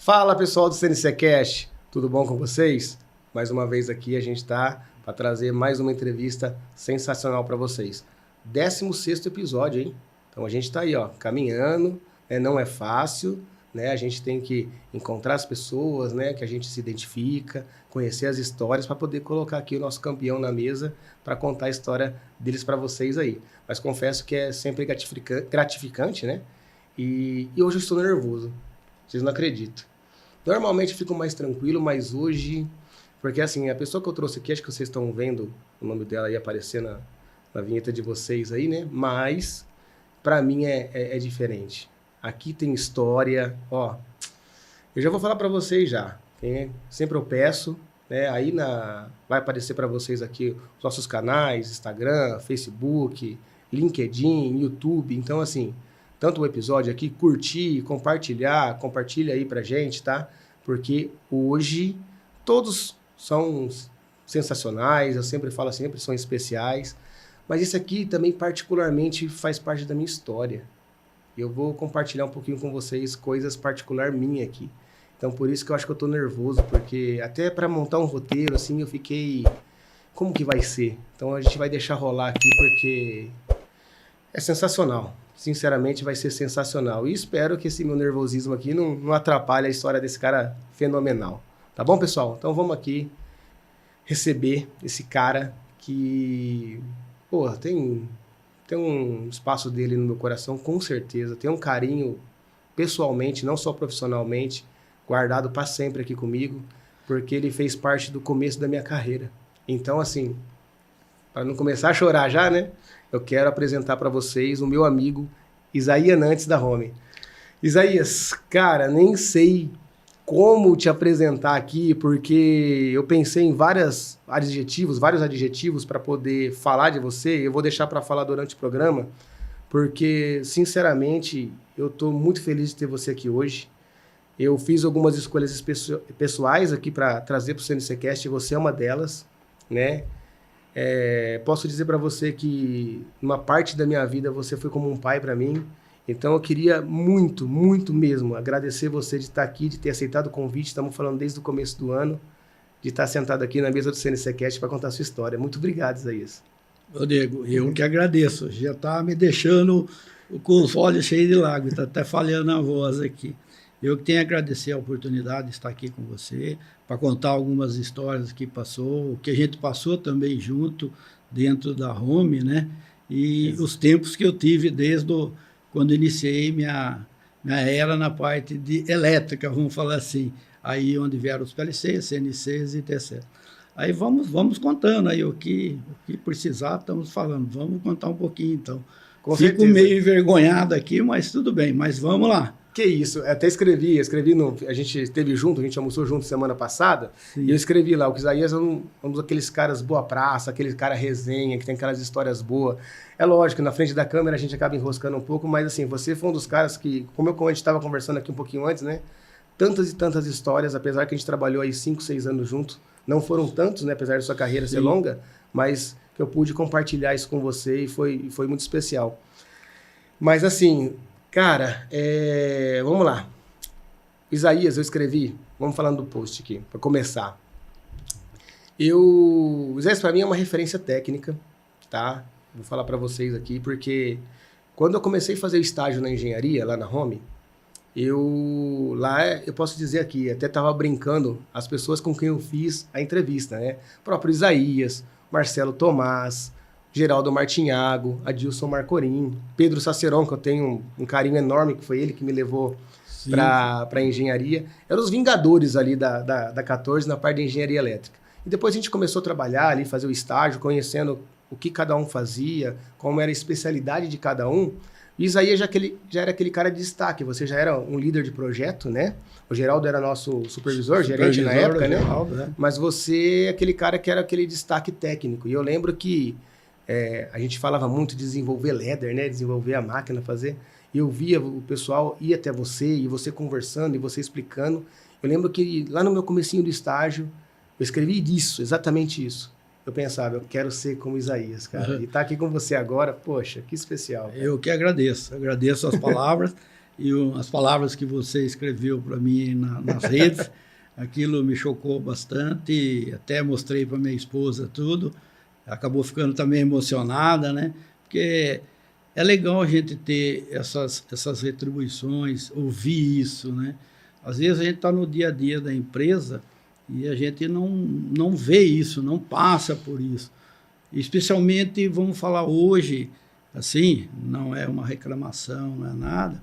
Fala pessoal do CNC Cast, tudo bom com vocês? Mais uma vez aqui a gente está para trazer mais uma entrevista sensacional para vocês. 16º episódio, hein? Então a gente está aí, ó, caminhando, né? Não é fácil, né? A gente tem que encontrar as pessoas, né? Que a gente se identifica, conhecer as histórias para poder colocar aqui o nosso campeão na mesa para contar a história deles para vocês aí. Mas confesso que é sempre gratificante, né? E hoje eu estou nervoso, vocês não acreditam. Normalmente eu fico mais tranquilo, mas hoje... Porque assim, a pessoa que eu trouxe aqui, acho que vocês estão vendo o nome dela aí aparecer na vinheta de vocês aí, né? Mas, pra mim é diferente. Aqui tem história, ó. Eu já vou falar pra vocês já. Sempre eu peço, né? Aí vai aparecer pra vocês aqui os nossos canais, Instagram, Facebook, LinkedIn, YouTube. Então, assim, tanto o episódio aqui, curtir, compartilha aí pra gente, tá? Porque hoje todos são sensacionais, eu sempre falo sempre, são especiais, mas esse aqui também particularmente faz parte da minha história. Eu vou compartilhar um pouquinho com vocês coisas particular minha aqui. Então por isso que eu acho que eu tô nervoso, porque até para montar um roteiro assim eu fiquei, como que vai ser? Então a gente vai deixar rolar aqui porque é sensacional. Sinceramente vai ser sensacional. E espero que esse meu nervosismo aqui não atrapalhe a história desse cara fenomenal. Tá bom, pessoal? Então vamos aqui receber esse cara que, pô, tem um espaço dele no meu coração, com certeza. Tem um carinho pessoalmente, não só profissionalmente, guardado para sempre aqui comigo, porque ele fez parte do começo da minha carreira. Então, assim, para não começar a chorar já, né? Eu quero apresentar para vocês o meu amigo Isaías Nantes da Home. Isaías, cara, nem sei como te apresentar aqui, porque eu pensei em vários adjetivos para poder falar de você. Eu vou deixar para falar durante o programa, porque, sinceramente, eu estou muito feliz de ter você aqui hoje. Eu fiz algumas escolhas pessoais aqui para trazer para o CNCcast, e você é uma delas, né? Posso dizer para você que, numa parte da minha vida, você foi como um pai para mim. Então eu queria muito, muito mesmo agradecer você de estar aqui, de ter aceitado o convite. Estamos falando desde o começo do ano, de estar sentado aqui na mesa do CNCcast para contar a sua história. Muito obrigado, Isaías. Ô Diego, eu que agradeço. Já está me deixando com os olhos cheios de lágrimas, está até falhando a voz aqui. Eu que tenho a agradecer a oportunidade de estar aqui com você, para contar algumas histórias que passou, o que a gente passou também junto dentro da Home, né? E os tempos que eu tive desde quando iniciei minha era na parte de elétrica, vamos falar assim, aí onde vieram os PLCs, CNCs e etc. Aí vamos contando aí o que precisar, estamos falando, vamos contar um pouquinho então. Com Fico certeza. meio envergonhado aqui, mas tudo bem, mas vamos lá. Que isso, eu até escrevi a gente esteve junto, a gente almoçou junto semana passada, Sim. E eu escrevi lá, o Isaías é um daqueles caras boa praça, aquele cara resenha, que tem aquelas histórias boas. É lógico, na frente da câmera a gente acaba enroscando um pouco, mas assim, você foi um dos caras que, como a gente estava conversando aqui um pouquinho antes, né? Tantas e tantas histórias, apesar que a gente trabalhou aí 5, 6 anos juntos, não foram tantos, né? Apesar de sua carreira ser longa, mas que eu pude compartilhar isso com você e foi muito especial. Mas assim... Cara, vamos lá. Isaías, eu escrevi, vamos falando do post aqui, para começar. Isaías para mim é uma referência técnica, tá? Vou falar para vocês aqui, porque quando eu comecei a fazer estágio na engenharia, lá na Home, eu posso dizer aqui, até tava brincando, as pessoas com quem eu fiz a entrevista, né? O próprio Isaías, Marcelo Tomás, Geraldo Martinhago, Adilson Marcorim, Pedro Saceron, que eu tenho um carinho enorme, que foi ele que me levou para a engenharia. Eram os vingadores ali da 14 na parte de engenharia elétrica. E depois a gente começou a trabalhar ali, fazer o estágio, conhecendo o que cada um fazia, como era a especialidade de cada um. E Isaías já era aquele cara de destaque, você já era um líder de projeto, né? O Geraldo era nosso supervisor gerente na época, né? Geraldo, né? Mas você é aquele cara que era aquele destaque técnico. E eu lembro que a gente falava muito de desenvolver ladder, né? Desenvolver a máquina, fazer. E eu via o pessoal ir até você, e você conversando, e você explicando. Eu lembro que lá no meu comecinho do estágio, eu escrevi isso, exatamente isso. Eu pensava, eu quero ser como Isaías, cara. E estar aqui com você agora, poxa, que especial. Cara. Eu que agradeço as palavras. e as palavras que você escreveu para mim nas redes, aquilo me chocou bastante, até mostrei para minha esposa tudo, acabou ficando também emocionada, né? Porque é legal a gente ter essas retribuições, ouvir isso, né? Às vezes a gente está no dia a dia da empresa e a gente não vê isso, não passa por isso. Especialmente, vamos falar hoje, assim, não é uma reclamação, não é nada,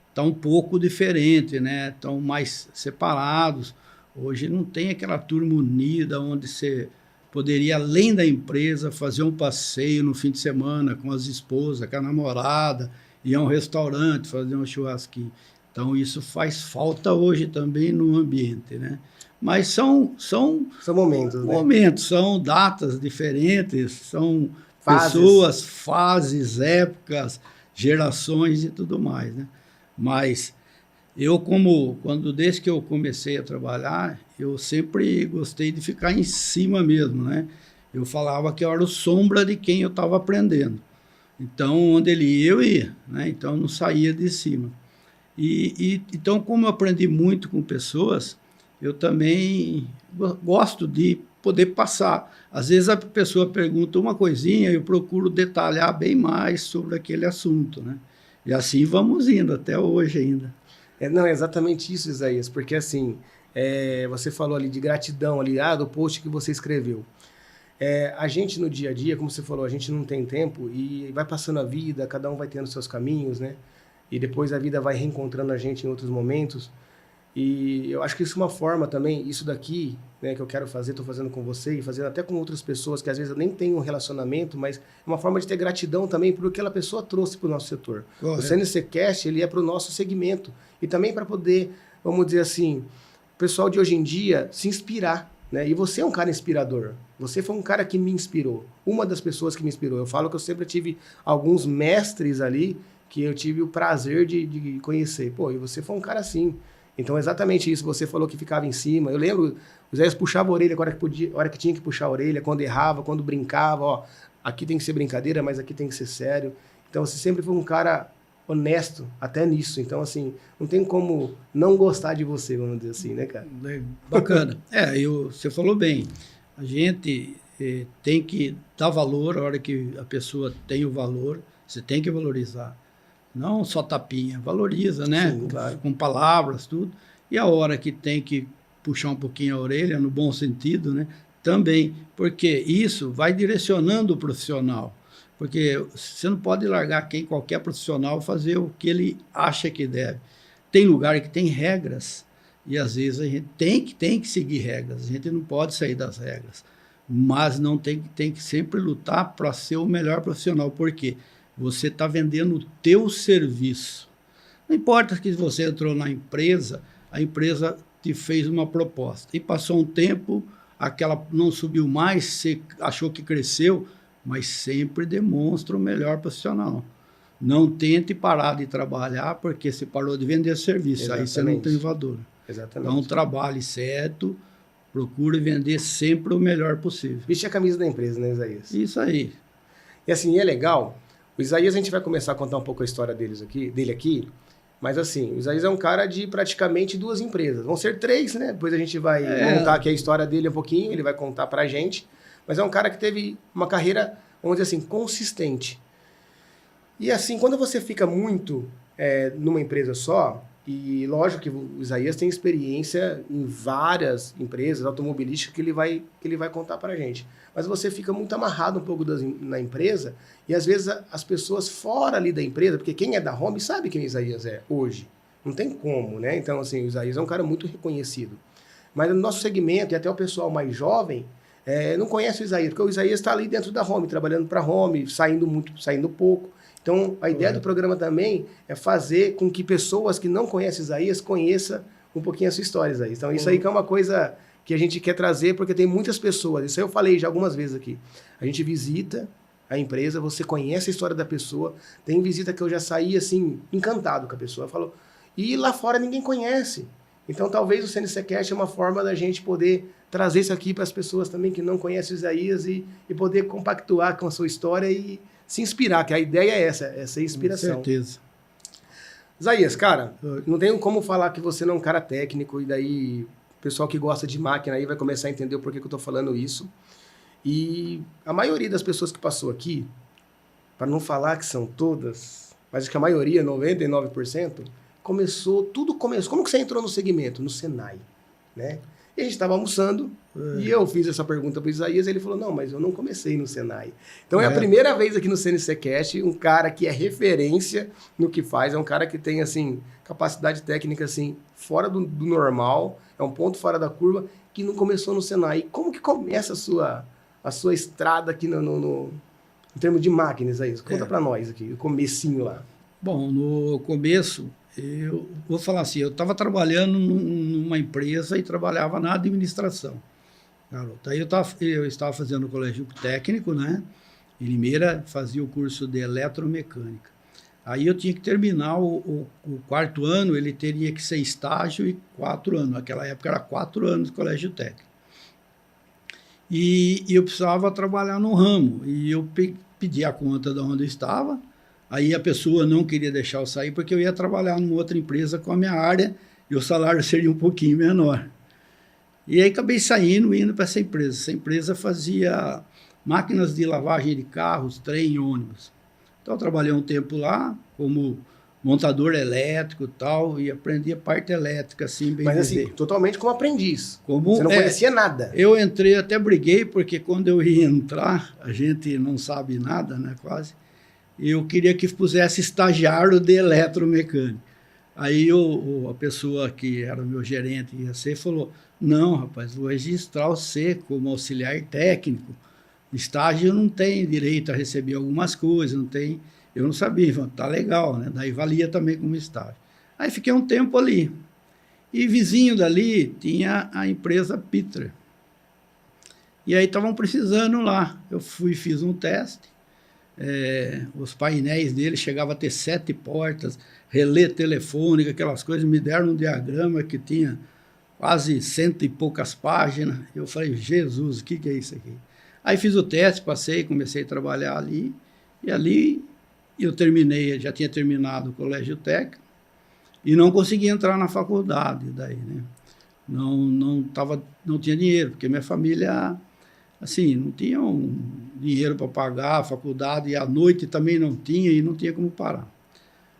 está um pouco diferente, né? Estão mais separados. Hoje não tem aquela turma unida onde você poderia, além da empresa, fazer um passeio no fim de semana com as esposas, com a namorada, ir a um restaurante, fazer um churrasquinho. Então, isso faz falta hoje também no ambiente, né? Mas são momentos, né? momentos, são datas diferentes, são Fases. pessoas, fases, épocas, gerações e tudo mais, né? Mas eu, desde que eu comecei a trabalhar, eu sempre gostei de ficar em cima mesmo, né? Eu falava que eu era o sombra de quem eu estava aprendendo. Então, onde ele ia, eu ia, né? Então, eu não saía de cima. Então, como eu aprendi muito com pessoas, eu também gosto de poder passar. Às vezes a pessoa pergunta uma coisinha, eu procuro detalhar bem mais sobre aquele assunto, né? E assim vamos indo, até hoje ainda. Não, é exatamente isso, Isaías, porque assim, você falou ali de gratidão ali, do post que você escreveu. A gente no dia a dia, como você falou, a gente não tem tempo e vai passando a vida, cada um vai tendo seus caminhos, né? E depois a vida vai reencontrando a gente em outros momentos. E eu acho que isso é uma forma também, isso daqui, né, que eu quero fazer, estou fazendo com você e fazendo até com outras pessoas que às vezes eu nem tenho um relacionamento, mas é uma forma de ter gratidão também por aquela pessoa trouxe para o nosso setor. Correto. O CNCcast, ele é para o nosso segmento e também para poder, vamos dizer assim, o pessoal de hoje em dia se inspirar, né? E você é um cara inspirador. Você foi um cara que me inspirou. Uma das pessoas que me inspirou. Eu falo que eu sempre tive alguns mestres ali que eu tive o prazer de conhecer. Pô, e você foi um cara assim. Então, exatamente isso. Você falou que ficava em cima. Eu lembro, o Zé puxava a orelha a hora que tinha que puxar a orelha, quando errava, quando brincava. Ó, aqui tem que ser brincadeira, mas aqui tem que ser sério. Então, você sempre foi um cara honesto, até nisso. Então, assim, não tem como não gostar de você, vamos dizer assim, né, cara? Bacana. Você falou bem. A gente tem que dar valor a hora que a pessoa tem o valor. Você tem que valorizar. Não só tapinha, valoriza, né? Sim, claro. Com palavras, tudo. E a hora que tem que puxar um pouquinho a orelha, no bom sentido, né? Também, porque isso vai direcionando o profissional. Porque você não pode largar qualquer profissional fazer o que ele acha que deve. Tem lugar que tem regras, e às vezes a gente tem que seguir regras, a gente não pode sair das regras. Mas não tem que sempre lutar para ser o melhor profissional. Por quê? Você está vendendo o teu serviço. Não importa que você entrou na empresa, a empresa te fez uma proposta. E passou um tempo, aquela não subiu mais, você achou que cresceu, mas sempre demonstra o melhor profissional. Não tente parar de trabalhar porque você parou de vender serviço. Exatamente. Aí você não tem valor. Exatamente. Então, trabalhe certo, procure vender sempre o melhor possível. Veste a camisa da empresa, né, Isaías? Isso aí. E assim, é legal. O Isaías, a gente vai começar a contar um pouco a história dele aqui, mas assim, o Isaías é um cara de praticamente 2 empresas. Vão ser 3, né? Depois a gente vai montar aqui a história dele um pouquinho, ele vai contar pra gente. Mas é um cara que teve uma carreira, vamos dizer assim, consistente. E assim, quando você fica muito numa empresa só, e lógico que o Isaías tem experiência em várias empresas automobilísticas que ele vai contar pra gente. Mas você fica muito amarrado um pouco na empresa e às vezes as pessoas fora ali da empresa, porque quem é da Home sabe quem o Isaías é hoje. Não tem como, né? Então, assim, o Isaías é um cara muito reconhecido. Mas no nosso segmento, e até o pessoal mais jovem, não conhece o Isaías, porque o Isaías está ali dentro da Home, trabalhando para a Home, saindo muito, saindo pouco. Então, a ideia do programa também é fazer com que pessoas que não conhecem Isaías conheçam um pouquinho a sua história, Isaías. Então, isso aí que é uma coisa que a gente quer trazer, porque tem muitas pessoas, isso aí eu falei já algumas vezes aqui, a gente visita a empresa, você conhece a história da pessoa, tem visita que eu já saí, assim, encantado com a pessoa, eu falo, e lá fora ninguém conhece. Então, talvez o CNCcast é uma forma da gente poder trazer isso aqui para as pessoas também que não conhecem o Isaías e poder compactuar com a sua história e se inspirar, que a ideia é essa inspiração. Com certeza. Isaías, cara, não tenho como falar que você não é um cara técnico, e daí o pessoal que gosta de máquina aí vai começar a entender o porquê que eu tô falando isso. E a maioria das pessoas que passou aqui, para não falar que são todas, mas acho que a maioria, 99%, tudo começou. Como que você entrou no segmento? No Senai, né? E a gente estava almoçando, e eu fiz essa pergunta para o Isaías, e ele falou, não, mas eu não comecei no Senai. Então é a primeira vez aqui no CNCcast, um cara que é referência no que faz, é um cara que tem, assim, capacidade técnica, assim, fora do normal, é um ponto fora da curva, que não começou no Senai. Como que começa a sua estrada aqui em termos de máquinas, aí? Conta para nós aqui, o comecinho lá. Bom, no começo, eu vou falar assim, eu estava trabalhando numa empresa e trabalhava na administração. Garoto. Aí eu estava fazendo o colégio técnico, né? Em Limeira, fazia o curso de eletromecânica. Aí eu tinha que terminar o quarto ano, ele teria que ser estágio e 4 anos. Naquela época era 4 anos de colégio técnico. E eu precisava trabalhar no ramo. E eu pedi a conta de onde eu estava. Aí a pessoa não queria deixar eu sair porque eu ia trabalhar numa outra empresa com a minha área e o salário seria um pouquinho menor. E aí acabei saindo e indo para essa empresa. Essa empresa fazia máquinas de lavagem de carros, trem e ônibus. Então eu trabalhei um tempo lá como montador elétrico e tal, e aprendi a parte elétrica, assim, bem Mas dizer. assim, totalmente como aprendiz. Como, você não conhecia nada. Eu entrei, até briguei, porque quando eu ia entrar, a gente não sabe nada, né, quase. Eu queria que pusesse estagiário de eletromecânica. Aí a pessoa que era o meu gerente, ia ser, falou, não, rapaz, vou registrar você como auxiliar técnico. Estágio não tem direito a receber algumas coisas, não tem... Eu não sabia, falei, tá legal, né? Daí valia também como estágio. Aí fiquei um tempo ali. E vizinho dali tinha a empresa Pitter. E aí estavam precisando lá. Eu fiz um teste. Os painéis dele chegavam a ter 7 portas, relé telefônico, aquelas coisas. Me deram um diagrama que tinha quase 100 e poucas páginas. Eu falei, Jesus, o que é isso aqui? Aí fiz o teste, passei, comecei a trabalhar ali. E ali eu terminei, já tinha terminado o colégio técnico e não consegui entrar na faculdade daí, né? Não tinha dinheiro, porque minha família, assim, não tinha dinheiro para pagar a faculdade e à noite também não tinha e não tinha como parar.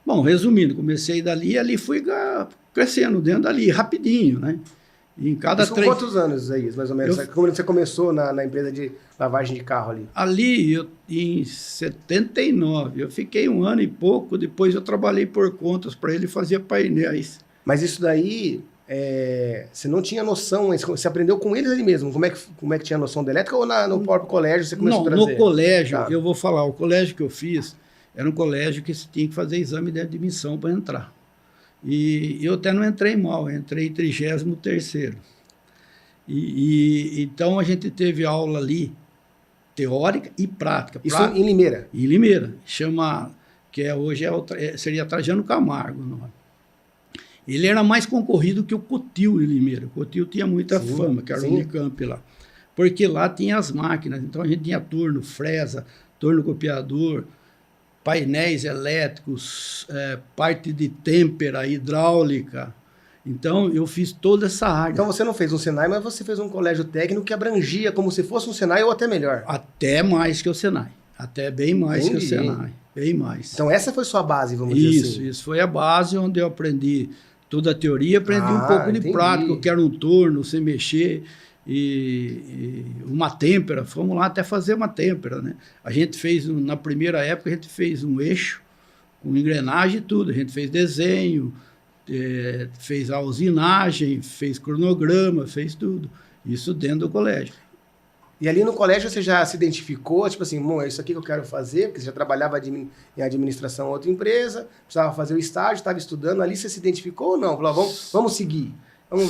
Bom, resumindo, comecei dali e ali fui crescendo dentro dali, rapidinho, né? E em cada Isso com quantos anos, aí, mais ou menos? Como você começou na empresa de lavagem de carro ali? Ali, em 79, eu fiquei 1 ano e pouco, depois eu trabalhei por contas para ele, fazia painéis. Mas isso daí, você não tinha noção, você aprendeu com eles ali mesmo? Como é que tinha noção da elétrica ou no próprio colégio você começou a trazer? No colégio, tá. Eu vou falar, o colégio que eu fiz era um colégio que você tinha que fazer exame de admissão para entrar. E eu até não entrei mal, eu entrei em 33º. Então a gente teve aula ali, teórica e prática. Isso em Limeira? Em Limeira, hoje seria Trajano Camargo o nome. Ele era mais concorrido que o Cotil em Limeira. O Cotil tinha muita fama, que era o Unicamp lá. Porque lá tinha as máquinas, então a gente tinha torno, fresa, torno copiador, painéis elétricos, parte de têmpera, hidráulica. Então, eu fiz toda essa área. Então, você não fez um Senai, mas você fez um colégio técnico que abrangia como se fosse um Senai ou até melhor. Até mais que o Senai. Até bem mais que o Senai. Bem mais. Então, essa foi sua base, vamos dizer assim. Isso foi a base onde eu aprendi toda a teoria, aprendi um pouco de prática, o que era um torno, sem mexer, e uma têmpera. Fomos lá até fazer uma têmpera, né? A gente fez, na primeira época, a gente fez um eixo com engrenagem e tudo. A gente fez desenho, fez a usinagem, fez cronograma, fez tudo. Isso dentro do colégio. E ali no colégio você já se identificou, tipo assim, é isso aqui que eu quero fazer, porque você já trabalhava em administração em outra empresa, precisava fazer o estágio, estava estudando, ali você se identificou ou não? Falou, vamos seguir.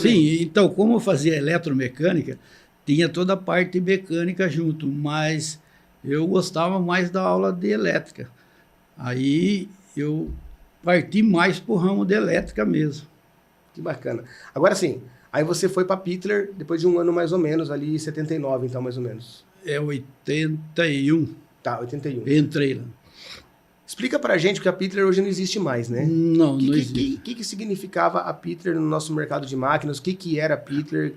Sim, então, como eu fazia eletromecânica, tinha toda a parte mecânica junto, mas eu gostava mais da aula de elétrica. Aí eu parti mais para o ramo de elétrica mesmo. Que bacana. Agora sim, aí você foi para Pittler depois de 1 ano mais ou menos, ali em 79, então, mais ou menos. 81. Tá, 81. Entrei lá. Explica pra gente que a Pittler hoje não existe mais, né? Não, não existe. O que significava a Pittler no nosso mercado de máquinas? O que era a Pittler?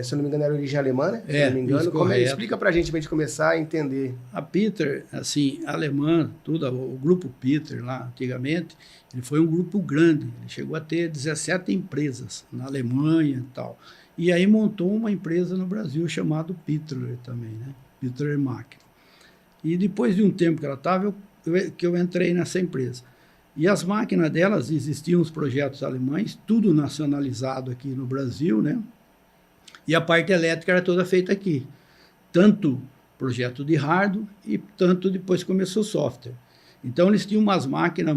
Se eu não me engano, era origem alemã, né? Se eu não me engano. Explica pra gente começar a entender. A Pittler, assim, alemã, tudo, o grupo Pittler lá, antigamente, ele foi um grupo grande. Ele chegou a ter 17 empresas na Alemanha e tal. E aí montou uma empresa no Brasil chamada Pittler também, né? Pittler Máquina. E depois de um tempo que ela estava, eu entrei nessa empresa. E as máquinas delas, existiam os projetos alemães, tudo nacionalizado aqui no Brasil, né? E a parte elétrica era toda feita aqui. Tanto projeto de hardware e tanto depois começou o software. Então, eles tinham umas máquinas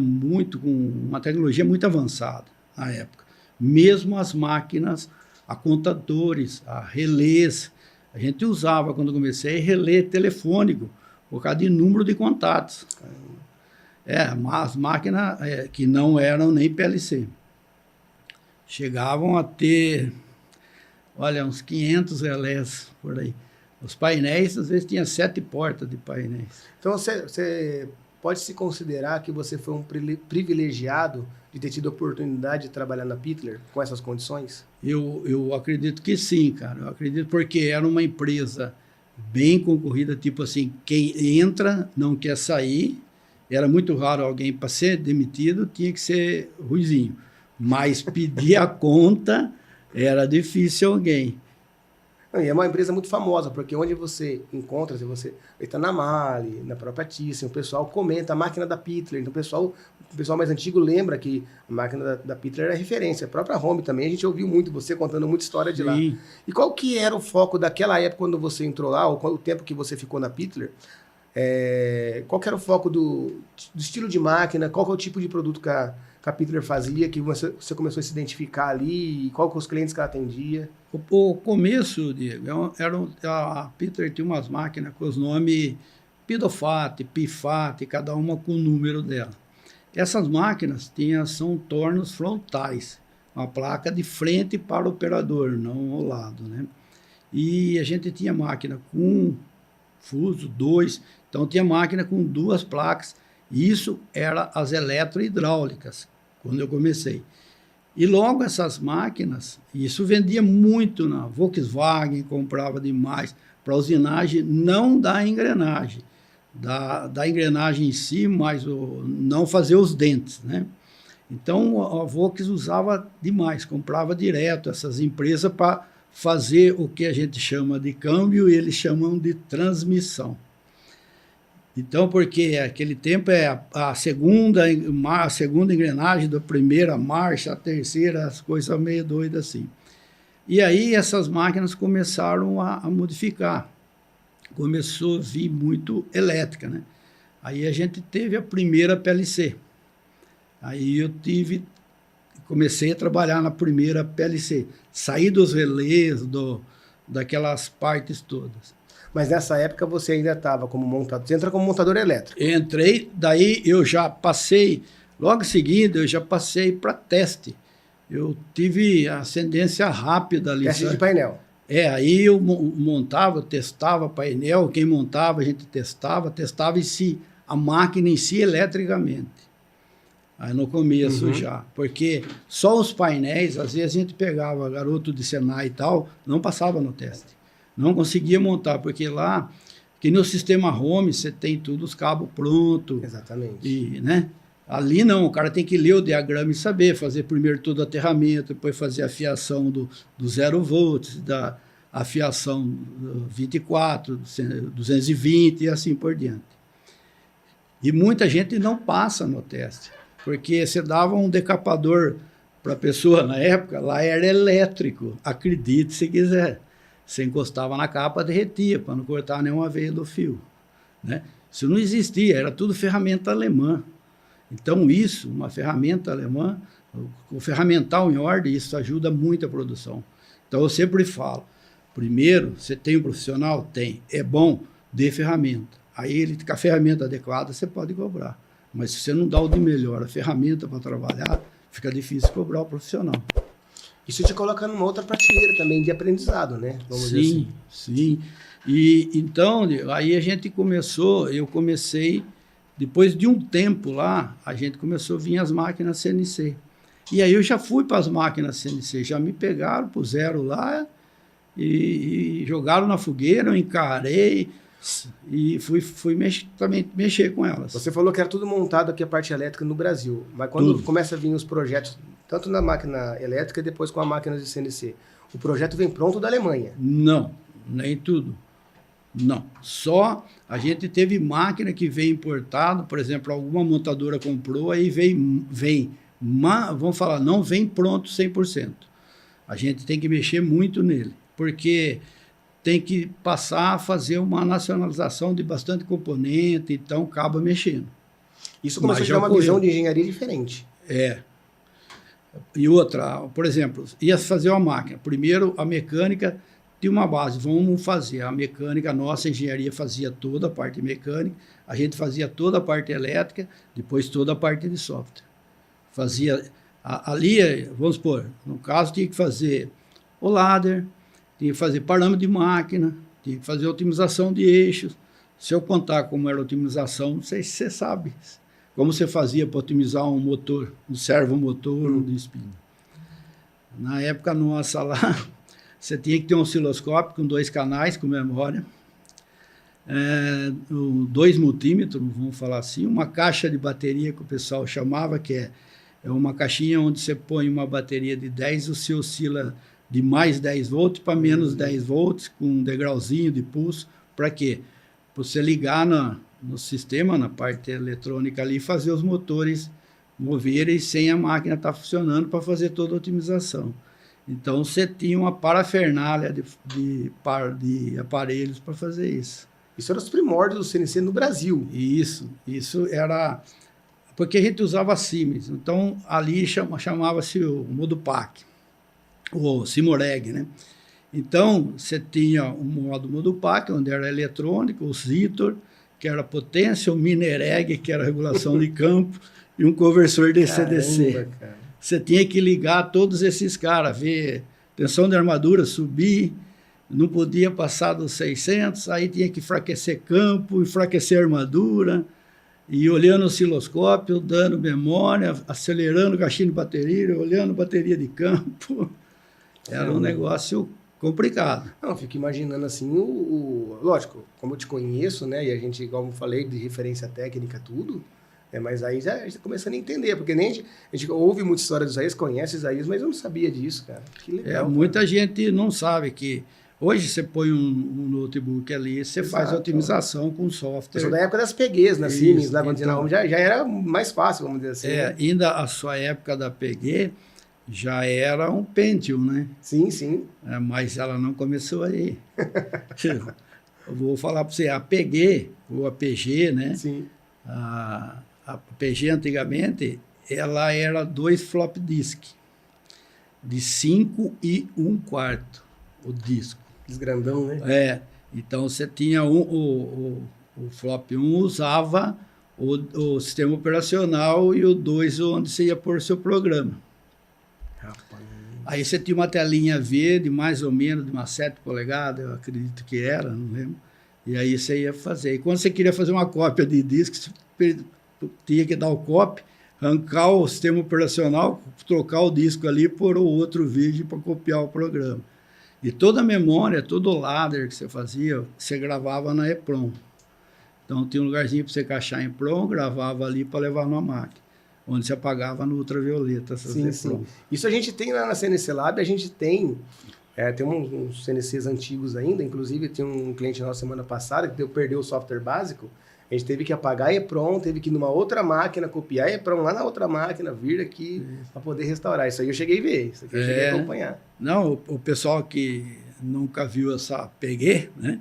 com uma tecnologia muito avançada na época. Mesmo as máquinas a contadores, a relés. A gente usava, quando eu comecei, relé telefônico, por causa de número de contatos. As máquinas que não eram nem PLC. Chegavam a ter, olha, uns 500 relés por aí. Os painéis, às vezes, tinha 7 portas de painéis. Então, você pode se considerar que você foi um privilegiado de ter tido a oportunidade de trabalhar na Pittler com essas condições? Eu acredito que sim, cara. Eu acredito porque era uma empresa bem concorrida, tipo assim, quem entra não quer sair. Era muito raro alguém para ser demitido, tinha que ser ruizinho. Mas pedir a conta era difícil alguém. E é uma empresa muito famosa, porque onde você encontra, se você está na Mali, na própria Thyssen, o pessoal comenta a máquina da Pittler. Então o pessoal mais antigo lembra que a máquina da Pittler era referência. A própria Home também, a gente ouviu muito você contando muita história de lá. Sim. E qual que era o foco daquela época quando você entrou lá, ou qual o tempo que você ficou na Pittler? Qual que era o foco do estilo de máquina? Qual que é o tipo de produto que a Pittler fazia, que você começou a se identificar ali? E qual que os clientes que ela atendia? O começo, Diego, a Pittler tinha umas máquinas com os nomes Pidofat, Pifat, cada uma com o número dela. Essas máquinas são tornos frontais, uma placa de frente para o operador, não ao lado, né? E a gente tinha máquina com fuso, 2, então tinha máquina com 2 placas, e isso era as eletrohidráulicas, quando eu comecei. E logo essas máquinas, isso vendia muito na Volkswagen, comprava demais, para usinagem não da engrenagem, da engrenagem em si, mas não fazer os dentes, né? Então a Volkswagen usava demais, comprava direto essas empresas para fazer o que a gente chama de câmbio e eles chamam de transmissão. Então, porque aquele tempo a segunda engrenagem da primeira marcha, a terceira, as coisas meio doidas assim. E aí essas máquinas começaram a modificar. Começou a vir muito elétrica, né? Aí a gente teve a primeira PLC. Aí comecei a trabalhar na primeira PLC. Saí dos relés, daquelas partes todas. Mas nessa época você ainda estava como montador. Você entra como montador elétrico. Entrei, daí eu já passei, logo em seguida eu já passei para teste. Eu tive ascendência rápida ali. Teste de painel. Aí eu montava, testava painel, quem montava a gente testava em si, a máquina em si eletricamente. Aí no começo já, porque só os painéis, às vezes a gente pegava garoto de Senai e tal, não passava no teste. Não conseguia montar, porque lá, que no sistema Home, você tem tudo, os cabos prontos. Exatamente. E, né? Ali não, o cara tem que ler o diagrama e saber, fazer primeiro todo o aterramento, depois fazer a fiação do 0 volts, da afiação 24, 220 e assim por diante. E muita gente não passa no teste, porque você dava um decapador para a pessoa na época, lá era elétrico, acredite se quiser. Você encostava na capa, derretia, para não cortar nenhuma veia do fio, né? Isso não existia, era tudo ferramenta alemã. Então isso, uma ferramenta alemã, o ferramental em ordem, isso ajuda muito a produção. Então eu sempre falo, primeiro, você tem um profissional? Tem. É bom, dê ferramenta. Aí com a ferramenta adequada você pode cobrar. Mas se você não dá o de melhor, a ferramenta para trabalhar, fica difícil cobrar o profissional. Isso te coloca numa outra prateleira também de aprendizado, né? Vamos dizer assim. Sim. E então, aí a gente eu comecei Depois de um tempo lá, a gente começou a vir as máquinas CNC. E aí eu já fui para as máquinas CNC, já me pegaram pro zero lá e jogaram na fogueira, eu encarei e fui também mexer com elas. Você falou que era tudo montado aqui a parte elétrica no Brasil, mas quando começa a vir os projetos, tanto na máquina elétrica e depois com a máquina de CNC, o projeto vem pronto da Alemanha? Não, nem tudo. Não, só a gente teve máquina que veio importado, por exemplo, alguma montadora comprou, aí vamos falar, não vem pronto 100%. A gente tem que mexer muito nele, porque tem que passar a fazer uma nacionalização de bastante componente, então acaba mexendo. Isso começou a ter uma visão de engenharia diferente. É. E outra, por exemplo, ia fazer uma máquina. Primeiro, a mecânica tinha uma base, vamos fazer. A mecânica, a nossa engenharia fazia toda a parte mecânica, a gente fazia toda a parte elétrica, depois toda a parte de software. Fazia, ali, vamos supor, no caso tinha que fazer o ladder, tinha que fazer parâmetro de máquina, tinha que fazer otimização de eixos. Se eu contar como era a otimização, não sei se você sabe. Como você fazia para otimizar um motor, um servomotor de espinho. Na época nossa lá, você tinha que ter um osciloscópio com 2 canais, com memória, 2 multímetros, vamos falar assim, uma caixa de bateria que o pessoal chamava, que é uma caixinha onde você põe uma bateria de 10, você oscila de mais 10 volts para menos 10 volts, com um degrauzinho de pulso. Para quê? Para você ligar no sistema, na parte eletrônica ali, fazer os motores moverem sem a máquina estar funcionando para fazer toda a otimização. Então, você tinha uma parafernália de aparelhos para fazer isso. Isso era os primórdios do CNC no Brasil. Isso era... Porque a gente usava Siemens. Então, ali chamava-se o Modupac, o Simoreg, né? Então, você tinha o modo Modupac, onde era eletrônico, o Zitor, que era potência, o Minereg, que era regulação de campo, e um conversor DC-DC. Você tinha que ligar todos esses caras, ver tensão de armadura, subir, não podia passar dos 600, aí tinha que enfraquecer campo, enfraquecer armadura, e olhando o osciloscópio, dando memória, acelerando caixinha de bateria, olhando bateria de campo. Era um negócio complicado. Não, fico imaginando assim, lógico, como eu te conheço, né, e a gente, como eu falei, de referência técnica, tudo, mas aí já está começando a entender, porque nem a gente ouve muita história do Isaías, conhece Isaías, mas eu não sabia disso, cara. Que legal. Muita gente não sabe que hoje você põe um notebook ali, você faz a otimização com software. Eu sou da época das PGs, na Siemens, lá quando então, já era mais fácil, vamos dizer assim. Né? Ainda a sua época da PG já era um Pentium, né? Sim, sim. Mas ela não começou aí. Eu vou falar para você, a PG, ou a PG, né? Sim. A PG antigamente, ela era 2 flop disk, de 5 e 1/4 o disco. Grandão, né? Então você tinha o flop 1 usava o sistema operacional e o 2 onde você ia pôr seu programa. Rapaz. Aí você tinha uma telinha verde, mais ou menos, de umas 7 polegadas, eu acredito que era, não lembro. E aí você ia fazer. E quando você queria fazer uma cópia de disco, você tinha que dar o copy, arrancar o sistema operacional, trocar o disco ali por outro vídeo para copiar o programa. E toda a memória, todo o ladder que você fazia, você gravava na EPROM. Então tinha um lugarzinho para você encaixar em EPROM, gravava ali para levar numa máquina, onde você apagava no ultravioleta. Sim. Isso a gente tem lá na CNC Lab, a gente tem uns CNCs antigos ainda, inclusive tem um cliente nosso semana passada que perdeu o software básico, a gente teve que apagar a EPROM, teve que ir numa outra máquina, copiar a EPROM lá na outra máquina, vir aqui para poder restaurar. Isso aí eu cheguei a ver, isso aqui eu cheguei a acompanhar. Não, o pessoal que nunca viu essa PG, né?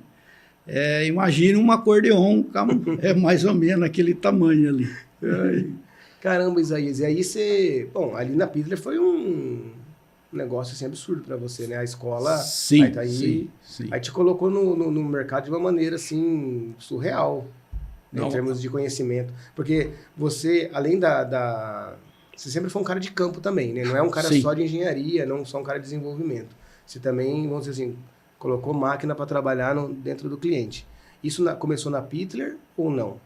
Imagina um acordeon, mais ou menos aquele tamanho ali. Caramba, Isaías, e aí você... Bom, ali na Pittler foi um negócio assim absurdo para você, né? A escola sim. Aí te colocou no mercado de uma maneira assim surreal. Em termos de conhecimento. Porque você, além você sempre foi um cara de campo também, né? Não é um cara só de engenharia, não só um cara de desenvolvimento. Você também, vamos dizer assim, colocou máquina para trabalhar dentro do cliente. Isso começou na Pittler ou não?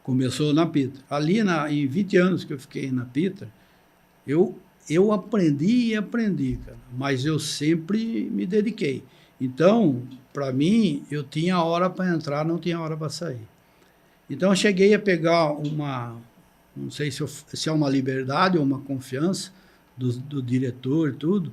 Começou na Pitter. Ali, em 20 anos que eu fiquei na Pitter, eu aprendi e aprendi, cara, mas eu sempre me dediquei. Então, para mim, eu tinha hora para entrar, não tinha hora para sair. Então, eu cheguei a pegar não sei se é uma liberdade ou uma confiança do diretor e tudo,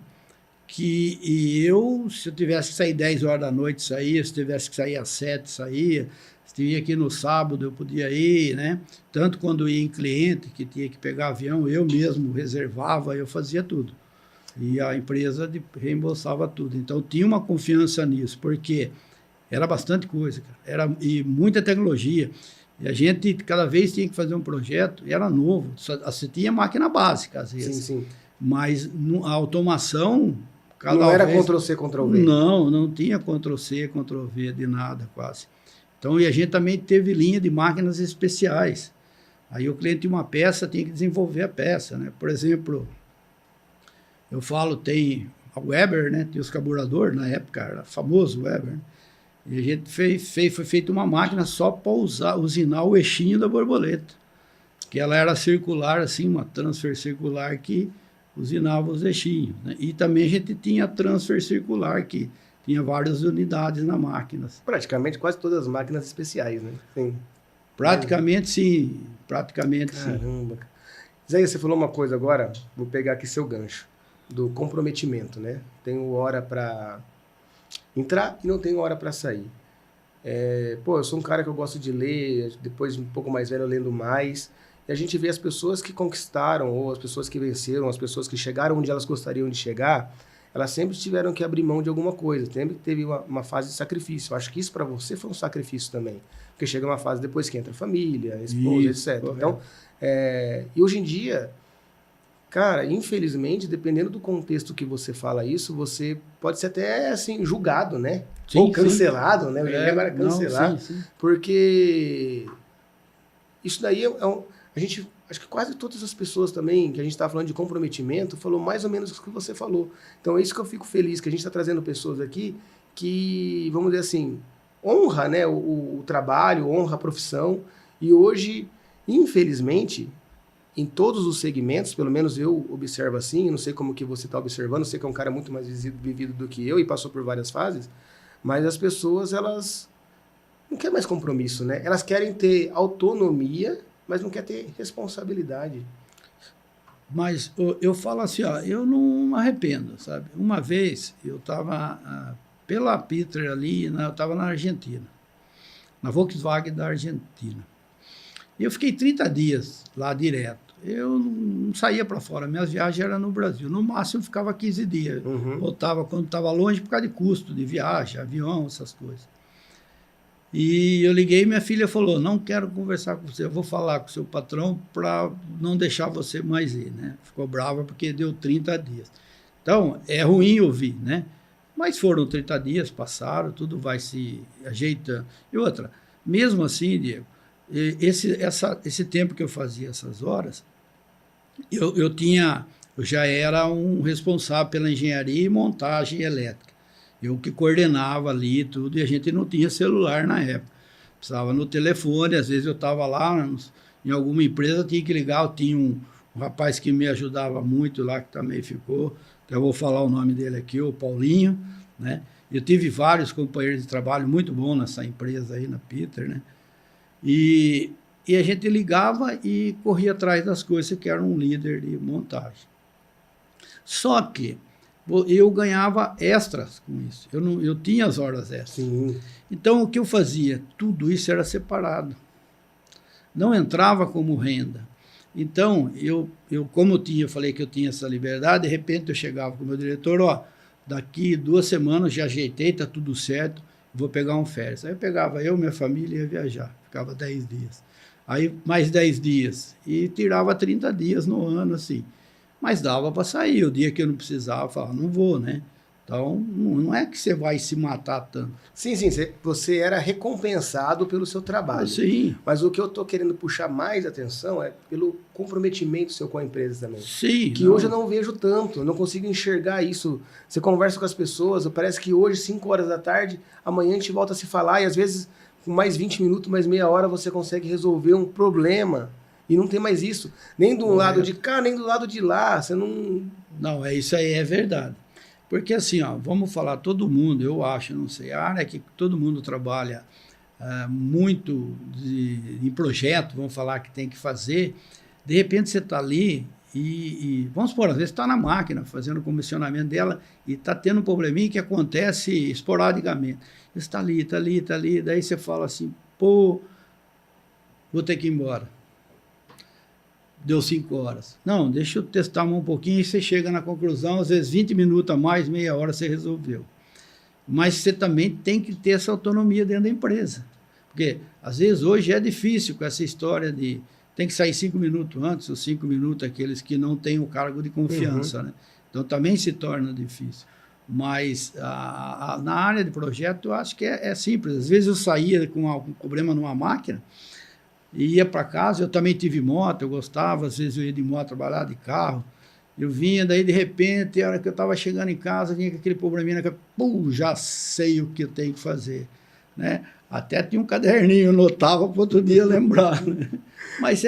se eu tivesse que sair 10 horas da noite, saía, se tivesse que sair às 7, saía, se tinha que ir no sábado, eu podia ir, né? Tanto quando ia em cliente, que tinha que pegar avião, eu mesmo reservava, eu fazia tudo. E a empresa reembolsava tudo. Então, tinha uma confiança nisso, porque era bastante coisa, cara. E muita tecnologia. E a gente, cada vez, tinha que fazer um projeto, e era novo. Você tinha máquina básica, às vezes. Sim, sim. Mas a automação... Não era Ctrl-C, Ctrl-V. Não tinha Ctrl-C, Ctrl-V de nada, quase. Então, e a gente também teve linha de máquinas especiais. Aí o cliente tinha uma peça, tinha que desenvolver a peça, né? Por exemplo, eu falo, tem a Weber, né? Tem os carburadores, na época era famoso Weber, né? E a gente foi feita uma máquina só para usinar o eixinho da borboleta. Que ela era circular, assim, uma transfer circular que usinava os eixinhos, né? E também a gente tinha transfer circular, que tinha várias unidades na máquina. Praticamente quase todas as máquinas especiais, né? Sim. Praticamente sim. Praticamente sim. Caramba. Zé, você falou uma coisa agora, vou pegar aqui seu gancho, do comprometimento, né? Tenho hora para entrar e não tenho hora para sair. Eu sou um cara que eu gosto de ler, depois um pouco mais velho eu lendo mais, e a gente vê as pessoas que conquistaram, ou as pessoas que venceram, as pessoas que chegaram onde elas gostariam de chegar, elas sempre tiveram que abrir mão de alguma coisa, sempre teve uma fase de sacrifício. Eu acho que isso para você foi um sacrifício também, porque chega uma fase depois que entra a família, a esposa, etc. Correto. Então, e hoje em dia, cara, infelizmente, dependendo do contexto que você fala isso, você pode ser até assim, julgado, né? Sim, ou cancelado, né? Hoje em dia agora é cancelado, sim. Porque isso daí a gente, acho que quase todas as pessoas também, que a gente está falando de comprometimento, falou mais ou menos o que você falou. Então é isso que eu fico feliz, que a gente está trazendo pessoas aqui que, vamos dizer assim, honra, né, o trabalho, honra a profissão. E hoje, infelizmente, em todos os segmentos, pelo menos eu observo assim, não sei como que você está observando, sei que é um cara muito mais vivido do que eu e passou por várias fases, mas as pessoas, elas não querem mais compromisso, né? Elas querem ter autonomia, mas não quer ter responsabilidade. Mas eu falo assim, ó, eu não arrependo, sabe? Uma vez eu estava pela Pitter ali, eu estava na Argentina, na Volkswagen da Argentina. E eu fiquei 30 dias lá direto. Eu não saía para fora, minhas viagens eram no Brasil. No máximo eu ficava 15 dias. Voltava quando estava longe por causa de custo de viagem, avião, essas coisas. E eu liguei e minha filha falou, não quero conversar com você, eu vou falar com o seu patrão para não deixar você mais ir, né? Ficou brava porque deu 30 dias. Então, é ruim ouvir, né? Mas foram 30 dias, passaram, tudo vai se ajeitando. E outra, mesmo assim, Diego, esse tempo que eu fazia essas horas, eu já era um responsável pela engenharia e montagem elétrica. Eu que coordenava ali tudo, e a gente não tinha celular na época. Precisava no telefone, às vezes eu estava lá em alguma empresa, tinha que ligar, eu tinha um rapaz que me ajudava muito lá, que também ficou, eu vou falar o nome dele aqui, o Paulinho, né? Eu tive vários companheiros de trabalho muito bons nessa empresa aí, na Pitter, né? E a gente ligava e corria atrás das coisas, que era um líder de montagem. Só que eu ganhava extras com isso. Eu tinha as horas extras. Sim. Então, o que eu fazia? Tudo isso era separado. Não entrava como renda. Então, como eu falei que eu tinha essa liberdade, de repente eu chegava com o meu diretor, daqui 2 semanas já ajeitei, está tudo certo, vou pegar um férias. Aí eu pegava minha família e ia viajar. Ficava 10 dias. Aí mais 10 dias. E tirava 30 dias no ano, assim. Mas dava para sair. O dia que eu não precisava, eu falava, não vou, né? Então, não é que você vai se matar tanto. Sim, você era recompensado pelo seu trabalho. Sim. Mas o que eu estou querendo puxar mais atenção é pelo comprometimento seu com a empresa também. Sim. Que hoje eu não vejo tanto, eu não consigo enxergar isso. Você conversa com as pessoas, parece que hoje, 5 horas da tarde, amanhã a gente volta a se falar e às vezes com mais 20 minutos, mais meia hora, você consegue resolver um problema. E não tem mais isso. Nem do lado de cá, nem do lado de lá. Você não... Não, isso aí é verdade. Porque assim, ó, vamos falar, todo mundo, eu acho, não sei, a área que todo mundo trabalha muito em projeto, vamos falar que tem que fazer, de repente você está ali e vamos supor, às vezes está na máquina fazendo o comissionamento dela e está tendo um probleminha que acontece esporadicamente. Está ali, está ali, está ali, daí você fala assim, pô, vou ter que ir embora. Deu 5 horas. Não, deixa eu testar um pouquinho e você chega na conclusão, às vezes 20 minutos a mais, meia hora você resolveu. Mas você também tem que ter essa autonomia dentro da empresa. Porque, às vezes, hoje é difícil com essa história de tem que sair 5 minutos antes, ou 5 minutos aqueles que não têm o cargo de confiança. Né? Então, também se torna difícil. Mas, na área de projeto, eu acho que é simples. Às vezes eu saía com algum problema numa máquina, e ia para casa, eu também tive moto, eu gostava, às vezes eu ia de moto trabalhar, de carro, eu vinha, daí de repente, a hora que eu estava chegando em casa, vinha com aquele probleminha, pum, já sei o que eu tenho que fazer, né? Até tinha um caderninho, anotava para outro dia lembrar, né? Mas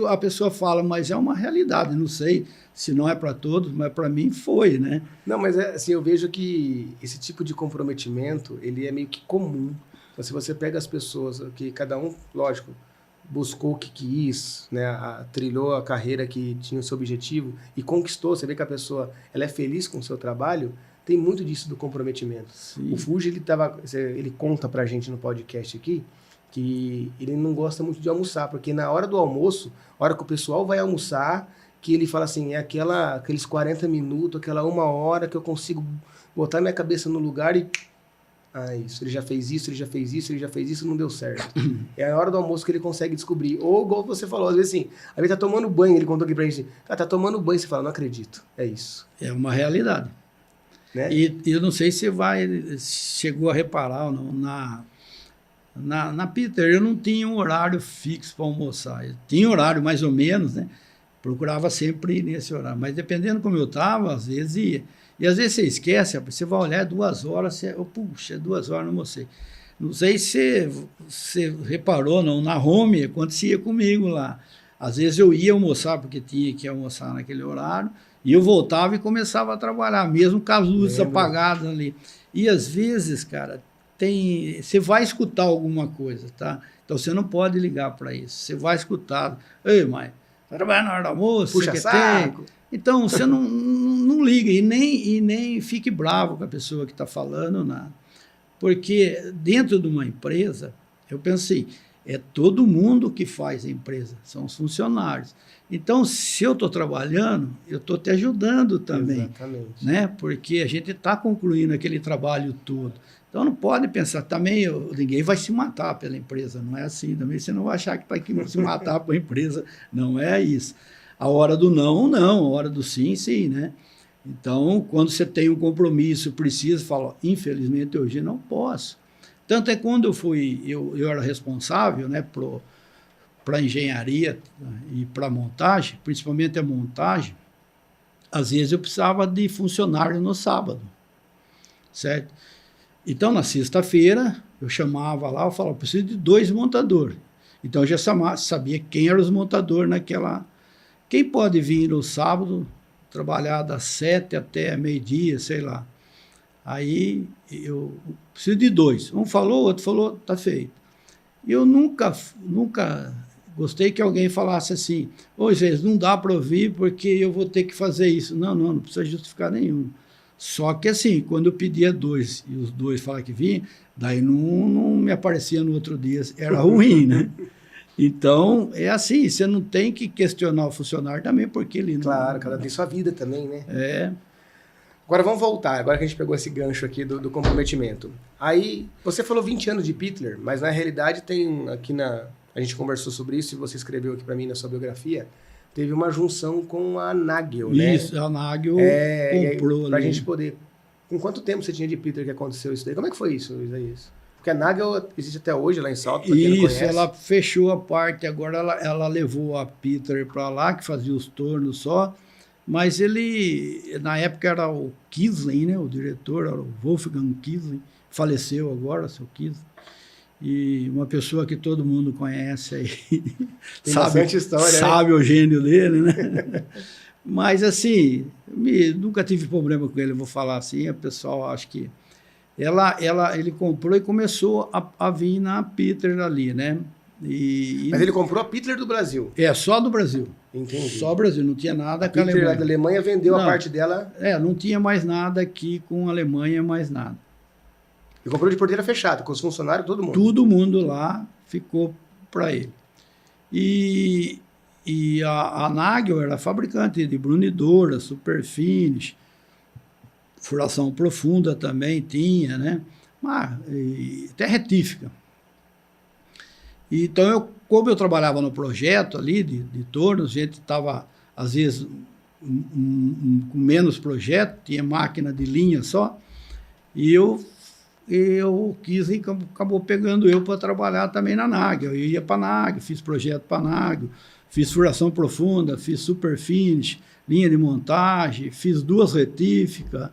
a pessoa fala, mas é uma realidade, não sei se não é para todos, mas para mim foi, né? Não, mas assim, eu vejo que esse tipo de comprometimento, ele é meio que comum. Então, se você pega as pessoas que cada um, lógico, buscou o que quis, né, trilhou a carreira que tinha o seu objetivo e conquistou, você vê que a pessoa ela é feliz com o seu trabalho, tem muito disso do comprometimento. Sim. O Fuji, ele conta pra gente no podcast aqui que ele não gosta muito de almoçar, porque na hora do almoço, a hora que o pessoal vai almoçar, que ele fala assim, é aqueles 40 minutos, aquela 1 hora que eu consigo botar minha cabeça no lugar e... isso, ele já fez isso, ele já fez isso, ele já fez isso, não deu certo. É a hora do almoço que ele consegue descobrir. Ou, igual você falou, às vezes assim, às vezes tá tomando banho, ele contou aqui pra gente, tá tomando banho, você fala, não acredito, é isso. É uma realidade. Né? E eu não sei se chegou a reparar ou não, na Peter, eu não tinha um horário fixo para almoçar. Eu tinha horário mais ou menos, né? Procurava sempre ir nesse horário, mas dependendo como eu estava, às vezes ia. E às vezes você esquece, você vai olhar 2 horas, puxa, 2 horas não almocei. Não sei se você reparou, não, na home acontecia comigo lá. Às vezes eu ia almoçar, porque tinha que almoçar naquele horário, e eu voltava e começava a trabalhar, mesmo com as luzes apagadas ali. E às vezes, cara, você vai escutar alguma coisa, tá? Então você não pode ligar para isso. Você vai escutar, ei, mãe, tá trabalhando na hora do almoço? Puxa saco. Então, você não liga e nem fique bravo com a pessoa que está falando nada. Porque dentro de uma empresa, eu pensei, é todo mundo que faz a empresa, são os funcionários. Então, se eu estou trabalhando, eu estou te ajudando também. Exatamente. Né? Porque a gente está concluindo aquele trabalho todo. Então, não pode pensar, também ninguém vai se matar pela empresa, não é assim. Também você não vai achar que vai se matar pela empresa, não é isso. A hora do não, a hora do sim, sim, né? Então, quando você tem um compromisso, precisa falar, infelizmente, hoje não posso. Tanto é quando eu era responsável, né, para engenharia e para montagem, principalmente a montagem, às vezes eu precisava de funcionário no sábado, certo? Então, na sexta-feira, eu chamava lá, eu falava, preciso de 2 montadores. Então, eu já sabia quem eram os montadores naquela... Quem pode vir no sábado, trabalhar das 7 até meio-dia, sei lá. Aí eu preciso de 2. Um falou, o outro falou, tá feito. E eu nunca gostei que alguém falasse assim, ô, gente, não dá para ouvir porque eu vou ter que fazer isso. Não precisa justificar nenhum. Só que assim, quando eu pedia 2 e os 2 falaram que vinha, daí não me aparecia no outro dia, era ruim, né? Então, é assim, você não tem que questionar o funcionário também, porque ele não... Claro, cada tem sua vida também, né? É. Agora vamos voltar, agora que a gente pegou esse gancho aqui do comprometimento. Aí, você falou 20 anos de Pittler, mas na realidade tem aqui a gente conversou sobre isso e você escreveu aqui para mim na sua biografia, teve uma junção com a Nagel, né? Isso, a Nagel comprou. Pra gente poder... Com quanto tempo você tinha de Pittler que aconteceu isso daí? Como é que foi isso, Isaías? Porque a Nagel existe até hoje lá em Salto, pra quem não conhece. Isso, ela fechou a parte, agora ela levou a Pittler para lá, que fazia os tornos só, mas ele, na época era o Kisling, né, o diretor, era o Wolfgang Kisling, faleceu agora, seu Kisling, e uma pessoa que todo mundo conhece aí, Tem bastante história, sabe, né? O gênio dele, né? Mas, assim, nunca tive problema com ele, vou falar assim, o pessoal acho que... ele comprou e começou a vir na Pitter ali, né? Mas ele comprou a Pittler do Brasil? Só do Brasil. Entendi. Só Brasil, não tinha nada com a Pittler Alemanha. da Alemanha vendeu a parte dela... não tinha mais nada aqui com a Alemanha, mais nada. E comprou de porteira fechada, com os funcionários, todo mundo? Todo mundo lá ficou para ele. E a Nagel era fabricante de brunidora, superfinish, furação profunda também tinha, né? Até retífica. Então, como eu trabalhava no projeto ali de tornos, a gente estava, às vezes, com menos projeto, tinha máquina de linha só, e eu quis e acabou pegando eu para trabalhar também na Nagel. Eu ia para a Nagel, fiz projeto para a Nagel, fiz furação profunda, fiz superfinish, linha de montagem, fiz 2 retíficas.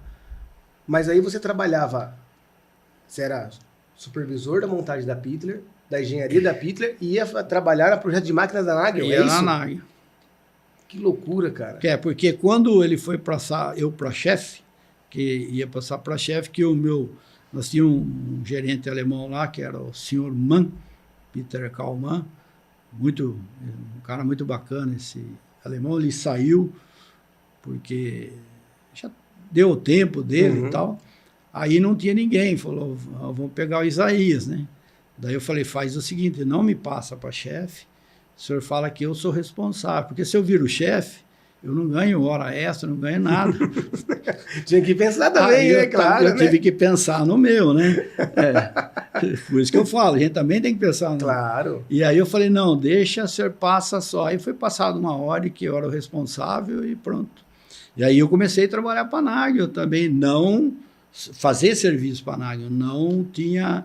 Mas aí você trabalhava, você era supervisor da montagem da Pittler, da engenharia da Pittler, e ia trabalhar no projeto de máquinas da Nagel, é isso? Na Nagel. Que loucura, cara. Porque quando ele foi passar eu para chefe, que ia passar para chefe, que nós tínhamos um gerente alemão lá, que era o senhor Mann, Peter Kallmann, um cara muito bacana esse alemão. Ele saiu porque já deu o tempo dele e tal. Aí não tinha ninguém, falou, vamos pegar o Isaías, né? Daí eu falei, faz o seguinte, não me passa para chefe, o senhor fala que eu sou responsável, porque se eu viro chefe, eu não ganho hora extra, não ganho nada. Tinha que pensar também, né? Claro, eu tive que pensar no meu, né? Por isso que eu falo, a gente também tem que pensar no... Claro. E aí eu falei, não, deixa, o senhor passa só. Aí foi passado uma hora que eu era o responsável e pronto. E aí eu comecei a trabalhar para a Nagel também, não fazer serviço para a Nagel, não tinha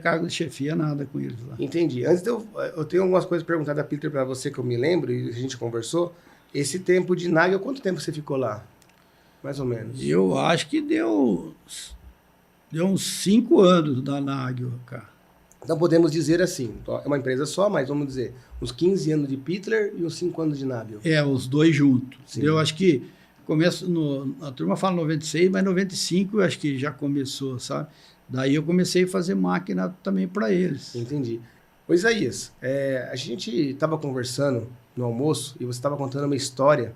cargo de chefia, nada com eles lá. Entendi. Antes eu tenho algumas coisas para perguntar da Pittler para você que eu me lembro e a gente conversou. Esse tempo de Nagel, quanto tempo você ficou lá? Mais ou menos. Eu acho que deu uns 5 anos da Nagel, cara. Então podemos dizer assim, é uma empresa só, mas vamos dizer, uns 15 anos de Pittler e uns 5 anos de Nagel. Os dois juntos. Sim. Eu acho que a turma fala 96, mas 95 eu acho que já começou, sabe? Daí eu comecei a fazer máquina também para eles. Entendi. Ô Isaías, a gente estava conversando no almoço e você estava contando uma história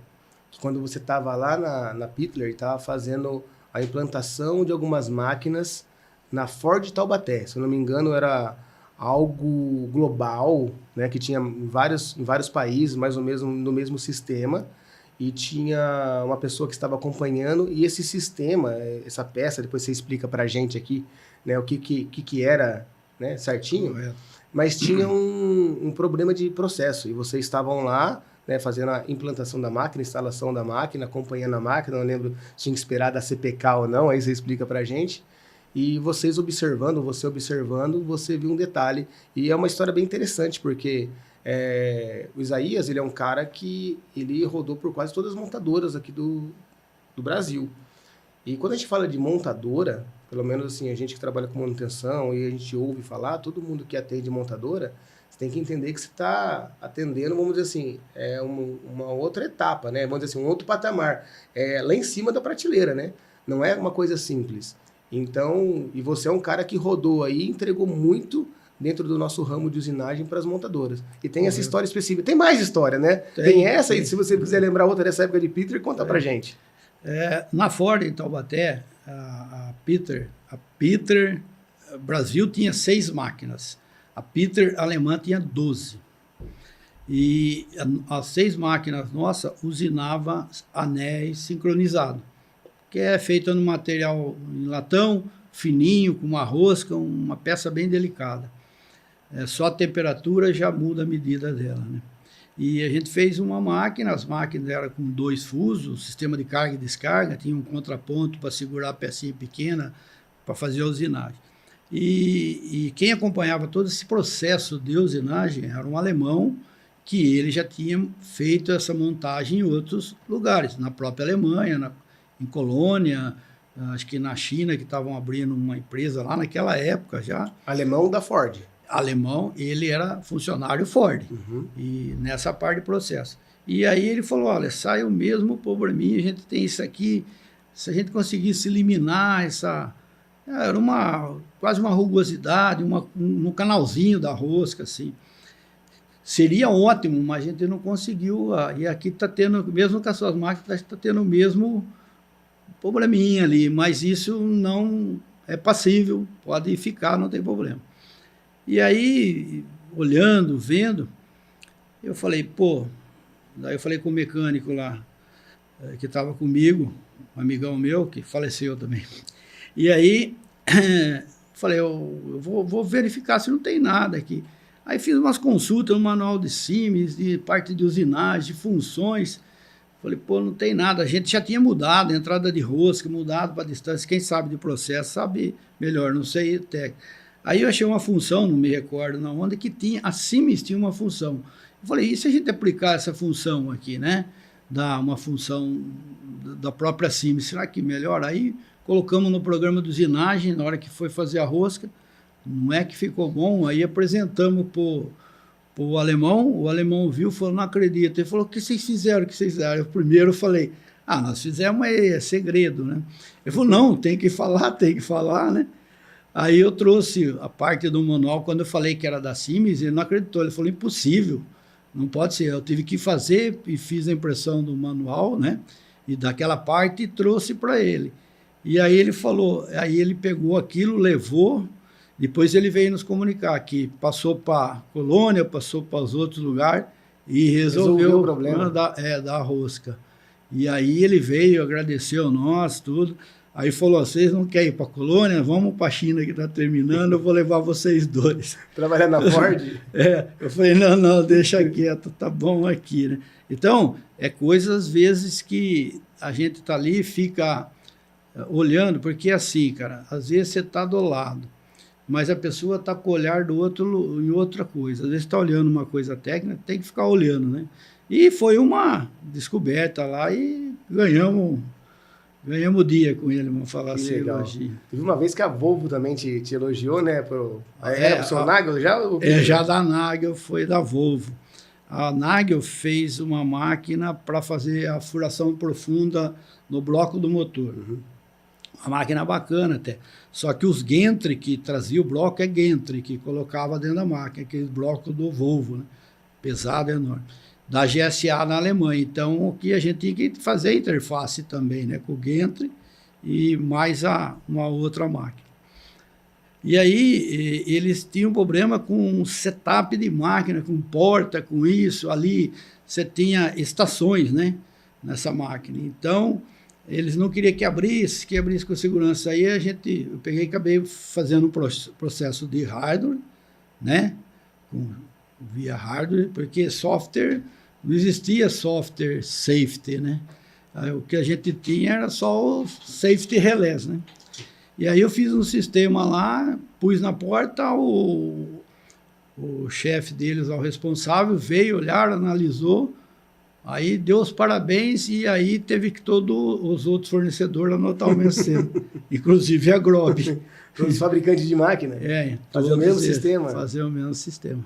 que quando você estava lá na Pittler e estava fazendo a implantação de algumas máquinas na Ford Taubaté. Se eu não me engano, era algo global, né, que tinha em vários países, mais ou menos no mesmo sistema, e tinha uma pessoa que estava acompanhando, e esse sistema, essa peça, depois você explica para a gente aqui, né, o que era, né, certinho, mas tinha um problema de processo, e vocês estavam lá, né, fazendo a implantação da máquina, instalação da máquina, acompanhando a máquina, não lembro se tinha que esperar da CPK ou não, aí você explica para a gente, e você observando, você viu um detalhe, e é uma história bem interessante, porque o Isaías, ele é um cara que ele rodou por quase todas as montadoras aqui do Brasil. E quando a gente fala de montadora, pelo menos assim, a gente que trabalha com manutenção e a gente ouve falar, todo mundo que atende montadora, você tem que entender que você está atendendo, vamos dizer assim, uma outra etapa, né? Vamos dizer assim, um outro patamar, lá em cima da prateleira, né? Não é uma coisa simples. Então, e você é um cara que rodou aí e entregou muito dentro do nosso ramo de usinagem para as montadoras. E tem essa história específica. Tem mais história, né? Tem essa, e se você quiser lembrar outra dessa época de Pittler, conta pra gente. Na Ford, em Taubaté, a Pittler Brasil tinha 6 máquinas. A Pittler alemã tinha 12. E as 6 máquinas nossas usinavam anéis sincronizados, que é feito no material em latão, fininho, com uma rosca, uma peça bem delicada. Só a temperatura já muda a medida dela, né? E a gente fez uma máquina, as máquinas eram com 2 fusos, sistema de carga e descarga, tinha um contraponto para segurar a pecinha pequena, para fazer a usinagem. E quem acompanhava todo esse processo de usinagem era um alemão, que ele já tinha feito essa montagem em outros lugares, na própria Alemanha, em Colônia, acho que na China, que estavam abrindo uma empresa lá naquela época já. Alemão da Ford. Alemão, ele era funcionário Ford, e nessa parte de processo. E aí ele falou, olha, sai o mesmo probleminha, a gente tem isso aqui, se a gente conseguisse eliminar essa... Era quase uma rugosidade, no canalzinho da rosca, assim. Seria ótimo, mas a gente não conseguiu. E aqui está tendo, mesmo com as suas máquinas, está tendo o mesmo probleminha ali, mas isso não é passível, pode ficar, não tem problema. E aí, olhando, vendo, eu falei, pô, daí eu falei com o mecânico lá, que estava comigo, um amigão meu, que faleceu também. E aí, falei, eu vou verificar se não tem nada aqui. Aí fiz umas consultas no manual de Siemens, de parte de usinagem, de funções. Falei, pô, não tem nada. A gente já tinha mudado, a entrada de rosca, mudado para distância. Quem sabe de processo sabe melhor, não sei técnico. Aí eu achei uma função, não me recordo na onda, que tinha, a Siemens tinha uma função. Eu falei, e se a gente aplicar essa função aqui, né? Uma função da própria Siemens, será que melhora? Aí colocamos no programa de usinagem, na hora que foi fazer a rosca, não é que ficou bom, aí apresentamos para o alemão viu, falou, não acredito. Ele falou, o que vocês fizeram, Eu primeiro falei, nós fizemos, é segredo, né? Ele falou, não, tem que falar, né? Aí eu trouxe a parte do manual, quando eu falei que era da Siemens, ele não acreditou, ele falou, impossível, não pode ser. Eu tive que fazer e fiz a impressão do manual, né? E daquela parte e trouxe para ele. E aí ele falou, aí ele pegou aquilo, levou, depois ele veio nos comunicar que passou para Colônia, passou para os outros lugares e resolveu o problema da rosca. E aí ele veio, agradeceu nós, tudo. Aí falou, vocês não querem ir para a Colônia? Vamos para a China que está terminando, eu vou levar vocês dois. Trabalhar na Ford? Eu falei, não, deixa quieto, tá bom aqui, né? Então, é coisas às vezes que a gente está ali e fica olhando, porque é assim, cara, às vezes você está do lado, mas a pessoa está com o olhar do outro em outra coisa. Às vezes está olhando uma coisa técnica, tem que ficar olhando, né? E foi uma descoberta lá e ganhamos o dia com ele, vamos falar assim, elogio. Teve uma vez que a Volvo também te elogiou, né? Era o seu Nagel já? Já da Nagel, foi da Volvo. A Nagel fez uma máquina para fazer a furação profunda no bloco do motor. Uma máquina bacana até. Só que os Gentry que trazia o bloco é Gentry, que colocava dentro da máquina, aquele bloco do Volvo, né? Pesado, enorme. Da GSA na Alemanha. Então, o que a gente tinha que fazer a interface também, né? Com o Gentry e mais uma outra máquina. E aí, eles tinham problema com setup de máquina, com porta, com isso, ali você tinha estações, né? Nessa máquina. Então, eles não queriam que abrisse com segurança. Aí eu peguei e acabei fazendo um processo de hardware, né? Via hardware, porque software, não existia software safety, né? Aí, o que a gente tinha era só o safety relés, né? E aí eu fiz um sistema lá, pus na porta, o chefe deles, o responsável, veio olhar, analisou, aí deu os parabéns e aí teve que todos os outros fornecedores anotar o mesmo sistema, inclusive a Grob. Todos os fabricantes de máquina? Fazer o mesmo sistema? Fazer o mesmo sistema.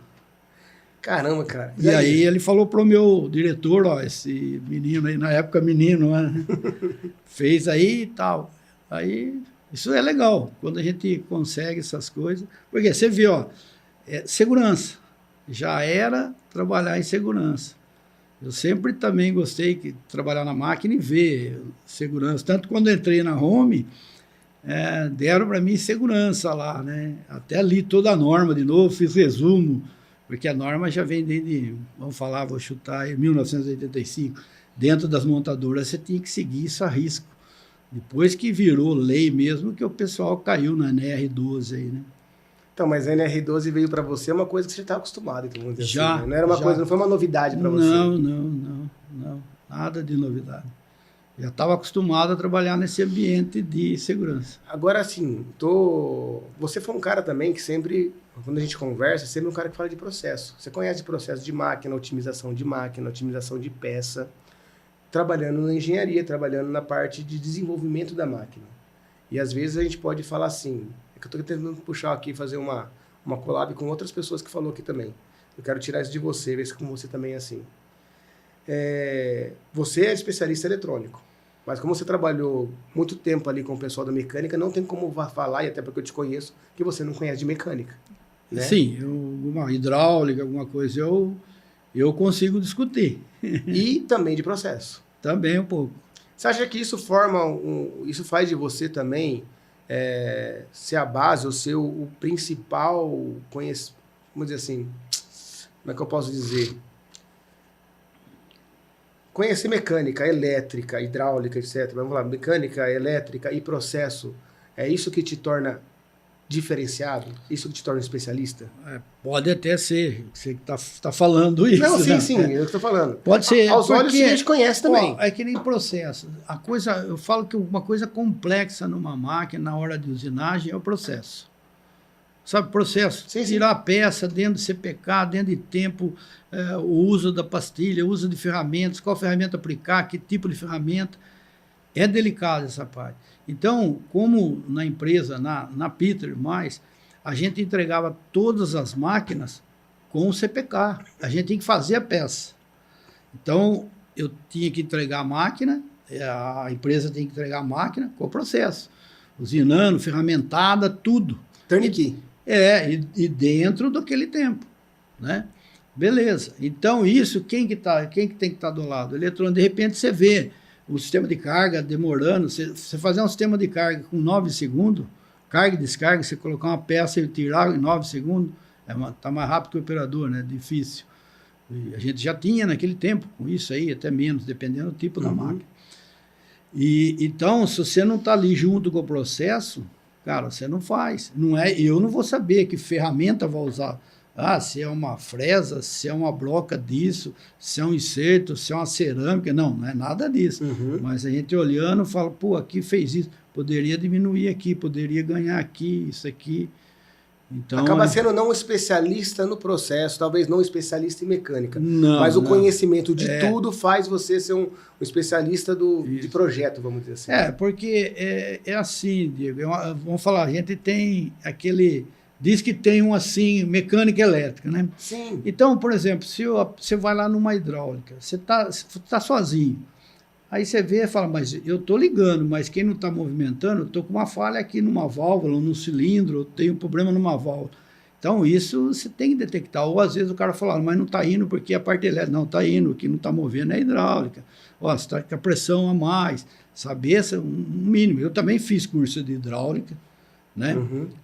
Caramba, cara. E aí ele falou pro meu diretor, esse menino aí, na época menino, né? Fez aí e tal. Aí, isso é legal, quando a gente consegue essas coisas. Porque você vê, segurança. Já era trabalhar em segurança. Eu sempre também gostei de trabalhar na máquina e ver segurança. Tanto quando entrei na Home, deram para mim segurança lá, né? Até li toda a norma de novo, fiz resumo, porque a norma já vem desde, vou chutar, em 1985. Dentro das montadoras você tinha que seguir isso a risco. Depois que virou lei mesmo, que o pessoal caiu na NR12 aí, né? Então, mas a NR12 veio para você, é uma coisa que você está acostumado, então, vamos dizer já, assim, né? Não era uma coisa, não foi uma novidade para você? Não, nada de novidade. Já estava acostumado a trabalhar nesse ambiente de segurança. Agora, assim, você foi um cara também que sempre, quando a gente conversa, sempre um cara que fala de processo. Você conhece processo de máquina, otimização de peça, trabalhando na engenharia, trabalhando na parte de desenvolvimento da máquina. E às vezes a gente pode falar assim, é que eu estou tentando puxar aqui, fazer uma collab com outras pessoas que falou aqui também. Eu quero tirar isso de você, ver se com você também é assim. Você é especialista eletrônico, mas como você trabalhou muito tempo ali com o pessoal da mecânica, não tem como falar, e até porque eu te conheço, que você não conhece de mecânica. Né? Sim, uma hidráulica, alguma coisa, eu consigo discutir. E também de processo. Também um pouco. Você acha que isso isso faz de você também ser a base, ou ser o principal conhecimento, vamos dizer assim, como é que eu posso dizer? Conhecer mecânica, elétrica, hidráulica, etc. Vamos lá, mecânica, elétrica e processo, é isso que te torna diferenciado? Isso que te torna especialista? Pode até ser, você que está falando isso. Não, sim, né? sim, eu estou falando. Pode ser. Aos olhos a gente conhece também. É que nem processo. Eu falo que uma coisa complexa numa máquina, na hora de usinagem, é o processo. Sabe, processo? Sim, sim. Tirar a peça dentro de CPK, dentro de tempo, o uso da pastilha, o uso de ferramentas, qual ferramenta aplicar, que tipo de ferramenta. É delicado essa parte. Então, como na empresa, na Peter, a gente entregava todas as máquinas com o CPK. A gente tinha que fazer a peça. Então, eu tinha que entregar a máquina, a empresa tem que entregar a máquina com o processo. Usinando, ferramentada, tudo. Turnkey. E dentro daquele tempo, né? Beleza. Então, isso, quem que tem que estar do lado? O eletrônico, de repente, você vê o sistema de carga demorando. Você fazer um sistema de carga com 9 segundos, carga e descarga, você colocar uma peça e tirar em 9 segundos, está mais rápido que o operador, né? Difícil. E a gente já tinha naquele tempo com isso aí, até menos, dependendo do tipo da máquina. Então, se você não está ali junto com o processo, cara, você não faz. Eu não vou saber que ferramenta vai usar. Se é uma fresa, se é uma broca disso, se é um inserto, se é uma cerâmica. Não é nada disso. Mas a gente olhando fala, pô, aqui fez isso. Poderia diminuir aqui, poderia ganhar aqui, isso aqui. Então, acaba sendo não um especialista no processo, talvez não um especialista em mecânica. Não, mas o conhecimento de tudo faz você ser um especialista de projeto, vamos dizer assim. Porque é assim, Diego. Vamos falar, a gente tem aquele... Diz que tem assim, mecânica elétrica, né? Sim. Então, por exemplo, se você vai lá numa hidráulica, você tá sozinho. Aí você vê e fala, mas eu estou ligando, mas quem não está movimentando, eu estou com uma falha aqui numa válvula, num cilindro, eu tenho um problema numa válvula. Então, isso você tem que detectar. Ou às vezes o cara fala, mas não está indo porque a parte elétrica não está indo, o que não está movendo é a hidráulica. Você está com a pressão a mais. Saber um mínimo. Eu também fiz curso de hidráulica, né?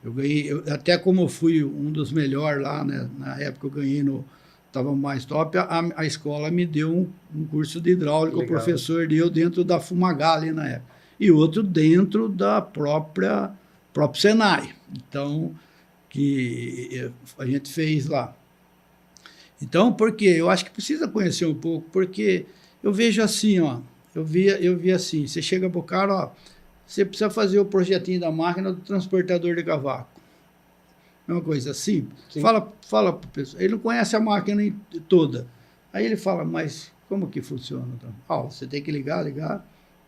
Eu ganhei, até como eu fui um dos melhores lá, né? Na época eu ganhei estava mais top, a escola me deu um curso de hidráulica, o professor deu dentro da Fumagalli ali na época, e outro dentro da próprio Senai. Então, que a gente fez lá. Então, por quê? Eu acho que precisa conhecer um pouco, porque eu vejo assim, eu vi assim, você chega para o cara, você precisa fazer o projetinho da máquina do transportador de cavaco. É uma coisa simples. Fala para o pessoal. Ele não conhece a máquina toda. Aí ele fala, mas como que funciona? Você tem que ligar.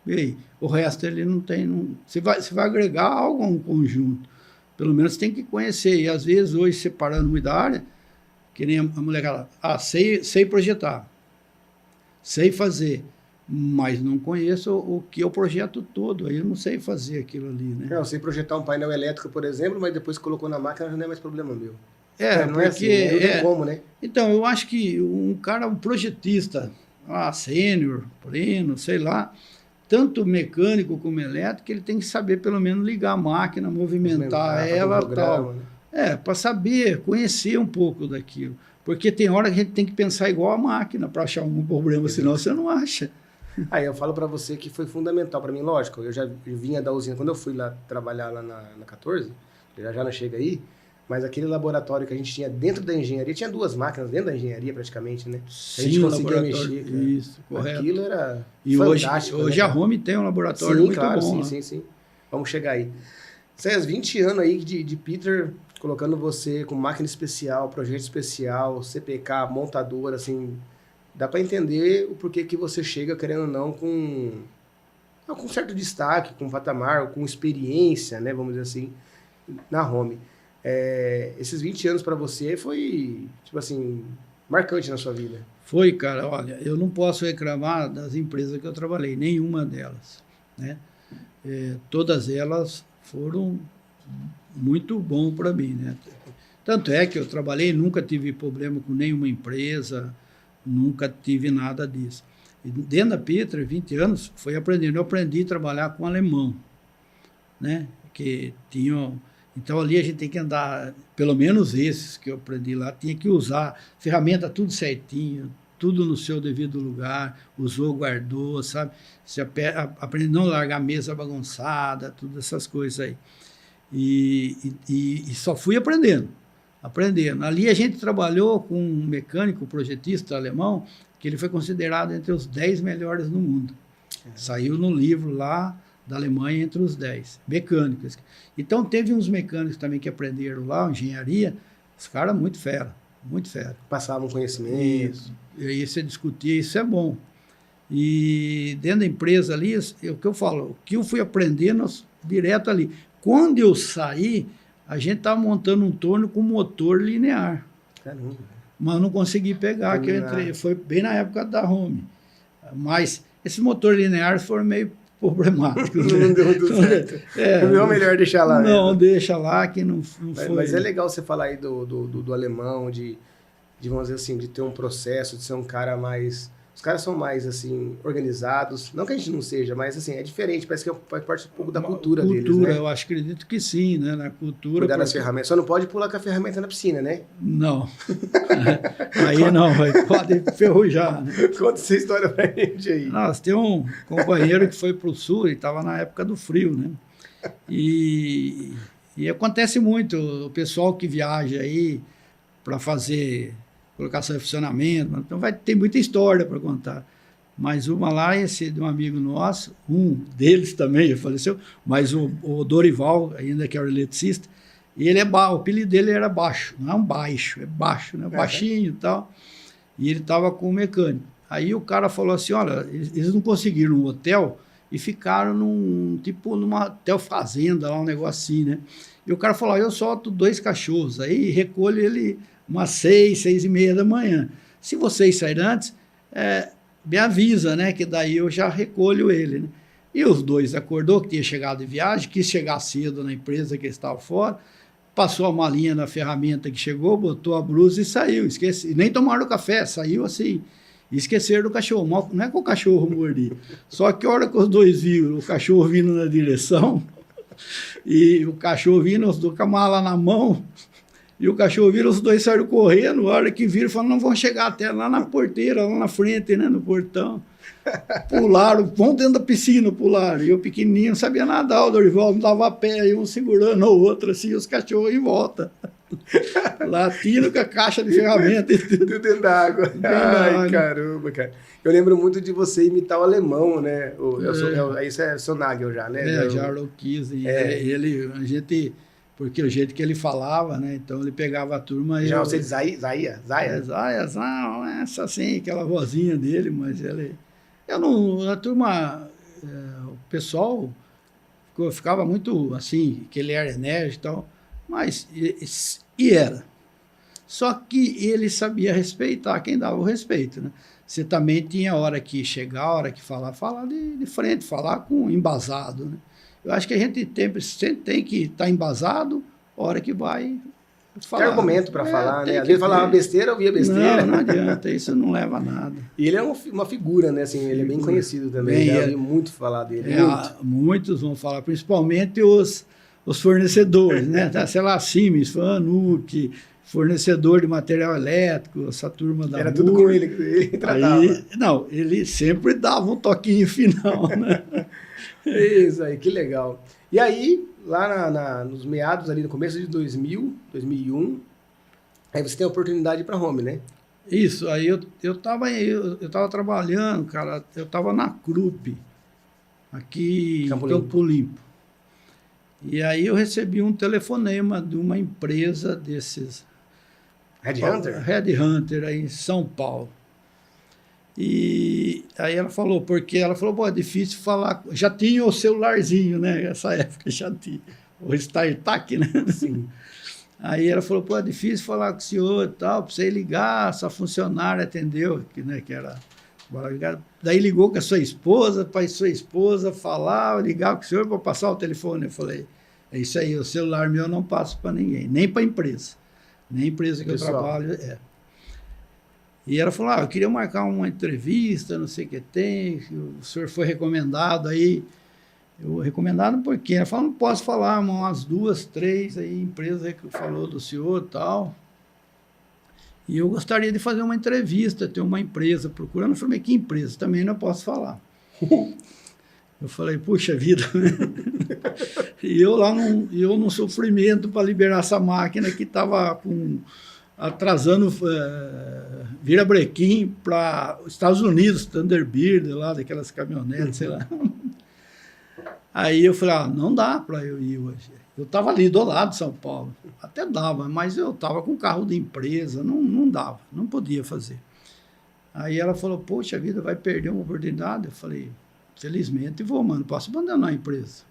E aí? O resto ele não tem. Você vai agregar algo a um conjunto. Pelo menos você tem que conhecer. E às vezes, hoje, separando muito da área, que nem a molecada, sei projetar, sei fazer, mas não conheço o que é o projeto todo, aí eu não sei fazer aquilo ali, né? Eu sei projetar um painel elétrico, por exemplo, mas depois que colocou na máquina já não é mais problema meu. Não é assim, não tem como, né? Então, eu acho que um projetista, sênior, pleno, sei lá, tanto mecânico como elétrico, ele tem que saber pelo menos ligar a máquina, movimentar ela, tal. Né? Para saber, conhecer um pouco daquilo. Porque tem hora que a gente tem que pensar igual a máquina para achar algum problema, senão você não acha. Aí eu falo para você que foi fundamental para mim, lógico, eu já vinha da usina, quando eu fui lá trabalhar lá na 14, já não chega aí, mas aquele laboratório que a gente tinha dentro da engenharia, tinha 2 máquinas dentro da engenharia praticamente, né? Sim, a gente conseguia mexer. Cara. Isso, correto. Aquilo era fantástico. Hoje a Home tem um laboratório muito claro, bom. Sim. Vamos chegar aí. César, 20 anos aí de Peter, colocando você com máquina especial, projeto especial, CPK, montador, assim... Dá para entender o porquê que você chega, querendo ou não, com com certo destaque, com patamar, com experiência, né, vamos dizer assim, na Home. Esses 20 anos para você foi, tipo assim, marcante na sua vida. Foi, cara, olha, eu não posso reclamar das empresas que eu trabalhei, nenhuma delas, né? Todas elas foram muito bom para mim, né? Tanto é que eu trabalhei, nunca tive problema com nenhuma empresa, nunca tive nada disso. E dentro da Pietra, 20 anos, foi aprendendo. Eu aprendi a trabalhar com alemão, né? Que tinham... Então, ali a gente tem que andar, pelo menos esses que eu aprendi lá, tinha que usar ferramenta tudo certinho, tudo no seu devido lugar, usou, guardou, sabe? Você aprende a não largar a mesa bagunçada, todas essas coisas aí. E só fui aprendendo. Ali a gente trabalhou com um mecânico, projetista alemão, que ele foi considerado entre os 10 melhores no mundo. Saiu no livro lá da Alemanha entre os 10 mecânicos. Então teve uns mecânicos também que aprenderam lá, engenharia, os caras muito fera, muito fera. Passavam conhecimento. E aí você discutia, isso é bom. E dentro da empresa ali, o que eu falo, o que eu fui aprendendo direto ali. Quando eu saí, a gente estava montando um torno com motor linear. Caramba. Mas não consegui pegar, que eu entrei. Foi bem na época da Home. Mas esses motores lineares foram meio problemáticos. Não deu muito certo. Não é melhor deixar lá. Não, né? Deixa lá que não foi. Mas é legal você falar aí do alemão, de, vamos dizer assim, de ter um processo, de ser um cara mais... Os caras são mais, assim, organizados. Não que a gente não seja, mas, assim, é diferente. Parece que faz parte um pouco da cultura deles, né? Eu acredito que sim, né? Na cultura... Cuidar das ferramentas. Só não pode pular com a ferramenta na piscina, né? Não. Aí não, pode ferrujar, né? Conta essa história pra gente aí. Nossa, tem um companheiro que foi pro sul e estava na época do frio, né? E acontece muito. O pessoal que viaja aí para fazer... colocação em funcionamento, então vai ter muita história para contar. Mas uma lá, esse de um amigo nosso, um deles também já faleceu, mas o Dorival, ainda que era eletricista, ele o apelido dele era Baixo, não é um baixo, é baixo, né? Baixinho e tal, e ele estava com o mecânico. Aí o cara falou assim, olha, eles não conseguiram um hotel e ficaram numa hotel fazenda, lá um negócio assim, né? E o cara falou, eu solto 2 cachorros, aí recolho ele umas 6h30 da manhã. Se vocês saírem antes, me avisa, né? Que daí eu já recolho ele, né? E os 2 acordou que tinha chegado de viagem, quis chegar cedo na empresa que estava fora, passou a malinha na ferramenta que chegou, botou a blusa e saiu. Esqueci, nem tomaram café, saiu assim. E esqueceram do cachorro. Não é que o cachorro mordia. Só que a hora que os 2 viram o cachorro vindo na direção, e o cachorro vindo, os 2 com a mala na mão, e o cachorro vira, os 2 saíram correndo, a hora que viram, falaram, não vão chegar até lá na porteira, lá na frente, né, no portão. Pularam, vão dentro da piscina, pularam. E o pequenininho não sabia nadar, o Dorival não dava pé, e um segurando o outro, assim, e os cachorros em volta. Latindo com a caixa de ferramenta. Tudo dentro da água. Ai, caramba, cara. Eu lembro muito de você imitar o alemão, né? Isso é seu Nagel já, né? Já quis. A gente... Porque o jeito que ele falava, né? Então ele pegava a turma... Já você diz Zaia? Essa assim, aquela vozinha dele, mas ele... Eu não... A turma... o pessoal ficava muito assim, que ele era enérgico e tal, mas... E era. Só que ele sabia respeitar quem dava o respeito, né? Você também tinha hora que chegar, hora que falar de frente, falar com embasado, né? Eu acho que a gente sempre tem que estar embasado, a hora que vai falar. Tem argumento para falar, né? Às vezes falava besteira, eu via besteira. Não adianta, isso não leva a nada. E ele é uma figura, né? Assim, ele é bem conhecido também, já ouvi muito falar dele. Muitos vão falar, principalmente os fornecedores, né? Sei lá, Siemens, Fanuc, fornecedor de material elétrico, essa turma da Era tudo com ele que ele tratava. Não, ele sempre dava um toquinho final, né? Isso aí, que legal. E aí, lá nos meados ali, no começo de 2000, 2001, aí você tem a oportunidade para Home, né? Isso, aí eu tava trabalhando, cara, eu tava na Krupp, aqui em Campo Limpo. E aí eu recebi um telefonema de uma empresa desses... Headhunter? Headhunter, aí em São Paulo. E aí ela falou, pô, é difícil falar. Já tinha o celularzinho, né? Nessa época já tinha. O StarTAC, né? Sim. Aí ela falou, pô, é difícil falar com o senhor e tal, pra você ligar, sua funcionária atendeu, que era. Daí ligou com a sua esposa, para sua esposa falar, ligar com o senhor para passar o telefone. Eu falei, é isso aí, o celular meu eu não passo para ninguém, nem para empresa. Nem empresa que eu trabalho. E ela falou, eu queria marcar uma entrevista, não sei o que tem, o senhor foi recomendado aí. Eu recomendado porque ela falou, não posso falar, umas 2, 3 aí, empresas que falou do senhor e tal. E eu gostaria de fazer uma entrevista, ter uma empresa procurando. Eu falei, que empresa? Também não posso falar. Eu falei, puxa vida. E eu lá num sofrimento para liberar essa máquina que estava atrasando virabrequim para os Estados Unidos, Thunderbird, lá daquelas caminhonetes, sei lá. Aí eu falei, não dá para eu ir hoje. Eu estava ali do lado de São Paulo, até dava, mas eu estava com carro de empresa, não dava, não podia fazer. Aí ela falou, poxa vida, vai perder uma oportunidade? Eu falei, felizmente vou, mano, posso abandonar a empresa.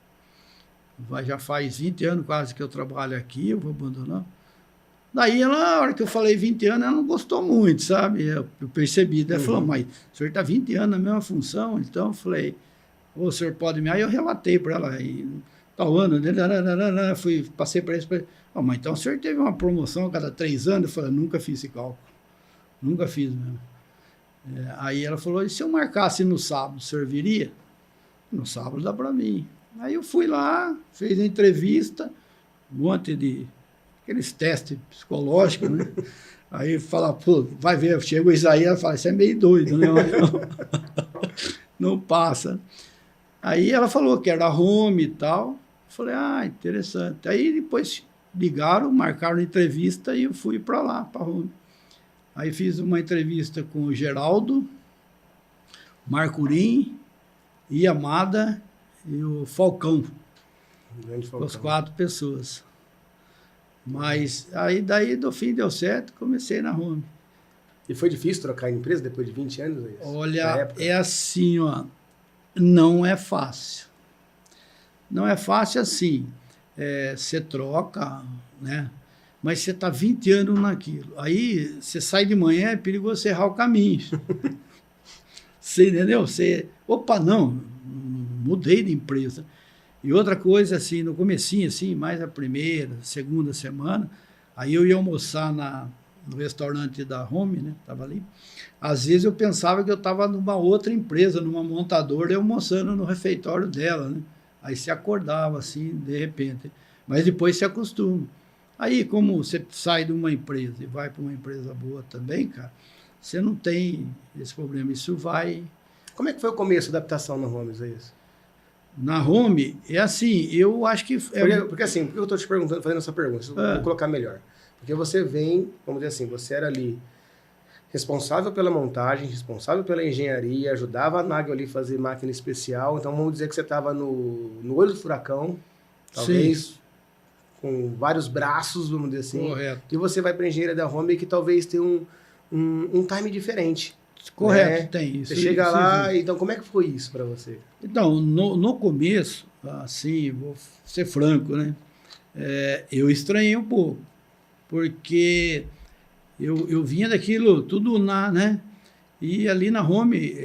Já faz 20 anos quase que eu trabalho aqui, eu vou abandonar. Daí ela, na hora que eu falei 20 anos, ela não gostou muito, sabe? Eu percebi, ela falou, mas o senhor está 20 anos na mesma função? Então eu falei, o senhor pode me... Aí eu relatei para ela, tal ano, passei para isso, mas então o senhor teve uma promoção a cada 3 anos? Eu falei, nunca fiz esse cálculo, nunca fiz mesmo. Aí ela falou, e se eu marcasse no sábado, o senhor viria? No sábado dá para mim. Aí eu fui lá, fiz a entrevista, um monte de aqueles testes psicológicos, né? Aí fala, pô, vai ver, chega o Isaías e fala, isso é meio doido, né? Não passa. Aí ela falou que era home e tal. Falei, interessante. Aí depois ligaram, marcaram entrevista e eu fui para lá, para home. Aí fiz uma entrevista com o Geraldo, Marcurim, Iamada e o Falcão. Com as 4 pessoas. Mas aí daí do fim deu certo, comecei na home. E foi difícil trocar de empresa depois de 20 anos? Olha, é assim, ó. Não é fácil. Não é fácil assim. Você troca, né? Mas você está 20 anos naquilo. Aí você sai de manhã, é perigoso você errar o caminho. Você entendeu? Opa, não, mudei de empresa. E outra coisa, assim, no comecinho, assim, mais a primeira, segunda semana, aí eu ia almoçar no restaurante da Home, né? Estava ali. Às vezes eu pensava que eu estava numa outra empresa, numa montadora, almoçando no refeitório dela, né? Aí se acordava, assim, de repente. Mas depois se acostuma. Aí, como você sai de uma empresa e vai para uma empresa boa também, cara, você não tem esse problema. Isso vai... Como é que foi o começo da adaptação na Home, Isaías? Na Home, é assim, eu acho que... Porque assim, por que eu estou te perguntando, fazendo essa pergunta? Vou colocar melhor. Porque você vem, vamos dizer assim, você era ali responsável pela montagem, responsável pela engenharia, ajudava a Nagel ali a fazer máquina especial, então vamos dizer que você estava no olho do furacão, talvez, sim, com vários braços, vamos dizer assim. Correto. E você vai para a engenharia da Home que talvez tenha um time diferente. Correto, né? tem isso. Você chega lá, então como é que foi isso para você? Então, no começo, assim, vou ser franco, né? Eu estranhei um pouco, porque eu vinha daquilo tudo né? E ali na Home,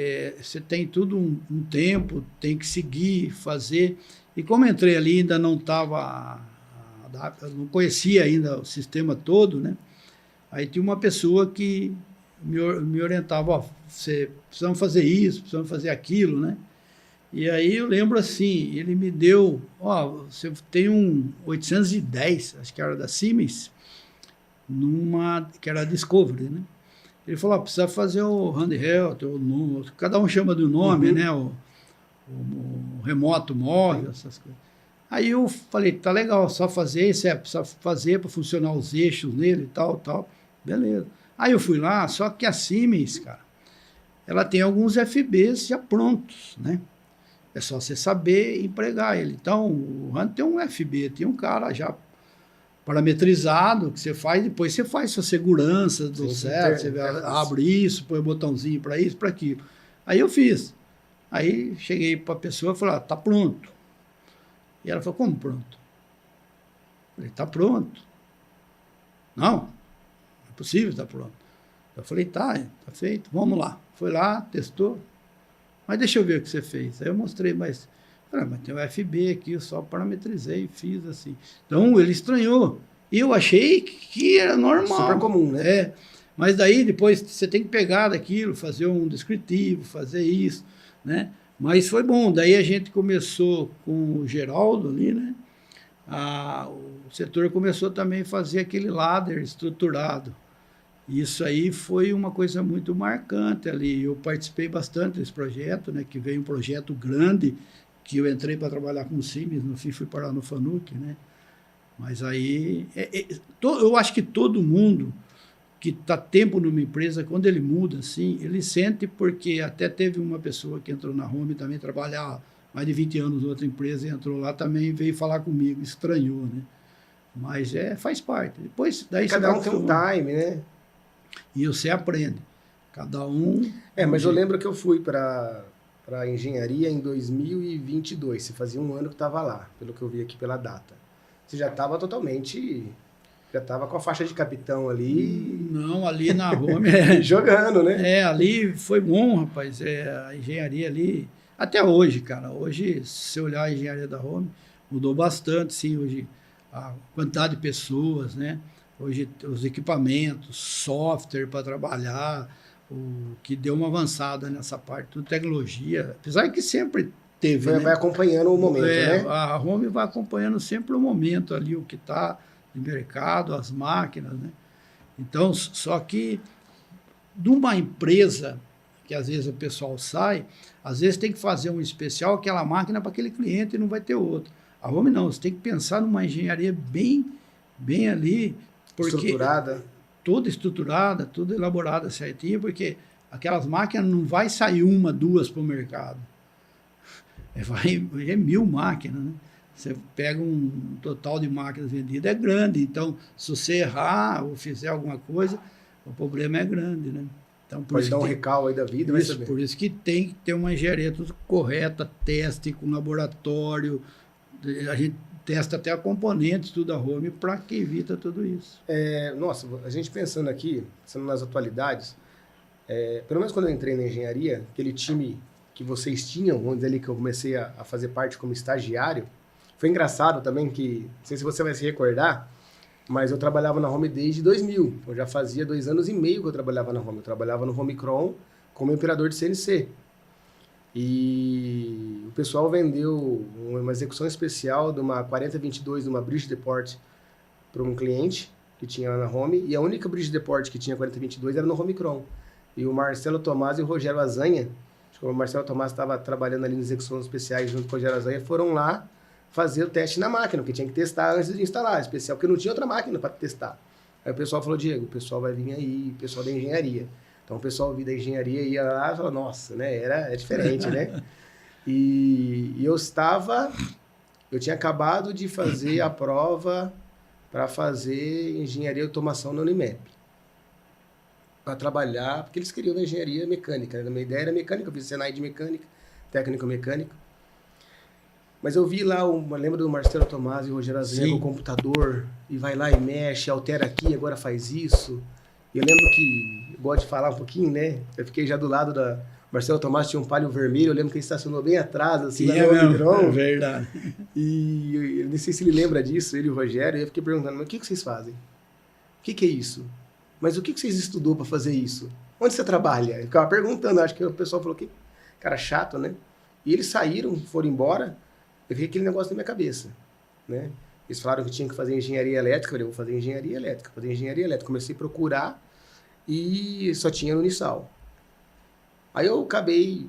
você tem tudo um tempo, tem que seguir, fazer. E como entrei ali, ainda não conhecia ainda o sistema todo, né? Aí tinha uma pessoa que me orientava, você precisamos fazer isso, precisamos fazer aquilo, né? E aí eu lembro assim, ele me deu, você tem um 810, acho que era da Siemens, que era a Discovery, né? Ele falou, precisa fazer o handheld, cada um chama do nome, né? O remoto móvel, essas coisas. Aí eu falei, tá legal, só fazer isso, precisa fazer para funcionar os eixos nele e tal, beleza. Aí eu fui lá, só que a Siemens, cara, ela tem alguns FBs já prontos, né? É só você saber empregar ele. Então, o Hunt tem um FB, tem um cara já parametrizado que você faz, depois você faz sua segurança do certo, você abre isso, põe o botãozinho para isso, para aquilo. Aí eu fiz. Aí cheguei para a pessoa e falei, tá pronto. E ela falou, como pronto? Eu falei, tá pronto. Não é possível estar pronto. Eu falei, tá feito, vamos lá. Foi lá, testou. Mas deixa eu ver o que você fez. Aí eu mostrei, mas tem o FB aqui, eu só parametrizei, fiz assim. Então ele estranhou. E eu achei que era normal. Super comum, né? Mas daí depois você tem que pegar daquilo, fazer um descritivo, fazer isso, né? Mas foi bom. Daí a gente começou com o Geraldo ali, né? O setor começou também a fazer aquele ladder estruturado. Isso aí foi uma coisa muito marcante ali. Eu participei bastante desse projeto, né? Que veio um projeto grande, que eu entrei para trabalhar com o Siemens, no fim fui parar no Fanuc, né? Mas aí, eu acho que todo mundo que está tempo numa empresa, quando ele muda, assim, ele sente, porque até teve uma pessoa que entrou na Home também, trabalhar mais de 20 anos em outra empresa, e entrou lá também, veio falar comigo, estranhou, né? Mas faz parte. Depois, daí cada um tem um time, né? E você aprende. Cada um... mas eu lembro que eu fui para engenharia em 2022. Você fazia um ano que estava lá, pelo que eu vi aqui pela data. Você já estava totalmente... Já estava com a faixa de capitão ali. Não, ali na Home... jogando, né? Ali foi bom, rapaz. A engenharia ali... Até hoje, cara. Hoje, se você olhar a engenharia da Home, mudou bastante, sim. Hoje, a quantidade de pessoas, né? Hoje, os equipamentos, software para trabalhar, o que deu uma avançada nessa parte, tudo tecnologia. Apesar que sempre teve, né? Vai acompanhando o momento, né? A Home vai acompanhando sempre o momento ali, o que está de mercado, as máquinas, né? Então, só que de uma empresa que às vezes o pessoal sai, às vezes tem que fazer um especial, aquela máquina para aquele cliente e não vai ter outro. A Home não, você tem que pensar numa engenharia bem ali, porque toda estruturada, tudo elaborada certinho, porque aquelas máquinas não vai sair uma, duas para o mercado. É 1000 máquinas, né? Você pega um total de máquinas vendidas, é grande. Então, se você errar ou fizer alguma coisa, o problema é grande, né? Então, pode dar um recal aí da vida, vai saber. Por isso que tem que ter uma engenharia tudo correta, teste com laboratório. A gente testa até componentes, tudo a Home, para que evita tudo isso. Nossa, a gente pensando aqui, pensando nas atualidades, pelo menos quando eu entrei na engenharia, aquele time que vocês tinham, onde ali que eu comecei a fazer parte como estagiário, foi engraçado também que, não sei se você vai se recordar, mas eu trabalhava na Home desde 2000. Eu já fazia 2 anos e meio que eu trabalhava na Home. Eu trabalhava no Homicron como operador de CNC. E o pessoal vendeu uma execução especial de uma 4022, de uma Bridge Deport, para um cliente que tinha lá na Home. E a única Bridge Deport que tinha 4022 era no Homicron. E o Marcelo Tomás e o Rogério Azanha, acho que o Marcelo Tomás estava trabalhando ali nas execuções especiais junto com o Rogério Azanha, foram lá fazer o teste na máquina, porque tinha que testar antes de instalar, especial, porque não tinha outra máquina para testar. Aí o pessoal falou, Diego, o pessoal vai vir aí, o pessoal da engenharia. Então o pessoal da engenharia ia lá e falou, nossa, né, é diferente, né? E eu tinha acabado de fazer a prova para fazer engenharia de automação na Unimap. Para trabalhar, porque eles queriam na engenharia mecânica, né? A minha ideia era mecânica, eu fiz Senai de mecânica, técnico-mecânico. Mas eu vi lá, lembra do Marcelo Tomás e o Rogério Azanha com o computador, e vai lá e mexe, altera aqui, agora faz isso. E eu lembro que, eu gosto de falar um pouquinho, né? Eu fiquei já do lado da... Marcelo Tomás tinha um Palio vermelho, eu lembro que ele estacionou bem atrás, assim, lá no Homicron. É verdade. E eu não sei se ele lembra disso, ele e o Rogério, e eu fiquei perguntando, mas o que vocês fazem? O que é isso? Mas o que vocês estudou para fazer isso? Onde você trabalha? Eu ficava perguntando, acho que o pessoal falou que cara chato, né? E eles saíram, foram embora, eu vi aquele negócio na minha cabeça, né? Eles falaram que tinha que fazer engenharia elétrica, eu falei, vou fazer engenharia elétrica. Comecei a procurar e só tinha no Unisal. Aí eu acabei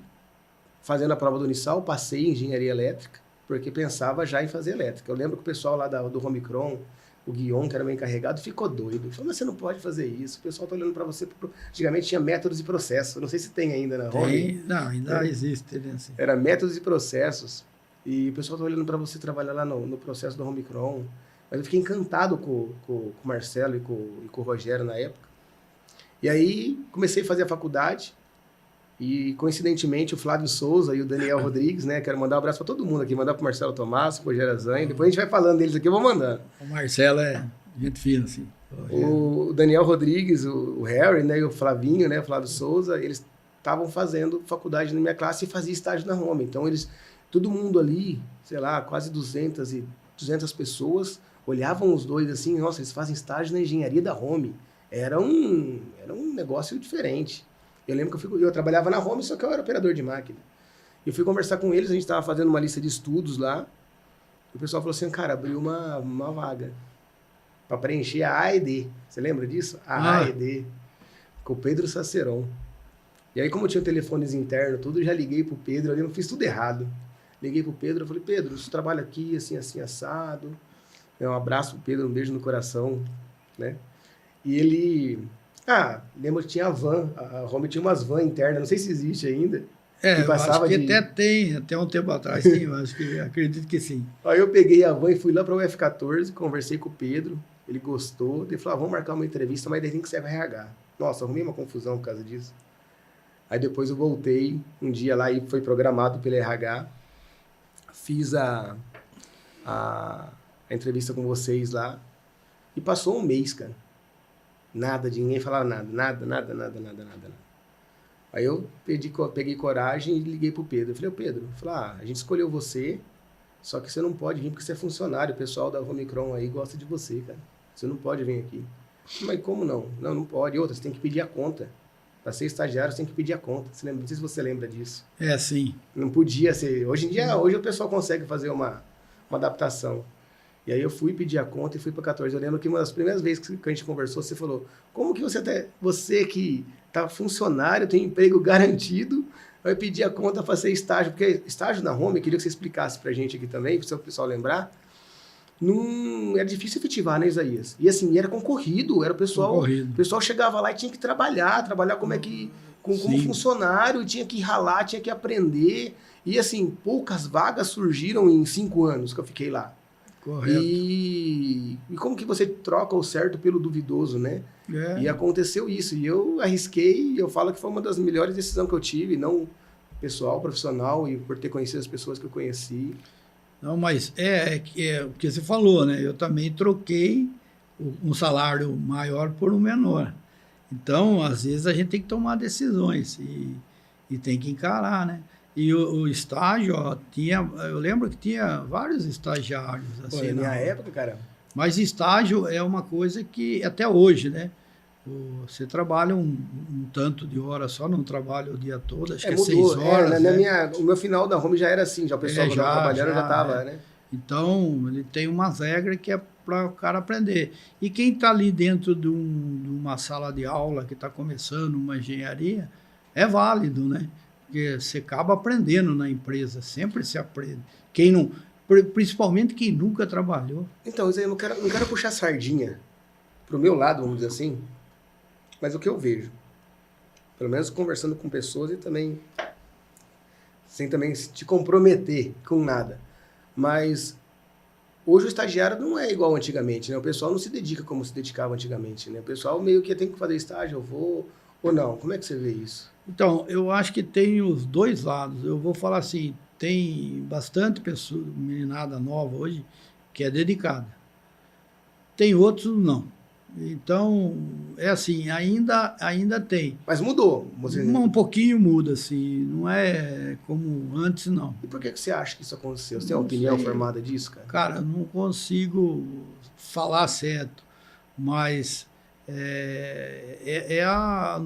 fazendo a prova do Unisal, passei em engenharia elétrica, porque pensava já em fazer elétrica. Eu lembro que o pessoal lá do Homicron, o Guion, que era meu encarregado, ficou doido. Ele falou, mas você não pode fazer isso, o pessoal está olhando para você. Antigamente tinha métodos e processos, não sei se tem ainda na Home. Não, ainda existe. Assim. Era métodos e processos. E o pessoal está olhando para você trabalhar lá no processo do Homicron. Mas eu fiquei encantado com o Marcelo e com o Rogério na época. E aí comecei a fazer a faculdade. E, coincidentemente, o Flávio Souza e o Daniel Rodrigues, né? Quero mandar um abraço para todo mundo aqui. Mandar para o Marcelo Tomás, o Rogério Azanha. Depois a gente vai falando deles aqui, eu vou mandando. O Marcelo é gente fina, assim. O Daniel Rodrigues, o Harry, né? E o Flavinho, né? O Flávio Souza, eles estavam fazendo faculdade na minha classe e fazia estágio na Home. Então, todo mundo ali, sei lá, quase 200 pessoas, olhavam os dois assim, nossa, eles fazem estágio na engenharia da Home. Era um negócio diferente. Eu lembro que eu trabalhava na Home, só que eu era operador de máquina. Eu fui conversar com eles, a gente estava fazendo uma lista de estudos lá, e o pessoal falou assim, cara, abriu uma vaga para preencher a A e D. Você lembra disso? A e D. Com o Pedro Saceron. E aí, como eu tinha telefones internos, tudo, eu já liguei pro Pedro, eu fiz tudo errado. Liguei pro Pedro, eu falei, Pedro, você trabalha aqui, assim, assado. Um abraço pro Pedro, um beijo no coração, né? E ele... lembro que tinha a van, a Home tinha umas van internas, não sei se existe ainda. Eu acho que até tem, até um tempo atrás tem, eu acho que acredito que sim. Aí eu peguei a van e fui lá para o F14, conversei com o Pedro, ele gostou, ele falou, vamos marcar uma entrevista, mas daí tem que ser RH. Nossa, arrumei uma confusão por causa disso. Aí depois eu voltei um dia lá e foi programado pelo RH, fiz a entrevista com vocês lá e passou um mês, cara. Nada, de ninguém falar nada. Aí eu peguei coragem e liguei pro Pedro. Eu falei, Pedro, a gente escolheu você, só que você não pode vir porque você é funcionário. O pessoal da Omicron aí gosta de você, cara. Você não pode vir aqui. Mas como não? Não pode. Outra, você tem que pedir a conta. Para ser estagiário, você tem que pedir a conta. Não sei se você lembra disso. Sim. Não podia ser. Hoje em dia, hoje o pessoal consegue fazer uma adaptação. E aí eu fui pedir a conta e fui para 14. Eu lembro que uma das primeiras vezes que a gente conversou, você falou, como que você que tá funcionário, tem emprego garantido, vai pedir a conta para fazer estágio? Porque estágio na Home, eu queria que você explicasse pra gente aqui também, para o pessoal lembrar, era difícil efetivar, né, Isaías? E assim, era concorrido, era o pessoal chegava lá e tinha que trabalhar como funcionário, tinha que ralar, tinha que aprender. E assim, poucas vagas surgiram em 5 anos que eu fiquei lá. Correto. E como que você troca o certo pelo duvidoso, né? E aconteceu isso. E eu arrisquei, eu falo que foi uma das melhores decisões que eu tive, não pessoal, profissional, e por ter conhecido as pessoas que eu conheci. Não, mas o que você falou, né? Eu também troquei um salário maior por um menor. Então, às vezes, a gente tem que tomar decisões e tem que encarar, né? E o estágio, eu lembro que tinha vários estagiários. Assim, na minha época, cara. Mas estágio é uma coisa que, até hoje, né? Você trabalha um tanto de horas só, não trabalha o dia todo, acho que mudou, 6 horas. O meu final da Home já era assim, já o pessoal que estava trabalhando já estava, né? Então, ele tem umas regras que é para o cara aprender. E quem está ali dentro de uma sala de aula que está começando uma engenharia, é válido, né? Porque você acaba aprendendo na empresa, sempre se aprende. Principalmente quem nunca trabalhou. Então, eu não quero puxar sardinha pro meu lado, vamos dizer assim, mas o que eu vejo, pelo menos conversando com pessoas e também, sem também te comprometer com nada, mas hoje o estagiário não é igual antigamente, né? O pessoal não se dedica como se dedicava antigamente, né? O pessoal meio que tem que fazer estágio, eu vou, ou não. Como é que você vê isso? Então, eu acho que tem os dois lados. Eu vou falar assim, tem bastante pessoa, meninada nova hoje, que é dedicada. Tem outros não. Então, é assim, ainda tem. Mas mudou. Um pouquinho muda, assim, não é como antes, não. E por que você acha que isso aconteceu? Você tem uma opinião formada disso, cara? Cara, não consigo falar certo, mas é a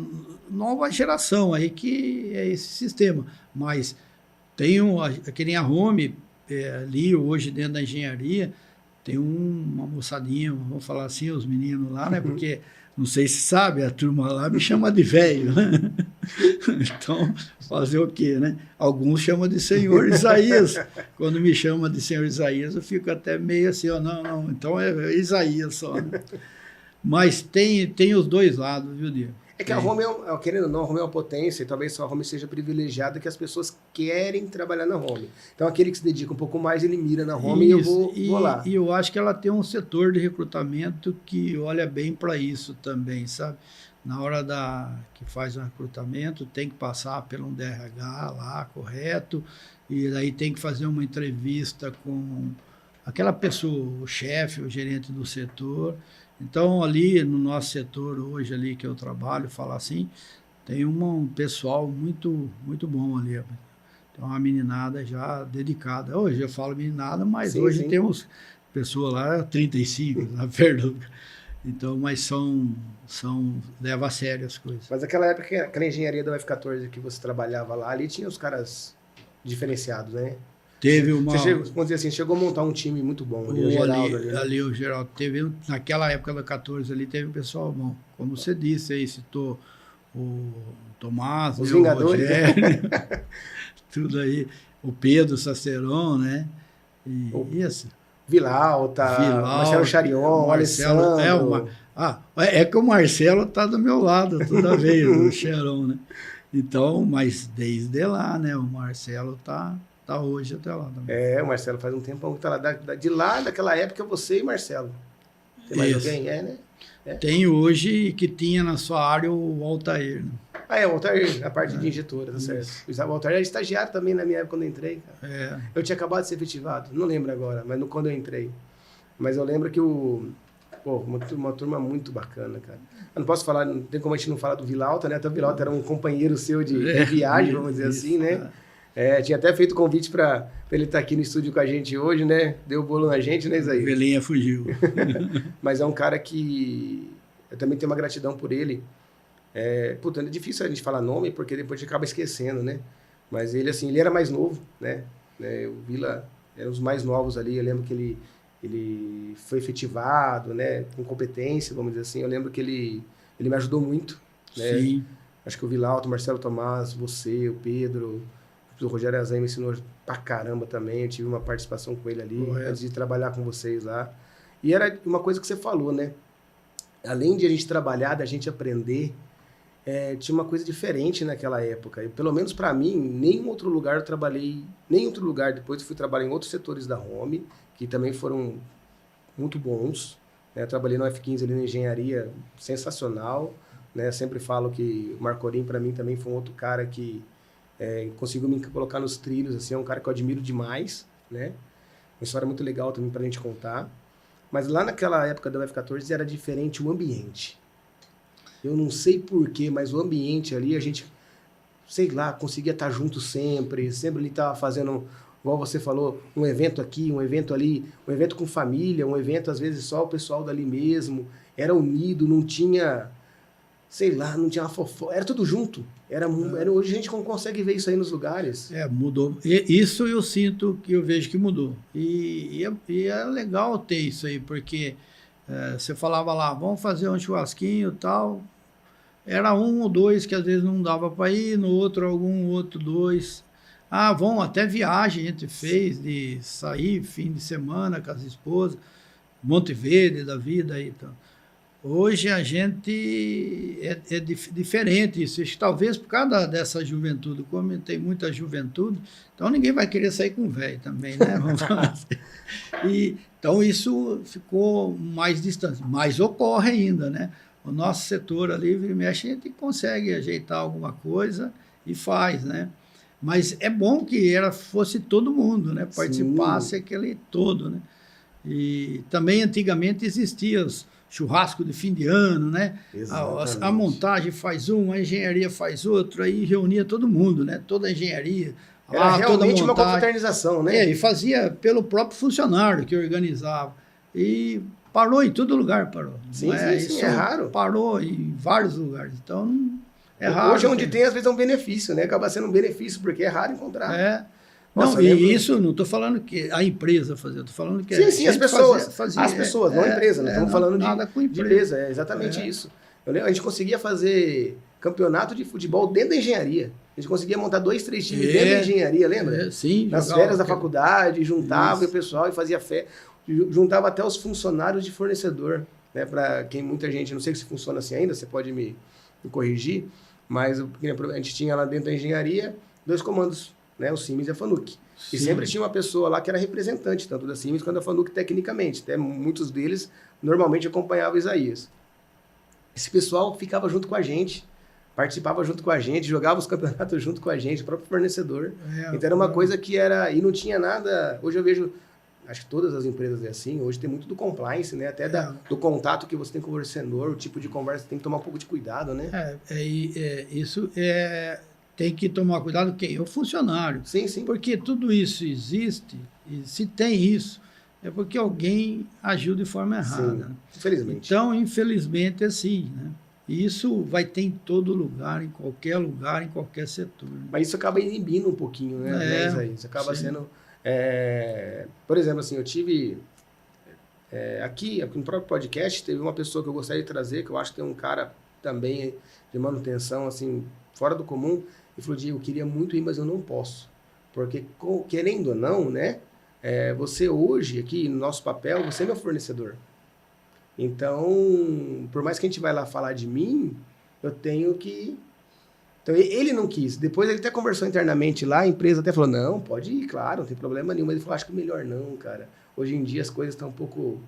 nova geração aí que é esse sistema. Mas tem que nem a Home, ali hoje dentro da engenharia, tem uma moçadinha, vamos falar assim, os meninos lá, né? Porque, não sei se sabe, a turma lá me chama de velho, né? Então, fazer o quê, né? Alguns chamam de senhor Isaías. Quando me chama de senhor Isaías, eu fico até meio assim, ó, não, então é Isaías só, né? Mas tem os dois lados, viu, Diego? É que a Home, querendo ou não, a Home é uma potência e talvez só a Home seja privilegiada que as pessoas querem trabalhar na Home. Então, aquele que se dedica um pouco mais, ele mira na Home Isso, e eu vou lá. E eu acho que ela tem um setor de recrutamento que olha bem para isso também, sabe? Na hora que faz um recrutamento, tem que passar pelo um DRH lá, correto, e daí tem que fazer uma entrevista com aquela pessoa, o chefe, o gerente do setor. Então, ali no nosso setor, hoje ali que eu trabalho, falar assim, tem um pessoal muito, muito bom ali. Tem uma meninada já dedicada. Hoje eu falo meninada, mas hoje temos pessoas lá, 35, na verdade. Então, mas leva a sério as coisas. Mas naquela época, aquela engenharia da F14 que você trabalhava lá, ali tinha os caras diferenciados, né? Teve uma... vamos dizer assim, chegou a montar um time muito bom. Ali, o Geraldo. Ali o Geraldo. Naquela época da 14 ali, teve um pessoal bom. Como você disse aí, citou o Tomás, os Vingadores, o Rogério, tudo aí. O Pedro Saceron, né? Isso. Vilalta, Marcelo Charion, Alessandro. É que o Marcelo tá do meu lado toda vez, o Charion, né? Então, mas desde lá, né? O Marcelo tá hoje até lá também. O Marcelo faz um tempão que tá lá. De lá, daquela época, você e Marcelo. Tem mais alguém? Né? Tem hoje que tinha na sua área o Altair, né? O Altair, a parte de injetora, tá certo. O Altair era estagiário também na minha época quando eu entrei, cara. Eu tinha acabado de ser efetivado, não lembro agora, mas quando eu entrei. Mas eu lembro que uma turma muito bacana, cara. Eu não posso falar, não tem como a gente não falar do Vilalta, né? Até o Vilalta era um companheiro seu de viagem, vamos dizer assim, né? Tinha até feito convite para ele estar aqui no estúdio com a gente hoje, né? Deu bolo na gente, né, Isaías? Velinha fugiu. Mas é um cara que eu também tenho uma gratidão por ele. É difícil a gente falar nome, porque depois a gente acaba esquecendo, né? Mas ele, assim, ele era mais novo, né? O Vila era um dos mais novos ali. Eu lembro que ele foi efetivado, né? Com competência, vamos dizer assim. Eu lembro que ele me ajudou muito, né? Sim. Acho que o Vilalto, o Marcelo Tomás, você, o Pedro, o Rogério Azam me ensinou pra caramba também. Eu tive uma participação com ele ali, antes de trabalhar com vocês lá. E era uma coisa que você falou, né? Além de a gente trabalhar, da gente aprender, tinha uma coisa diferente naquela época. E, pelo menos para mim, nenhum outro lugar eu trabalhei, nenhum outro lugar. Depois eu fui trabalhar em outros setores da Home, que também foram muito bons. Eu trabalhei no F15 ali na engenharia, sensacional. Né? Sempre falo que o Marcorim, para mim, também foi um outro cara que conseguiu me colocar nos trilhos. Assim, é um cara que eu admiro demais. Né? Uma história muito legal também para a gente contar. Mas lá naquela época da F14 era diferente o ambiente. Eu não sei porquê, mas o ambiente ali, a gente, sei lá, conseguia estar junto sempre. Sempre ele estava fazendo, igual você falou, um evento aqui, um evento ali, um evento com família, um evento às vezes só o pessoal dali mesmo. Era unido, não tinha, sei lá, não tinha uma fofoca. Era tudo junto. Hoje a gente não consegue ver isso aí nos lugares. Mudou. Isso eu sinto que eu vejo que mudou. E é legal ter isso aí, porque você falava lá, vamos fazer um churrasquinho e tal. Era um ou dois que às vezes não dava para ir, no outro algum, outro dois. Vão até viagem a gente fez, de sair fim de semana com as esposas, Monte Verde da vida aí. Então. Hoje a gente é diferente isso. Talvez por causa dessa juventude, como tem muita juventude, então ninguém vai querer sair com velho também, né? Vamos falar assim. Então isso ficou mais distante, mas ocorre ainda, né? O nosso setor ali, vira e mexe, a gente consegue ajeitar alguma coisa e faz, né? Mas é bom que fosse todo mundo, né? Participasse aquele todo, né? E também antigamente existia os churrasco de fim de ano, né? A montagem faz um, a engenharia faz outro, aí reunia todo mundo, né? Toda a engenharia. Era realmente uma confraternização, né? E fazia pelo próprio funcionário que organizava. E parou em todo lugar, parou. Sim, é raro. Parou em vários lugares, então é raro. Hoje onde tem, às vezes é um benefício, né? Acaba sendo um benefício, porque é raro encontrar. Nossa, isso não estou falando que a empresa fazia, estou falando que sim, as pessoas. As pessoas, não a empresa, não estamos falando nada com empresa. É exatamente isso. A gente conseguia fazer campeonato de futebol dentro da engenharia. A gente conseguia montar 2, 3 times dentro da engenharia, lembra? Sim. Nas férias da faculdade, juntava o pessoal e fazia festa. Juntava até os funcionários de fornecedor, né? Para quem muita gente, não sei se funciona assim ainda, você pode me me corrigir, mas a gente tinha lá dentro da engenharia 2 comandos, né? O Siemens e a Fanuc. E sempre tinha uma pessoa lá que era representante, tanto da Siemens quanto da Fanuc tecnicamente. Até muitos deles normalmente acompanhavam o Isaías. Esse pessoal ficava junto com a gente, participava junto com a gente, jogava os campeonatos junto com a gente, o próprio fornecedor. Então era uma coisa que era... E não tinha nada... Hoje eu vejo... Acho que todas as empresas é assim. Hoje tem muito do compliance, né? Até do contato que você tem com o fornecedor, o tipo de conversa, tem que tomar um pouco de cuidado, né? Isso tem que tomar cuidado quem? O funcionário. Sim, sim. Porque tudo isso existe, e se tem isso, é porque alguém agiu de forma errada. Sim, infelizmente. Então, infelizmente, é assim, né? E isso vai ter em todo lugar, em qualquer setor. Né? Mas isso acaba inibindo um pouquinho, né? Isso acaba sendo... por exemplo, assim, eu tive... aqui no próprio podcast, teve uma pessoa que eu gostaria de trazer, que eu acho que tem um cara também de manutenção, assim, fora do comum, e falou, Diego, eu queria muito ir, mas eu não posso. Porque, querendo ou não, né? Você hoje, aqui, no nosso papel, você é meu fornecedor. Então, por mais que a gente vai lá falar de mim, eu tenho que... Então, ele não quis. Depois, ele até conversou internamente lá, a empresa até falou, não, pode ir, claro, não tem problema nenhum. Mas ele falou, acho que melhor não, cara. Hoje em dia, as coisas estão um pouco...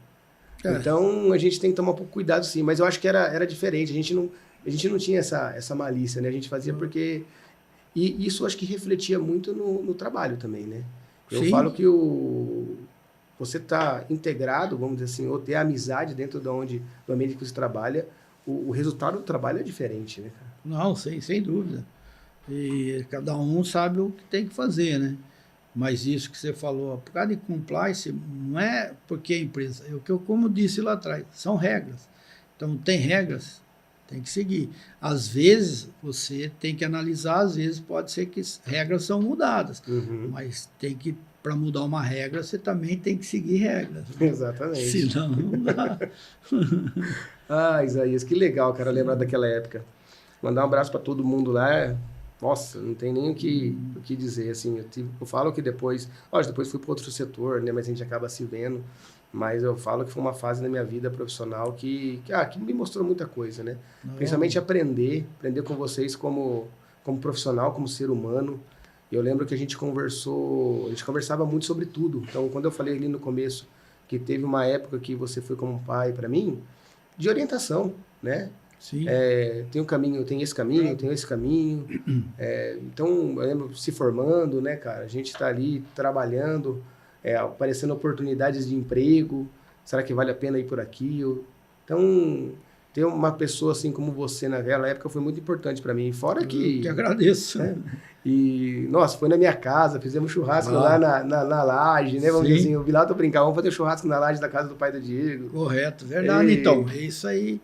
Então, a gente tem que tomar um pouco cuidado, sim. Mas eu acho que era diferente. A gente não tinha essa malícia, né? A gente fazia porque... E isso, acho que refletia muito no trabalho também, né? Eu falo que você tá integrado, vamos dizer assim, ou ter amizade dentro do ambiente que você trabalha, o resultado do trabalho é diferente, né, cara? Não, sem dúvida. E cada um sabe o que tem que fazer, né? Mas isso que você falou, por causa de compliance, não é porque a empresa... Como disse lá atrás, são regras. Então, tem regras, tem que seguir. Às vezes, você tem que analisar, às vezes pode ser que regras são mudadas. Mas tem que... Para mudar uma regra, você também tem que seguir regras. Né? Exatamente. Senão, não dá. Isaías, que legal, cara, lembrar daquela época. Mandar um abraço para todo mundo lá. Nossa, não tem nem o que dizer, assim. Eu falo que depois... Lógico, depois fui para outro setor, né? Mas a gente acaba se vendo. Mas eu falo que foi uma fase na minha vida profissional que me mostrou muita coisa, né? Principalmente aprender com vocês como profissional, como ser humano. Eu lembro que a gente conversava muito sobre tudo. Então, quando eu falei ali no começo que teve uma época que você foi como um pai para mim, de orientação, né? Sim. Tem um caminho, tem esse caminho, tem esse caminho. Então, eu lembro se formando, né, cara? A gente está ali trabalhando, aparecendo oportunidades de emprego. Será que vale a pena ir por aqui? Então, ter uma pessoa assim como você naquela época foi muito importante para mim. Fora que... Eu que agradeço. Né? E, nossa, foi na minha casa, fizemos churrasco lá na laje, né? Vamos dizer assim, o Vilato brincar, vamos fazer churrasco na laje da casa do pai do Diego. Correto, verdade. Então, é isso aí.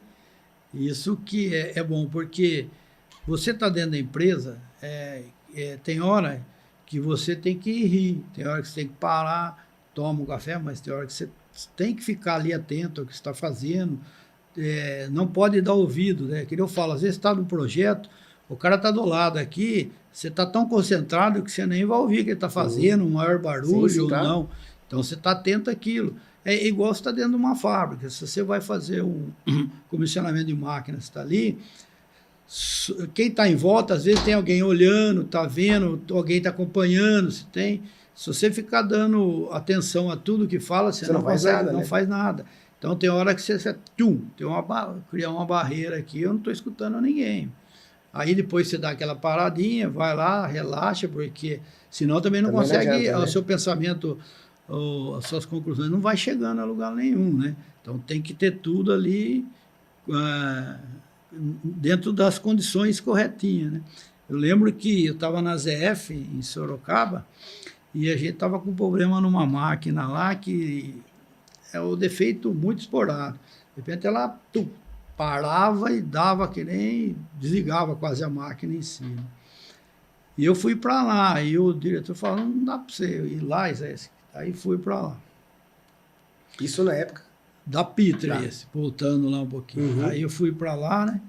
Isso que é bom, porque você está dentro da empresa, tem hora que você tem que rir, tem hora que você tem que parar, toma um café, mas tem hora que você tem que ficar ali atento ao que você está fazendo, não pode dar ouvido, né? Que eu falo, às vezes está no projeto, o cara está do lado aqui, você está tão concentrado que você nem vai ouvir o que ele está fazendo, um maior barulho ou não. Então, você está atento àquilo. É igual você está dentro de uma fábrica. Se você vai fazer um comissionamento de máquina, você está ali, quem está em volta, às vezes tem alguém olhando, está vendo, alguém está acompanhando. Se você ficar dando atenção a tudo que fala, você não faz nada, não faz nada. Então, tem hora que você criar uma barreira aqui, eu não estou escutando ninguém. Aí depois você dá aquela paradinha, vai lá, relaxa, porque senão também não consegue, não adianta, né? O seu pensamento, as suas conclusões não vai chegando a lugar nenhum, né? Então tem que ter tudo ali dentro das condições corretinhas, né? Eu lembro que eu estava na ZF em Sorocaba e a gente estava com problema numa máquina lá que é o defeito muito esporádico. De repente ela parava e dava que nem desligava quase a máquina em si. E eu fui para lá, e o diretor falou, não dá para você ir lá, Isaías. Aí fui para lá. Isso na época? Da Pitra, voltando lá um pouquinho. Aí eu fui para lá, né,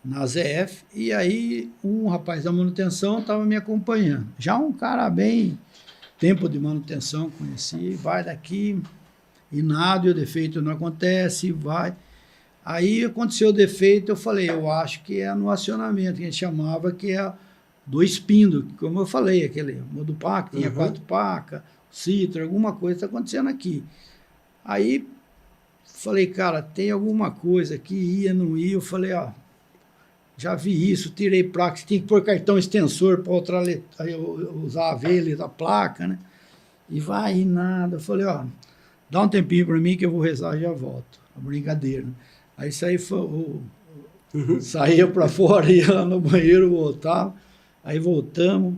na ZF, e aí um rapaz da manutenção estava me acompanhando. Já um cara bem, tempo de manutenção, conheci, vai daqui, e nada, e o defeito não acontece, vai... Aí aconteceu o defeito, eu falei, eu acho que é no acionamento, que a gente chamava que é do espindo, como eu falei, aquele modupac, tinha 4 pacas, citra, alguma coisa está acontecendo aqui. Aí falei, cara, tem alguma coisa que ia, não ia, eu falei, ó, já vi isso, tirei placa, você tinha que pôr cartão extensor para usar a velha da placa, né? E vai e nada. Eu falei, ó, dá um tempinho para mim que eu vou rezar e já volto. Brincadeira. Né? Aí saía para fora, ia lá no banheiro, voltava. Aí voltamos.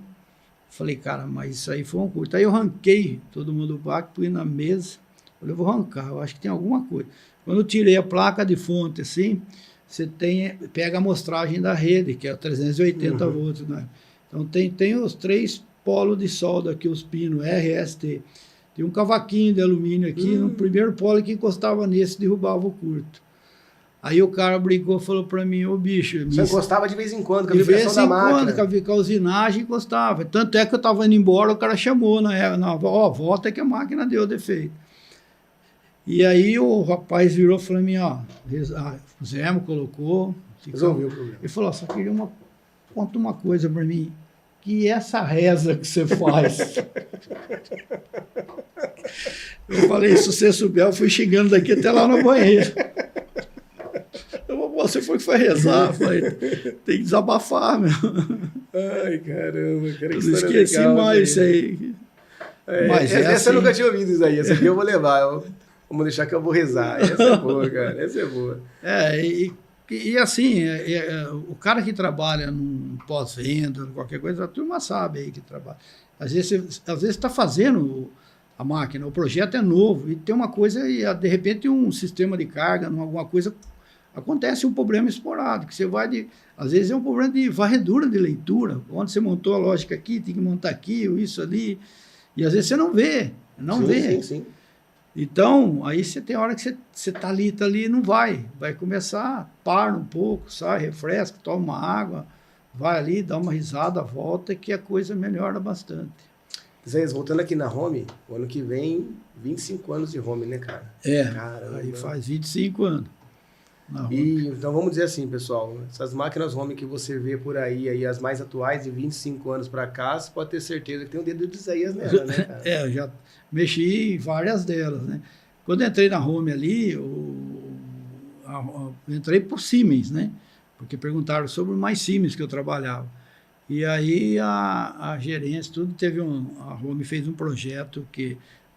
Falei, cara, mas isso aí foi um curto. Aí eu ranquei todo mundo do placa, pus na mesa. Falei, eu vou arrancar, eu acho que tem alguma coisa. Quando eu tirei a placa de fonte, assim, você pega a amostragem da rede, que é 380 volts. Né? Então tem os 3 polos de solda aqui, os pinos, RST. Tem um cavaquinho de alumínio aqui, no primeiro polo que encostava nesse, derrubava o curto. Aí o cara brincou, falou para mim, ô bicho... Você encostava de vez em quando, com a vibração da máquina? De vez em quando, com a usinagem, encostava. Tanto é que eu estava indo embora, o cara chamou, ó, volta que a máquina deu defeito. E aí o rapaz virou e falou para mim, ó, fizemos, colocou... Resolveu o problema. Ele falou, só queria conta uma coisa para mim, que essa reza que você faz... Eu falei, se você souber, eu fui xingando daqui até lá no banheiro. Você foi que foi rezar, falei, tem que desabafar, meu. Ai, caramba, cara, que eu esqueci legal, mais isso aí. Mas essa assim, eu nunca tinha ouvido isso aí, essa aqui eu vou levar, vamos deixar que eu vou rezar. Essa é boa, cara, essa é boa. E assim, o cara que trabalha num pós-venda, qualquer coisa, a turma sabe aí que trabalha. Às vezes está fazendo a máquina, o projeto é novo, e tem uma coisa, e de repente um sistema de carga, alguma coisa, acontece um problema esporádico, que você vai às vezes é um problema de varredura de leitura, onde você montou a lógica aqui, tem que montar aqui, ou isso ali, e às vezes você não vê, Sim. Então, aí você tem hora que você tá ali, não vai começar, para um pouco, sai, refresca, toma uma água, vai ali, dá uma risada, volta, que a coisa melhora bastante. Zé, voltando aqui na Home, o ano que vem, 25 anos de Home, né, cara? Caramba. Aí faz 25 anos. Então vamos dizer assim, pessoal, essas máquinas Home que você vê por aí as mais atuais, de 25 anos para cá, você pode ter certeza que tem o dedo de Isaías nela, né, cara? Eu já mexi em várias delas, né? Quando eu entrei na Home ali, eu entrei por Siemens, né? Porque perguntaram sobre mais Siemens que eu trabalhava. E aí a gerência, tudo a Home fez um projeto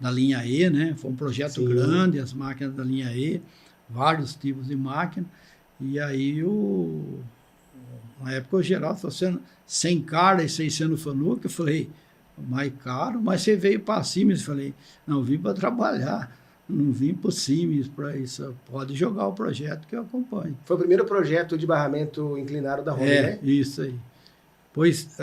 da linha E, né? Foi um projeto grande, as máquinas da linha E, vários tipos de máquina. E aí na época o Geraldo falou, sem cara e 600 Fanuc, eu falei, mais caro, mas você veio para Siemens? Eu falei, não, vim para trabalhar, não vim para o Siemens para isso, pode jogar o projeto que eu acompanho. Foi o primeiro projeto de barramento inclinado da Home, né? Isso aí. Depois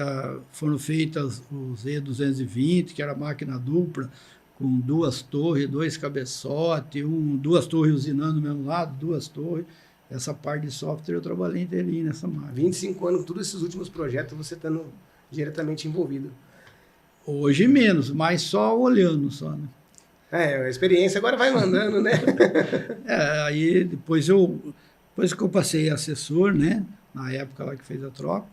foram feitas os E220, que era máquina dupla, com 2 torres, 2 cabeçotes, 2 torres usinando do mesmo lado, 2 torres. Essa parte de software eu trabalhei inteirinho nessa máquina. 25 anos, todos esses últimos projetos você estando diretamente envolvido. Hoje menos, mas só olhando só, né? A experiência agora vai mandando, né? Aí depois que eu passei assessor, né? Na época lá que fez a troca,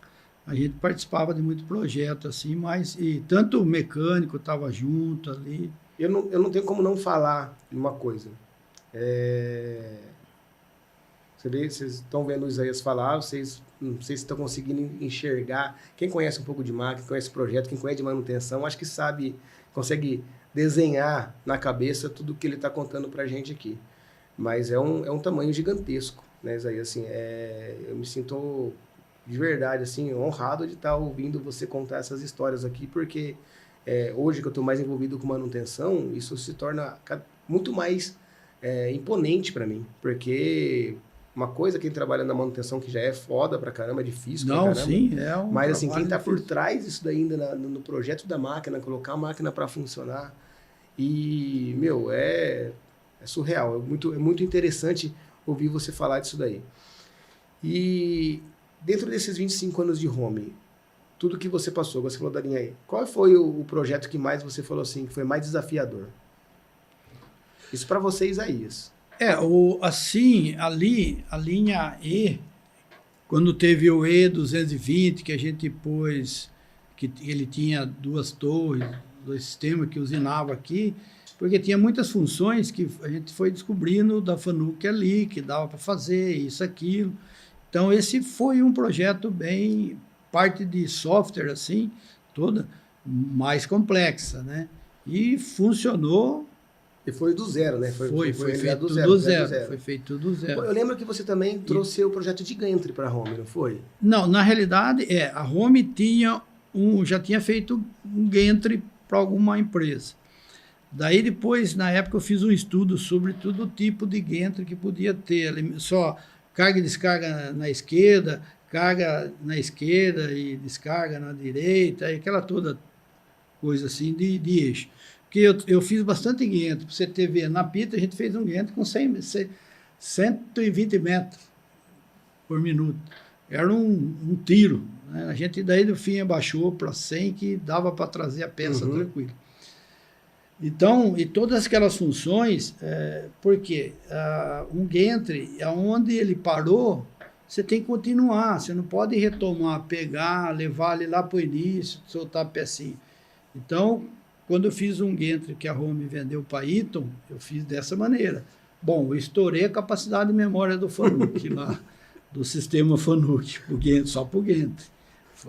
a gente participava de muito projeto, assim, e tanto o mecânico estava junto ali. Eu não tenho como não falar de uma coisa. Vocês estão vendo o Isaías falar, vocês não sei se estão conseguindo enxergar. Quem conhece um pouco de máquina, quem conhece projeto, quem conhece de manutenção, acho que sabe, consegue desenhar na cabeça tudo que ele está contando para a gente aqui. Mas é um tamanho gigantesco, né, Isaías? Assim, eu me sinto de verdade assim, honrado de estar ouvindo você contar essas histórias aqui, porque hoje que eu estou mais envolvido com manutenção, isso se torna muito mais imponente para mim, porque uma coisa, quem trabalha na manutenção que já é foda pra caramba, é difícil pra caramba. Sim, mas assim, quem tá por trás disso daí ainda no projeto da máquina, colocar a máquina para funcionar, e, meu, é surreal, é muito interessante ouvir você falar disso daí. E dentro desses 25 anos de Home, tudo que você passou, você falou da linha aí, qual foi o projeto que mais você falou assim, que foi mais desafiador? Isso para você, Isaías. Assim, ali, a linha E, quando teve o E220, que a gente pôs, que ele tinha 2 torres, 2 sistemas que usinava aqui, porque tinha muitas funções que a gente foi descobrindo da FANUC ali, que dava para fazer isso, aquilo. Então, esse foi um projeto bem, parte de software, assim, toda mais complexa, né? E funcionou. E foi do zero, né? Foi feito do do zero. zero. Foi feito do zero. Eu lembro que você também trouxe o projeto de Gantry para a Home, não foi? Não, na realidade, a Home já tinha feito um Gantry para alguma empresa. Daí depois, na época, eu fiz um estudo sobre todo tipo de Gantry que podia ter. Só carga e descarga na esquerda, carga na esquerda e descarga na direita, e aquela toda coisa assim de eixo. Porque eu fiz bastante Gantry. Para você ter ver, na Pita a gente fez um Gantry com 120 metros por minuto. Era um tiro. Né? A gente daí do fim abaixou para 100, que dava para trazer a peça tranquilo. Então, e todas aquelas funções, porque um Gantry, onde ele parou, você tem que continuar, você não pode retomar, pegar, levar ele lá para o início, soltar a pecinha. Então, quando eu fiz um Gantry que a Home vendeu para a Eaton, eu fiz dessa maneira. Bom, eu estourei a capacidade de memória do FANUC lá, do sistema FANUC, só para o Gantry.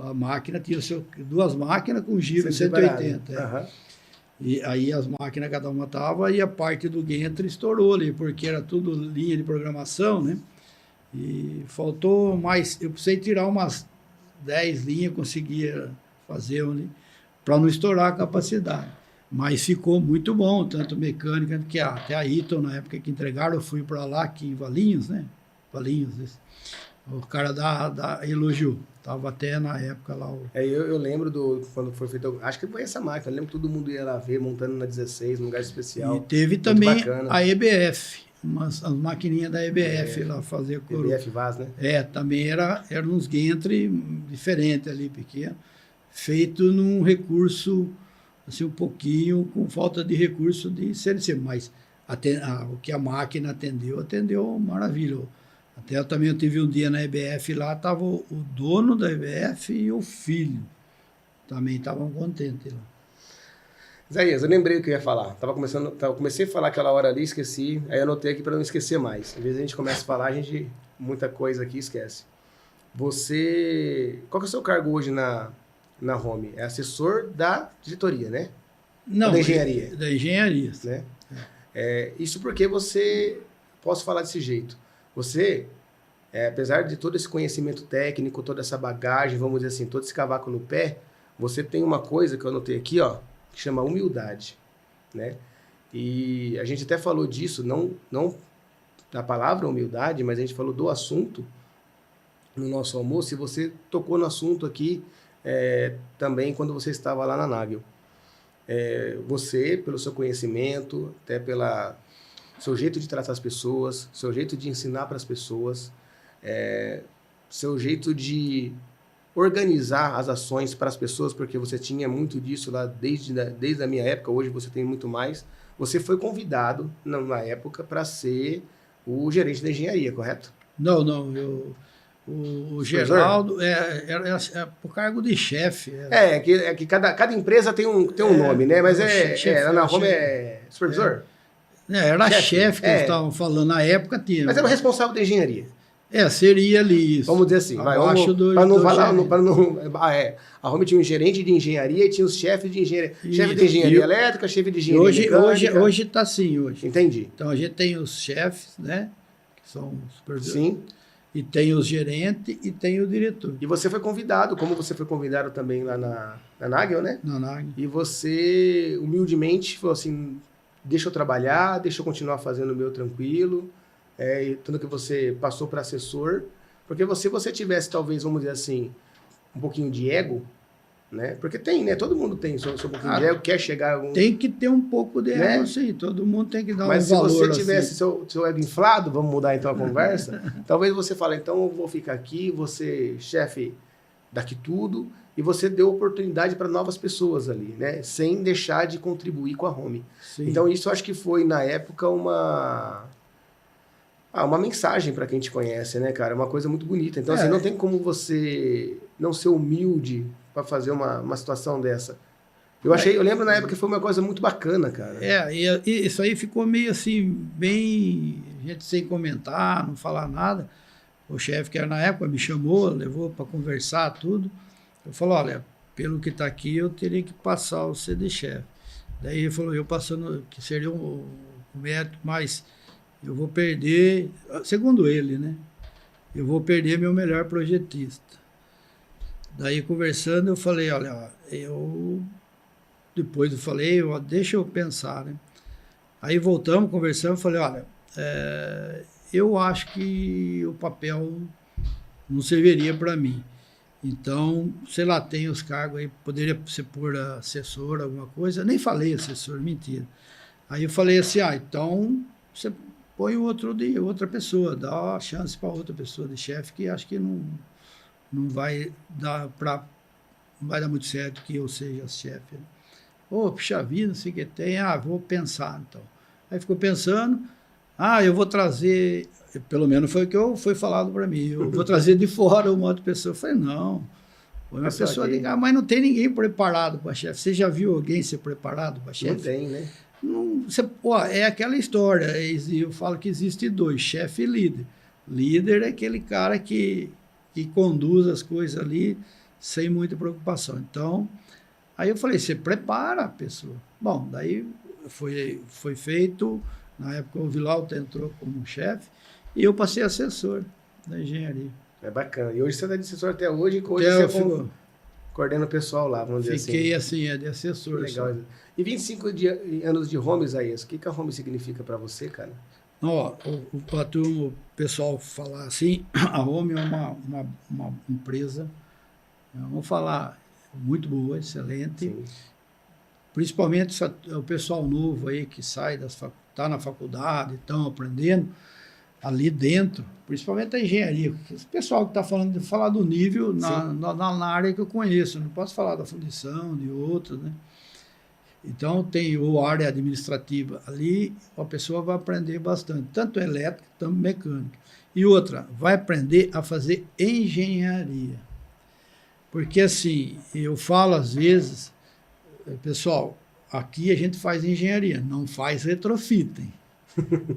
A máquina tinha 2 máquinas com giro 180. E aí as máquinas cada uma tava e a parte do Gantry estourou ali, porque era tudo linha de programação, né? E faltou mais, eu precisei tirar umas 10 linhas, conseguia fazer para não estourar a capacidade. Mas ficou muito bom, tanto mecânica, que até a Eaton, na época que entregaram, eu fui para lá, aqui em Valinhos, né? Valinhos, o cara elogiou. Estava até na época lá. Eu lembro quando foi feito. Acho que foi essa máquina. Eu lembro que todo mundo ia lá ver, montando na 16, num lugar especial. E teve também a EBF, as maquininhas da EBF lá fazer coroa. EBF Vaz, né? Também era uns Gantry diferentes ali, pequeno, feito num recurso, assim, um pouquinho, com falta de recurso de CNC. Mas o que a máquina atendeu maravilha. Até eu tive um dia na EBF lá, estava o dono da EBF e o filho. Também estavam contentes lá. Isaías, eu lembrei o que eu ia falar. Comecei a falar aquela hora ali, esqueci. Aí eu anotei aqui para não esquecer mais. Às vezes a gente começa a falar, muita coisa aqui esquece. Qual que é o seu cargo hoje na Home? É assessor da diretoria, né? Não, da engenharia. Da engenharia. Né? Isso porque posso falar desse jeito. Você, apesar de todo esse conhecimento técnico, toda essa bagagem, vamos dizer assim, todo esse cavaco no pé, você tem uma coisa que eu anotei aqui, ó, que chama humildade, né? E a gente até falou disso, não da palavra humildade, mas a gente falou do assunto no nosso almoço, e você tocou no assunto aqui também quando você estava lá na Nagel. Você, pelo seu conhecimento, até pela seu jeito de tratar as pessoas, seu jeito de ensinar para as pessoas, seu jeito de organizar as ações para as pessoas, porque você tinha muito disso lá desde a minha época, hoje você tem muito mais. Você foi convidado, na época, para ser o gerente da engenharia, correto? Não, o Geraldo era por cargo de chefe. Que cada empresa tem um nome, né? Mas na Home é supervisor? Era chefe que eles estavam falando, na época tinha. Mas era o responsável da engenharia. Seria ali isso. Vamos dizer assim, a Home tinha um gerente de engenharia e tinha os chefes de engenharia. Chefe de engenharia elétrica, chefe de engenharia mecânica. Hoje está assim, hoje. Entendi. Então a gente tem os chefes, né? Que são os supervisores. Sim. E tem os gerentes e tem o diretor. E você foi convidado, como você foi convidado também lá na Nagel, né? Na Nagel. E você, humildemente, falou assim, deixa eu trabalhar, deixa eu continuar fazendo o meu tranquilo, tanto que você passou para assessor, porque você tivesse, talvez, vamos dizer assim, um pouquinho de ego, né? Porque tem, né? Todo mundo tem seu pouquinho de ego, quer chegar a algum... Tem que ter um pouco de ego, sim. Todo mundo tem que dar um valor. Mas se você tivesse seu ego inflado, vamos mudar então a conversa, talvez você fale, então eu vou ficar aqui, você chefe daqui tudo, e você deu oportunidade para novas pessoas ali, né? Sem deixar de contribuir com a Home. Sim. Então isso eu acho que foi, na época, uma mensagem para quem te conhece, né, cara? É uma coisa muito bonita. Então, assim, não tem como você não ser humilde para fazer uma situação dessa. Eu lembro na época que foi uma coisa muito bacana, cara. E isso aí ficou meio assim, bem, a gente sem comentar, não falar nada. O chefe que era na época me chamou, levou para conversar tudo. Eu falei, olha, pelo que está aqui, eu teria que passar o CD-chefe. Daí ele falou, eu passando, que seria um mérito, mas eu vou perder, segundo ele, né? Eu vou perder meu melhor projetista. Daí, conversando, eu falei, olha, depois eu falei, deixa eu pensar, né? Aí voltamos, conversamos, falei, olha, eu acho que o papel não serviria para mim. Então, sei lá, tem os cargos aí, poderia ser por assessor, alguma coisa. Nem falei assessor, mentira. Aí eu falei assim, então você põe outra pessoa, dá uma chance para outra pessoa de chefe, que acho que não vai dar muito certo que eu seja chefe. Puxa vida, não sei o que tem, vou pensar então. Aí ficou pensando, eu vou trazer, pelo menos foi o que foi falado para mim, eu vou trazer de fora uma outra pessoa. Eu falei, não, foi uma pessoa de cá, mas não tem ninguém preparado para chefe. Você já viu alguém ser preparado para chefe? Não tem, né? É aquela história, eu falo que existe dois, chefe e líder. Líder é aquele cara que conduz as coisas ali sem muita preocupação. Então, aí eu falei, você prepara a pessoa. Bom, daí foi feito, na época o Vilauta entrou como chefe e eu passei assessor da engenharia. É bacana. E hoje você está de assessor até hoje, você coordena o pessoal lá, vamos dizer assim. Fiquei assim, de assessor. Legal. Só. E 25 anos de home, Isaías, o que a home significa para você, cara? O pessoal falar assim, a home é uma empresa, vamos falar, muito boa, excelente. Sim. Principalmente o pessoal novo aí que sai, está na faculdade, estão aprendendo ali dentro, principalmente a engenharia. O pessoal que está falar do nível na área que eu conheço, não posso falar da fundição, de outras, né? Então, tem a área administrativa ali, a pessoa vai aprender bastante, tanto elétrica, tanto mecânica. E outra, vai aprender a fazer engenharia. Porque, assim, eu falo às vezes, pessoal, aqui a gente faz engenharia, não faz retrofitting.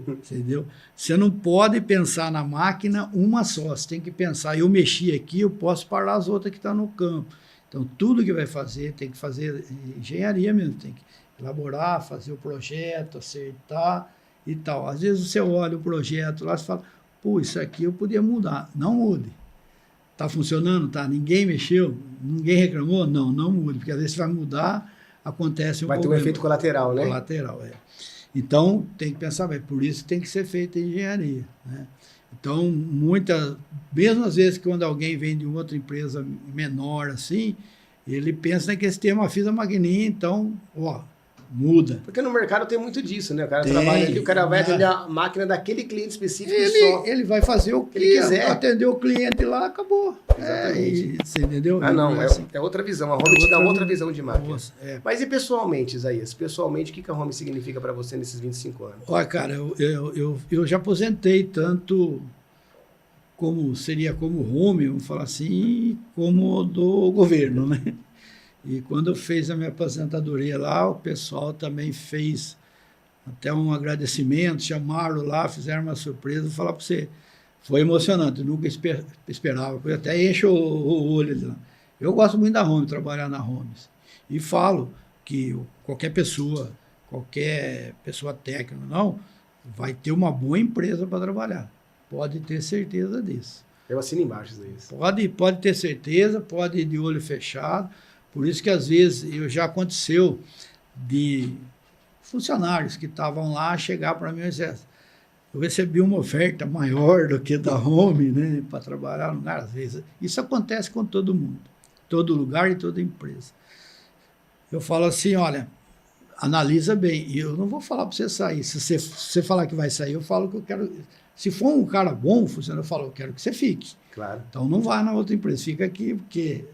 Entendeu? Você não pode pensar na máquina uma só, você tem que pensar, eu mexi aqui, eu posso parar as outras que estão no campo. Então, tudo que vai fazer, tem que fazer engenharia mesmo, tem que elaborar, fazer o projeto, acertar e tal. Às vezes você olha o projeto lá e fala, isso aqui eu podia mudar. Não mude. Está funcionando? Tá? Ninguém mexeu? Ninguém reclamou? Não mude, porque às vezes vai mudar, acontece vai ter um efeito colateral, né? Colateral, Então, tem que pensar, por isso tem que ser feita engenharia, né? Então, mesmo às vezes quando alguém vem de outra empresa menor assim, ele pensa que esse tema fiz a maquininha, então, muda. Porque no mercado tem muito disso, né? O cara trabalha aqui, o cara vai atender a máquina daquele cliente específico só. Ele vai fazer o que ele quiser. Atender o cliente lá, acabou. Você entendeu? É outra visão. A home te dá outra visão de máquina. Mas e pessoalmente, Isaías? Pessoalmente, o que a home significa para você nesses 25 anos? Olha, cara, eu já aposentei tanto seria como home, vamos falar assim, como do governo, né? E quando eu fiz a minha aposentadoria lá, o pessoal também fez até um agradecimento, chamaram lá, fizeram uma surpresa, vou falar para você, foi emocionante, eu nunca esperava, eu até encho o olho ali lá. Eu gosto muito da home, trabalhar na Homes, e falo que qualquer pessoa técnica, vai ter uma boa empresa para trabalhar, pode ter certeza disso. Eu assino embaixo disso. Pode ter certeza, pode ir de olho fechado. Por isso que, às vezes, já aconteceu de funcionários que estavam lá chegar para mim e dizer, eu recebi uma oferta maior do que da Home, né, para trabalhar no lugar. Às vezes, isso acontece com todo mundo, todo lugar e toda empresa. Eu falo assim, olha, analisa bem. E eu não vou falar para você sair. Se você falar que vai sair, eu falo que eu quero... Se for um cara bom, funcionário, eu falo, eu quero que você fique. Claro. Então, não vá na outra empresa, fica aqui, porque...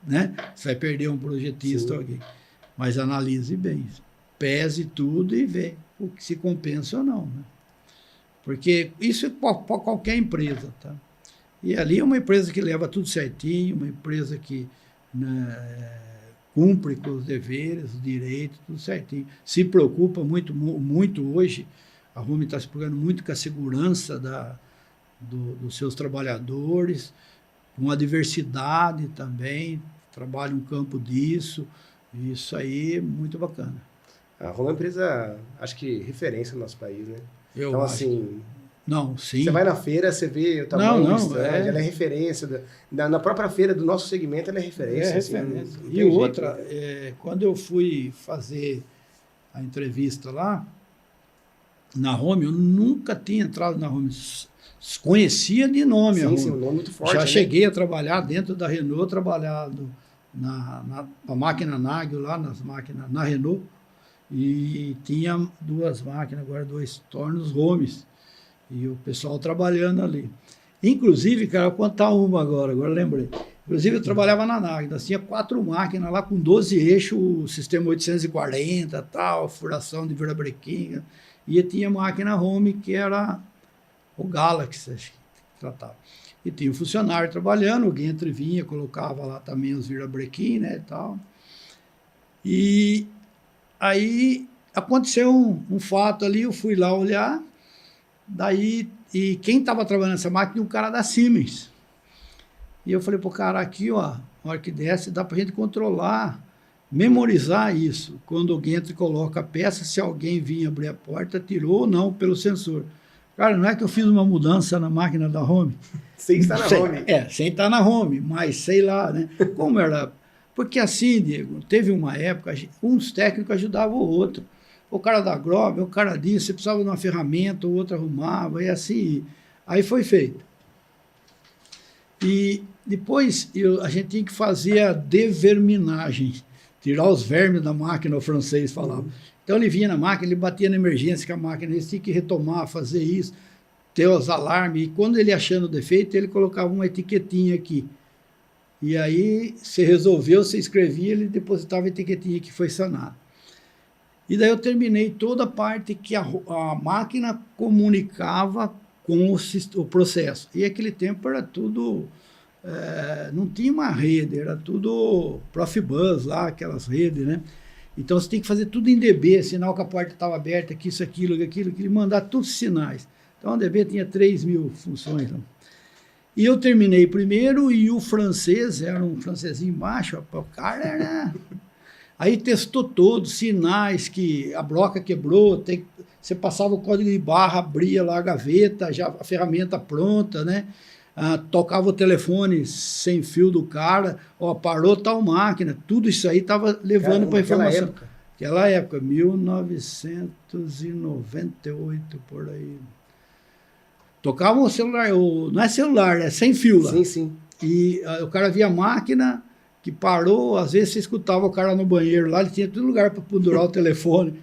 né? Você vai perder um projetista ou alguém. Mas analise bem, pese tudo e vê o que se compensa ou não. Né? Porque isso é para qualquer empresa, tá? E ali é uma empresa que leva tudo certinho, uma empresa que, né, cumpre com os deveres, os direitos, tudo certinho. Se preocupa muito hoje, a Rumo está se preocupando muito com a segurança dos seus trabalhadores, com a diversidade também, trabalha um campo disso, isso aí é muito bacana. A Rumo é uma empresa, acho que referência no nosso país, né? Eu então, acho. assim, Não, sim. você vai na feira, você vê o tamanho do stand, ela é referência. Na própria feira do nosso segmento, ela é referência. É assim, referência. não E tem outra, jeito, né? quando eu fui fazer a entrevista lá, na Home, eu nunca tinha entrado na Home. Conhecia de nome a Home. Sim, um nome muito forte. Já né? cheguei a trabalhar dentro da Renault, trabalhado na máquina Nagel, lá nas máquinas, na Renault, e tinha 2 máquinas, agora 2 tornos Homes, e o pessoal trabalhando ali. Inclusive, cara, vou contar uma agora lembrei. Inclusive, eu trabalhava na Nagel, nós tinha 4 máquinas lá com 12 eixos, sistema 840, tal, furação de virabrequim, e tinha máquina Home, que era o Galaxy, acho que tratava. E tinha um funcionário trabalhando, alguém vinha, colocava lá também os virabrequim, né, e tal. E aí aconteceu um fato ali, eu fui lá olhar, daí, e quem estava trabalhando nessa máquina, um cara da Siemens. E eu falei, pô, cara, aqui, ó, na hora que desce, dá pra gente controlar, memorizar isso. Quando alguém entra e coloca a peça, se alguém vir abrir a porta, tirou ou não pelo sensor. Cara, não é que eu fiz uma mudança na máquina da Home. Sem estar na Home. Sem estar na Home, mas sei lá, né? Como era... Porque assim, Diego, teve uma época, uns técnicos ajudavam o outro. O cara da Grob, o cara disso, você precisava de uma ferramenta, o outro arrumava, e assim. Aí foi feito. E depois a gente tinha que fazer a deverminagem, tirar os vermes da máquina, o francês falava. Então ele vinha na máquina, ele batia na emergência com a máquina, ele tinha que retomar, fazer isso, ter os alarmes, e quando ele achando o defeito, ele colocava uma etiquetinha aqui. E aí, você resolveu, você escrevia, ele depositava a etiquetinha que foi sanado. E daí eu terminei toda a parte que a máquina comunicava com o processo. E aquele tempo era tudo... não tinha uma rede, era tudo Profibus lá, aquelas redes, né? Então você tem que fazer tudo em DB, sinal que a porta estava aberta, que isso, aquilo, mandar todos os sinais. Então a DB tinha 3.000 funções. Então. E eu terminei primeiro e o francês, era um francesinho baixo, o cara era... Aí testou todos, sinais que a broca quebrou, você passava o código de barra, abria lá a gaveta, já a ferramenta pronta, né? Tocava o telefone sem fio do cara, ó, parou tal máquina, tudo isso aí estava levando para a informação. Aquela época, 1998, por aí. Tocava o celular, não é celular, é sem fio lá. Sim. E o cara via a máquina que parou, às vezes você escutava o cara no banheiro lá, ele tinha todo lugar para pendurar o telefone,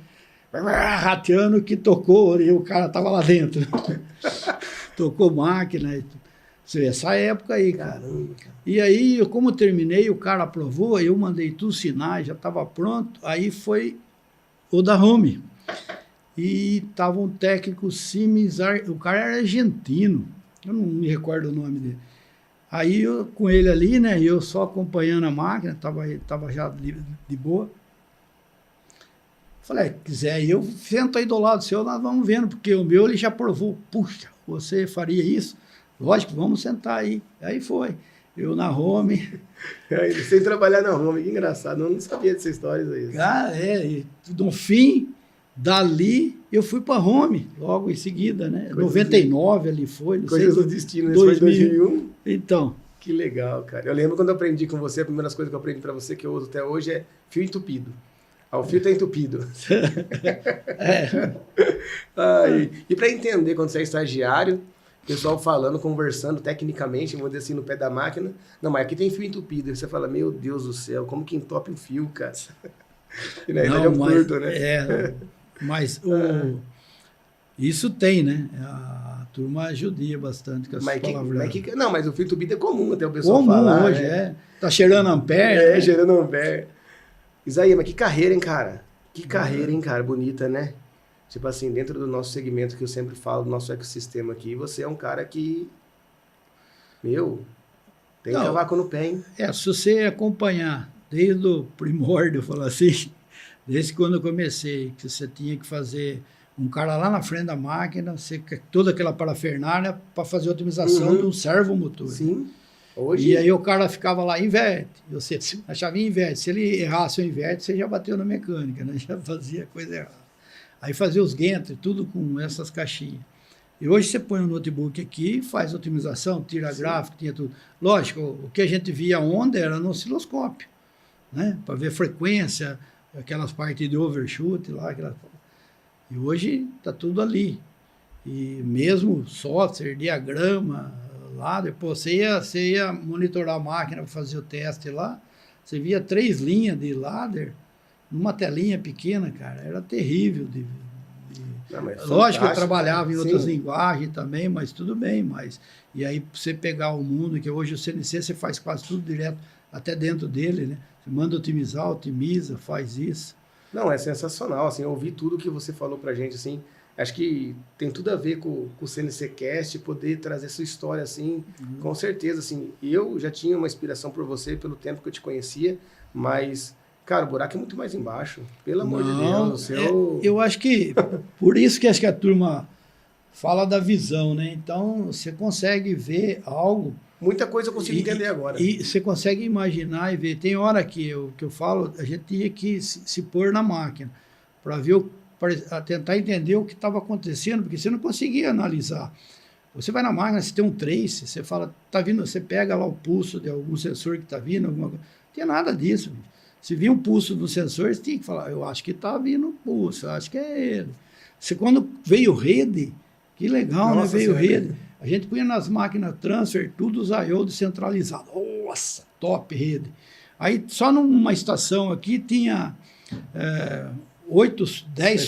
rateando que tocou, e o cara estava lá dentro. Tocou máquina e tudo. Essa época aí, cara. Caramba. E aí, como eu terminei, o cara aprovou, eu mandei todos os sinais, já estava pronto, aí foi o da Home. E estava um técnico Siemens, o cara era argentino, eu não me recordo o nome dele. Aí, eu, com ele ali, né, eu só acompanhando a máquina, estava já de boa. Falei, quiser, eu sento aí do lado seu, nós vamos vendo, porque o meu ele já provou. Puxa, você faria isso? Lógico, vamos sentar aí. Aí foi. Eu na Home. Sem trabalhar na Home, que engraçado. Eu não sabia dessas histórias aí. E no fim, dali, eu fui para Home, logo em seguida, né? Coisas 99 ali foi. Coisas do destino, né? 2000. Foi 2001. Então. Que legal, cara. Eu lembro quando eu aprendi com você, a primeira coisa que eu aprendi para você, que eu uso até hoje, é fio entupido. O fio está entupido. E para entender, quando você é estagiário, pessoal falando, conversando tecnicamente, vamos dizer assim, no pé da máquina. Não, mas aqui tem fio entupido. E você fala, meu Deus do céu, como que entope o fio, cara? E na verdade é um curto, né? Mas isso tem, né? A turma judia bastante com essas palavras. Não, mas o fio entupido é comum até o pessoal falar. Comum hoje, Tá cheirando ampere. Cheirando ampere. Isaías, mas que carreira, hein, cara? Que carreira, hein, cara? Bonita, né? tipo assim, dentro do nosso segmento que eu sempre falo, do nosso ecossistema aqui, você é um cara que, meu, tem Não, cavaco no pé, hein? se você acompanhar desde o primórdio, falar assim, desde quando eu comecei, que você tinha que fazer um cara lá na frente da máquina, toda aquela parafernália para fazer a otimização de um servomotor. Sim. Hoje... E aí o cara ficava lá, inverte. Você, a chavinha inverte. Se ele errasse o inverte, você já bateu na mecânica, né? Já fazia coisa errada. Aí fazia os gantry, tudo com essas caixinhas. E hoje você põe um notebook aqui, faz otimização, tira gráfico, tinha tudo. Lógico, o que a gente via onda era no osciloscópio, né? Para ver frequência, aquelas partes de overshoot lá. E hoje está tudo ali. E mesmo software, diagrama, lá, depois você ia monitorar a máquina para fazer o teste lá, você via 3 linhas de ladder numa telinha pequena, cara, era terrível. Lógico que eu trabalhava em outras linguagens também, mas tudo bem, e aí você pegar o mundo, que hoje o CNC você faz quase tudo direto, até dentro dele, né? Você manda otimizar, otimiza, faz isso. Não, é sensacional, assim, eu ouvi tudo que você falou pra gente, assim, acho que tem tudo a ver com o CNC Cast, poder trazer sua história, assim, com certeza, assim, eu já tinha uma inspiração por você pelo tempo que eu te conhecia, mas, cara, o buraco é muito mais embaixo, pelo amor de Deus. Eu acho que, por isso que acho que a turma fala da visão, né? Então, você consegue ver algo... Muita coisa eu consigo entender agora. E você consegue imaginar e ver. Tem hora que eu falo, a gente tinha que se pôr na máquina para ver, para tentar entender o que estava acontecendo, porque você não conseguia analisar. Você vai na máquina, você tem um trace, você fala, tá vindo, você pega lá o pulso de algum sensor que está vindo, alguma coisa. Não tinha nada disso. Se vir um pulso do sensor, você tinha que falar, eu acho que está vindo um pulso, eu acho que é ele. Quando veio rede, que legal, nossa, né? Veio rede. A gente punha nas máquinas transfer, tudo os I/O descentralizado. Nossa, top rede. Aí só numa estação aqui tinha 8, 10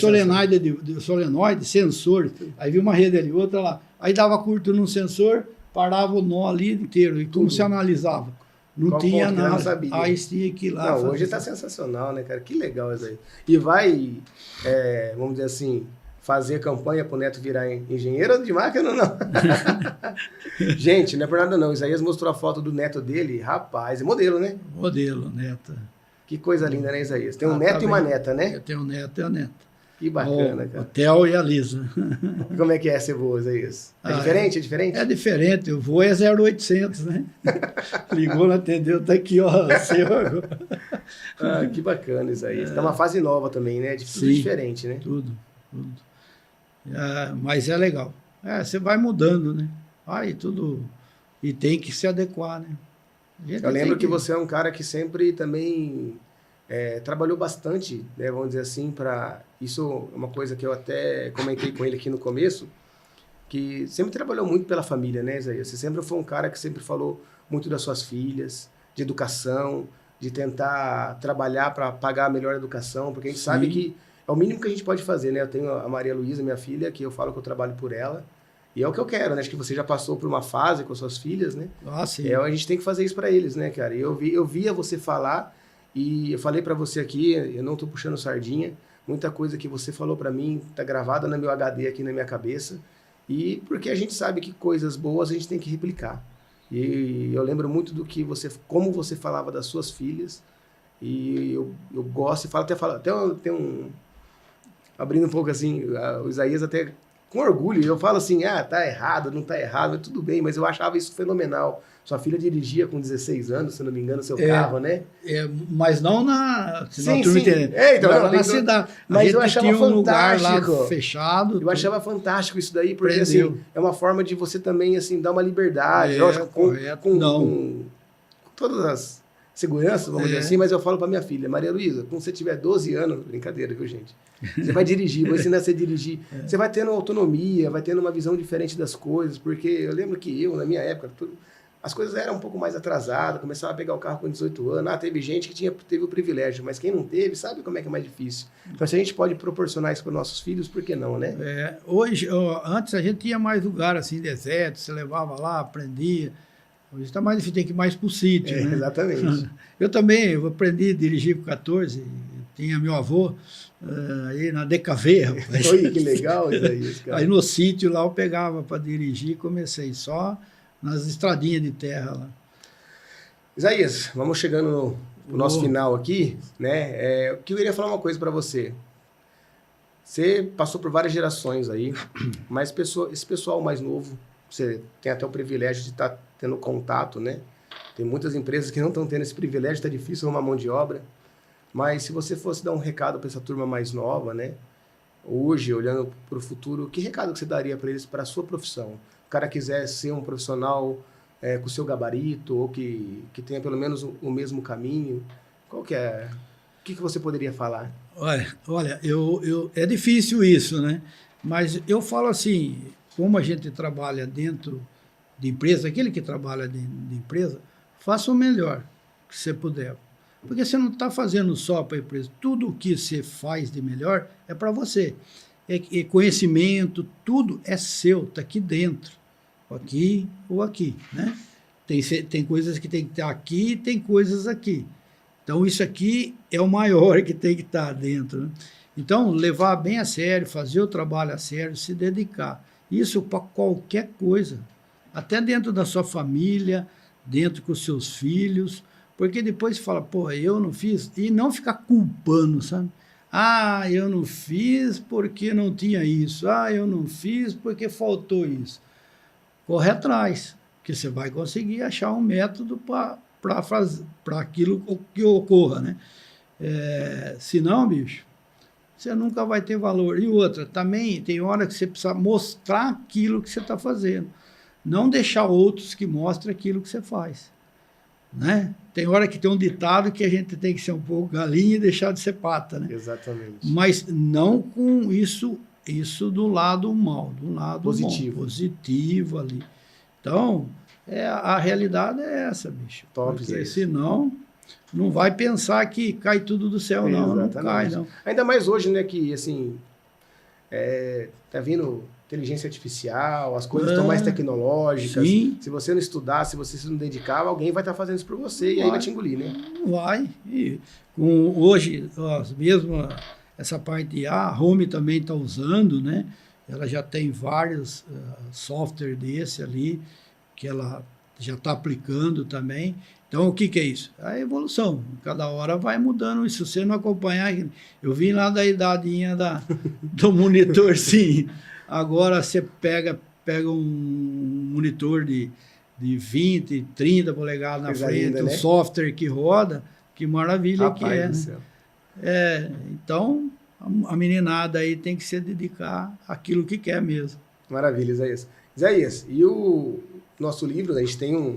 solenoides, sensores. Aí vinha uma rede ali, outra lá. Aí dava curto num sensor, parava o nó ali inteiro. E como se analisava? Não tinha nada. Não sabia. Aí tinha que ir lá. Não, hoje está sensacional, né, cara? Que legal isso aí. E vai, vamos dizer assim, fazer campanha para o Neto virar engenheiro de máquina ou não? Gente, não é por nada não. Isaías mostrou a foto do neto dele. Rapaz, é modelo, né? Modelo, neta. Que coisa linda, né, Isaías? Tem um neto e uma neta, né? Eu tenho um neto e uma neta. Que bacana, cara. O Theo e a Lisa. Como é que é ser vô, Isaías? É diferente? É diferente? É diferente. O vô é 0800, né? Ligou, não atendeu, tá aqui, ó. Que bacana, Isaías. Tá uma fase nova também, né? Tudo diferente, né? Tudo. Mas é legal. Você vai mudando, né? Tudo. E tem que se adequar, né? Eu lembro que você é um cara que sempre também trabalhou bastante, né, vamos dizer assim, para... Isso é uma coisa que eu até comentei com ele aqui no começo, que sempre trabalhou muito pela família, né, Isaías? Você sempre foi um cara que sempre falou muito das suas filhas, de educação, de tentar trabalhar para pagar a melhor educação, porque a gente sabe que é o mínimo que a gente pode fazer, né? Eu tenho a Maria Luísa, minha filha, que eu falo que eu trabalho por ela. E é o que eu quero, né? Acho que você já passou por uma fase com suas filhas, né? Sim. A gente tem que fazer isso para eles, né, cara? E eu via você falar e eu falei para você aqui, eu não tô puxando sardinha, muita coisa que você falou para mim tá gravada no meu HD aqui na minha cabeça. E porque a gente sabe que coisas boas a gente tem que replicar. E eu lembro muito do que como você falava das suas filhas. E eu gosto e falo, até tem um... Abrindo um pouco assim, o Isaías até com orgulho, eu falo assim, tá errado, não tá errado, mas tudo bem, mas eu achava isso fenomenal. Sua filha dirigia com 16 anos, se não me engano, seu carro, né? Mas não na... Sim. Então, não, na cidade. Mas eu achava fantástico. Um lugar lá fechado. Eu achava fantástico isso daí, porque assim, é uma forma de você também assim, dar uma liberdade, lógico, com todas as seguranças, vamos dizer assim, mas eu falo para minha filha, Maria Luísa, quando você tiver 12 anos, brincadeira, viu, gente? Você vai dirigir, vou ensinar você a dirigir. Você vai tendo autonomia, vai tendo uma visão diferente das coisas, porque eu lembro que na minha época, as coisas eram um pouco mais atrasadas, começava a pegar o carro com 18 anos. Teve gente que teve o privilégio, mas quem não teve, sabe como é que é mais difícil. Então, se a gente pode proporcionar isso para nossos filhos, por que não, né? Hoje, antes a gente tinha mais lugar, assim, deserto, você levava lá, aprendia. Hoje está mais difícil, tem que ir mais para o sítio, né? Exatamente. Eu também, eu aprendi a dirigir com 14, Tinha meu avô aí na DKV, rapaz. Olha que legal, Isaías, cara. Aí no sítio lá eu pegava para dirigir e comecei só nas estradinhas de terra lá. Isaías, vamos chegando no nosso final aqui, né? Eu queria falar uma coisa para você. Você passou por várias gerações aí, mas esse pessoal mais novo, você tem até o privilégio de estar tendo contato, né? Tem muitas empresas que não estão tendo esse privilégio, está difícil arrumar mão de obra. Mas se você fosse dar um recado para essa turma mais nova, né? Hoje, olhando para o futuro, que recado que você daria para eles, para a sua profissão? O cara quiser ser um profissional com o seu gabarito, ou que tenha pelo menos o mesmo caminho, qual que é? O que você poderia falar? Olha, é difícil isso, né? Mas eu falo assim, como a gente trabalha dentro de empresa, aquele que trabalha de empresa, faça o melhor que você puder. Porque você não está fazendo só para a empresa. Tudo o que você faz de melhor é para você. É conhecimento, tudo é seu, está aqui dentro. Aqui ou aqui, né? Tem coisas que tem que estar aqui e tem coisas aqui. Então, isso aqui é o maior que tem que estar dentro, né? Então, levar bem a sério, fazer o trabalho a sério, se dedicar. Isso para qualquer coisa. Até dentro da sua família, dentro com os seus filhos. Porque depois você fala, pô, eu não fiz. E não ficar culpando, sabe? Ah, eu não fiz porque não tinha isso. Ah, eu não fiz porque faltou isso. Corre atrás, que você vai conseguir achar um método para aquilo que ocorra, né? Senão, bicho, você nunca vai ter valor. E outra, também tem hora que você precisa mostrar aquilo que você está fazendo. Não deixar outros que mostrem aquilo que você faz, né? Tem hora que tem um ditado que a gente tem que ser um pouco galinha e deixar de ser pata, né? Exatamente. Mas não com isso do lado mal, do lado positivo. Bom, positivo ali. Então, a realidade é essa, bicho. Top, porque senão não vai pensar que cai tudo do céu, não. Não cai, não. Ainda mais hoje, né, que assim, tá vindo inteligência artificial, as coisas estão mais tecnológicas. Sim. Se você não estudar, se você se não dedicar, alguém vai estar fazendo isso por você e aí vai te engolir, né? Vai. E hoje, mesmo essa parte de a Home também está usando, né? Ela já tem vários software desse ali, que ela já está aplicando também. Então, o que é isso? A evolução. Cada hora vai mudando. E se você não acompanhar, eu vim lá da idadinha do monitor, sim. Agora você pega um monitor de 20, 30 polegadas na frente, linda, né? Software que roda, que maravilha. Rapaz, que é, né? Então, a meninada aí tem que se dedicar àquilo que quer mesmo. Maravilha, Isaías. Isaías, e o nosso livro, a gente tem um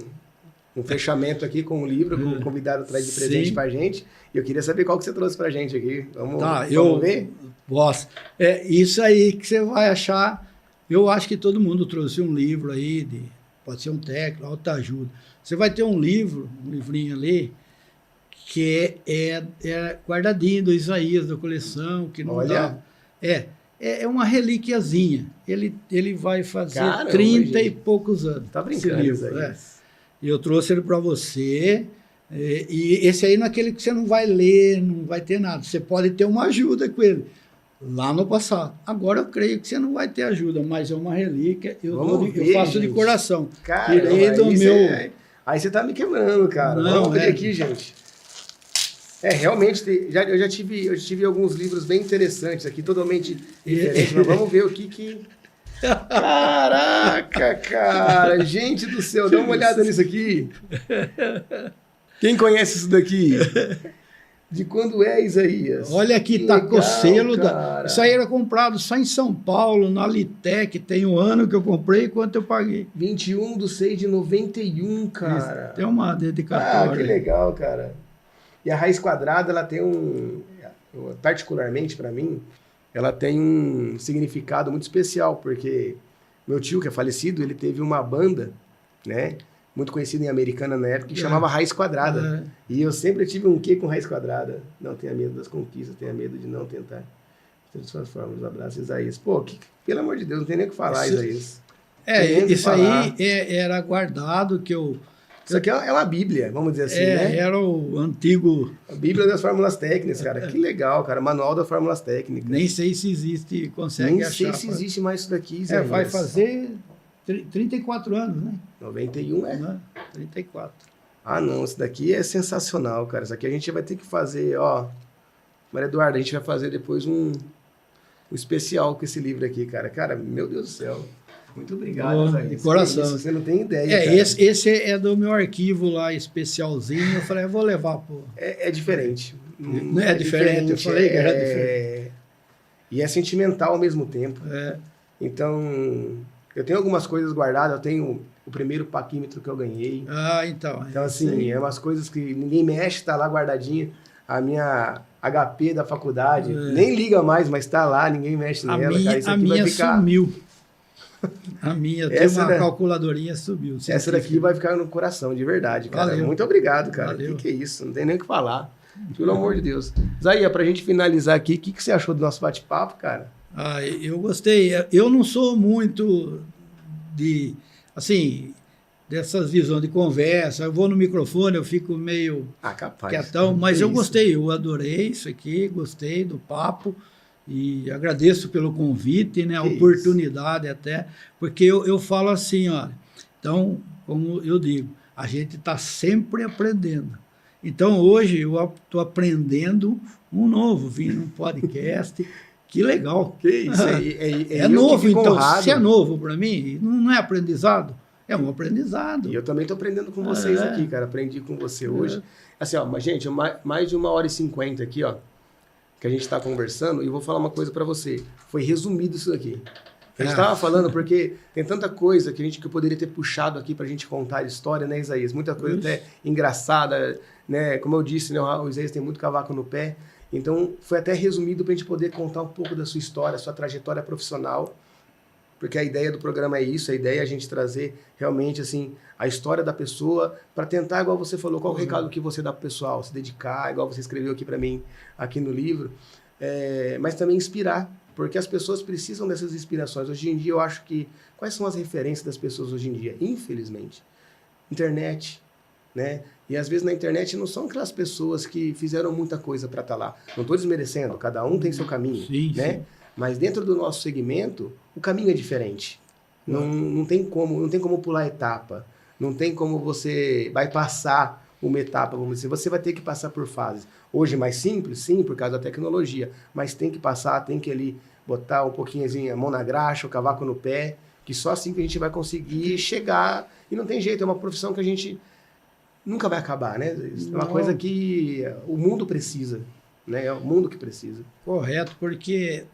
fechamento aqui com um livro que o convidado traz de presente pra gente. E eu queria saber qual que você trouxe pra gente aqui. Vamos ver? Posso. Isso aí que você vai achar. Eu acho que todo mundo trouxe um livro aí, pode ser um técnico, autoajuda. Você vai ter um livrinho ali, que é guardadinho do Isaías, da coleção, que não dá. É uma relíquiazinha. Ele vai fazer 30 e poucos anos. Tá brincando, Isaías. Eu trouxe ele para você. E esse aí não é aquele que você não vai ler, não vai ter nada. Você pode ter uma ajuda com ele lá no passado. Agora eu creio que você não vai ter ajuda, mas é uma relíquia. Eu faço gente de coração. Cara, aí você tá me quebrando, cara. Vamos ver aqui, gente. Realmente, eu já tive alguns livros bem interessantes aqui, totalmente diferentes, mas vamos ver o que... Caraca, cara! Gente do céu, dá uma olhada nisso aqui. Quem conhece isso daqui? De quando é, Isaías? Olha aqui, tá com o selo. Isso aí era comprado só em São Paulo, na Litec. Tem um ano que eu comprei e quanto eu paguei. 21/6/91, cara. Isso, tem uma dedicatória. Ah, que legal, cara. E a Raiz Quadrada, ela tem particularmente para mim, ela tem um significado muito especial, porque meu tio, que é falecido, ele teve uma banda, né, muito conhecida em Americana na época, que chamava Raiz Quadrada. E eu sempre tive um quê com Raiz Quadrada? Não tenha medo das conquistas, tenha medo de não tentar. De suas formas, um abraço, Isaías. Pô, pelo amor de Deus, não tem nem o que falar, Isaías. Isso aí era guardado, que eu Isso aqui é uma bíblia, vamos dizer assim, né? Era o antigo... A bíblia das fórmulas técnicas, cara. Que legal, cara. Manual das fórmulas técnicas. Nem sei se existe, consegue achar. Nem sei se existe mais isso daqui, Zé. Vai fazer 34 anos, né? 91 é? Não, 34. Ah, não. Isso daqui é sensacional, cara. Isso aqui a gente vai ter que fazer, ó... Maria Eduarda, a gente vai fazer depois um especial com esse livro aqui, cara. Cara, meu Deus do céu. Muito obrigado, Zé. De coração. Isso, você não tem ideia, cara. Esse é do meu arquivo lá, especialzinho. Eu falei, eu vou levar, pô. É diferente. Não é diferente, eu falei que era diferente. E é sentimental ao mesmo tempo. É. Então, eu tenho algumas coisas guardadas. Eu tenho o primeiro paquímetro que eu ganhei. Então. Então, assim, é umas coisas que ninguém mexe, tá lá guardadinho. A minha HP da faculdade, nem liga mais, mas tá lá, ninguém mexe nela. Cara, isso a aqui minha vai ficar... sumiu. A minha, tem uma calculadorinha, subiu. Essa daqui vai ficar no coração, de verdade, cara. Valeu. Muito obrigado, cara. Valeu. Que é isso? Não tem nem o que falar. Pelo amor de Deus. Zaia, pra gente finalizar aqui, o que você achou do nosso bate-papo, cara? Eu gostei. Eu não sou muito de, assim, dessas visões de conversa. Eu vou no microfone, eu fico meio capaz. quietão, mas eu gostei. Eu adorei isso aqui, gostei do papo. E agradeço pelo convite, né, a oportunidade até, porque eu falo assim, olha, então, como eu digo, a gente está sempre aprendendo. Então, hoje eu estou aprendendo um novo, vim num podcast, que legal. Que isso, é novo, então, honrado. Se é novo para mim, não é aprendizado? É um aprendizado. E eu também estou aprendendo com vocês aqui, cara, aprendi com você hoje. Assim, ó, mas, gente, mais de 1h50 aqui, ó, que a gente está conversando, e eu vou falar uma coisa para você. Foi resumido isso daqui. A gente estava falando porque tem tanta coisa que eu poderia ter puxado aqui para a gente contar a história, né, Isaías? Muita coisa até engraçada, né? Como eu disse, né, o Isaías tem muito cavaco no pé. Então, foi até resumido para a gente poder contar um pouco da sua história, sua trajetória profissional. Porque a ideia do programa é isso, a ideia é a gente trazer realmente assim, a história da pessoa para tentar, igual você falou, qual o recado que você dá para o pessoal, se dedicar, igual você escreveu aqui para mim, aqui no livro, mas também inspirar, porque as pessoas precisam dessas inspirações. Hoje em dia eu acho que, quais são as referências das pessoas hoje em dia? Infelizmente, internet, né? E às vezes na internet não são aquelas pessoas que fizeram muita coisa para estar lá. Não estou desmerecendo, cada um tem seu caminho, né? Sim. Mas dentro do nosso segmento, o caminho é diferente. Não tem como pular etapa. Não tem como você vai passar uma etapa, vamos dizer. Você vai ter que passar por fases. Hoje mais simples, sim, por causa da tecnologia. Mas tem que passar, tem que ali botar um pouquinho assim, a mão na graxa, o cavaco no pé, que só assim que a gente vai conseguir chegar. E não tem jeito, é uma profissão que a gente nunca vai acabar, né? É uma coisa que o mundo precisa, né? É o mundo que precisa. Correto, porque...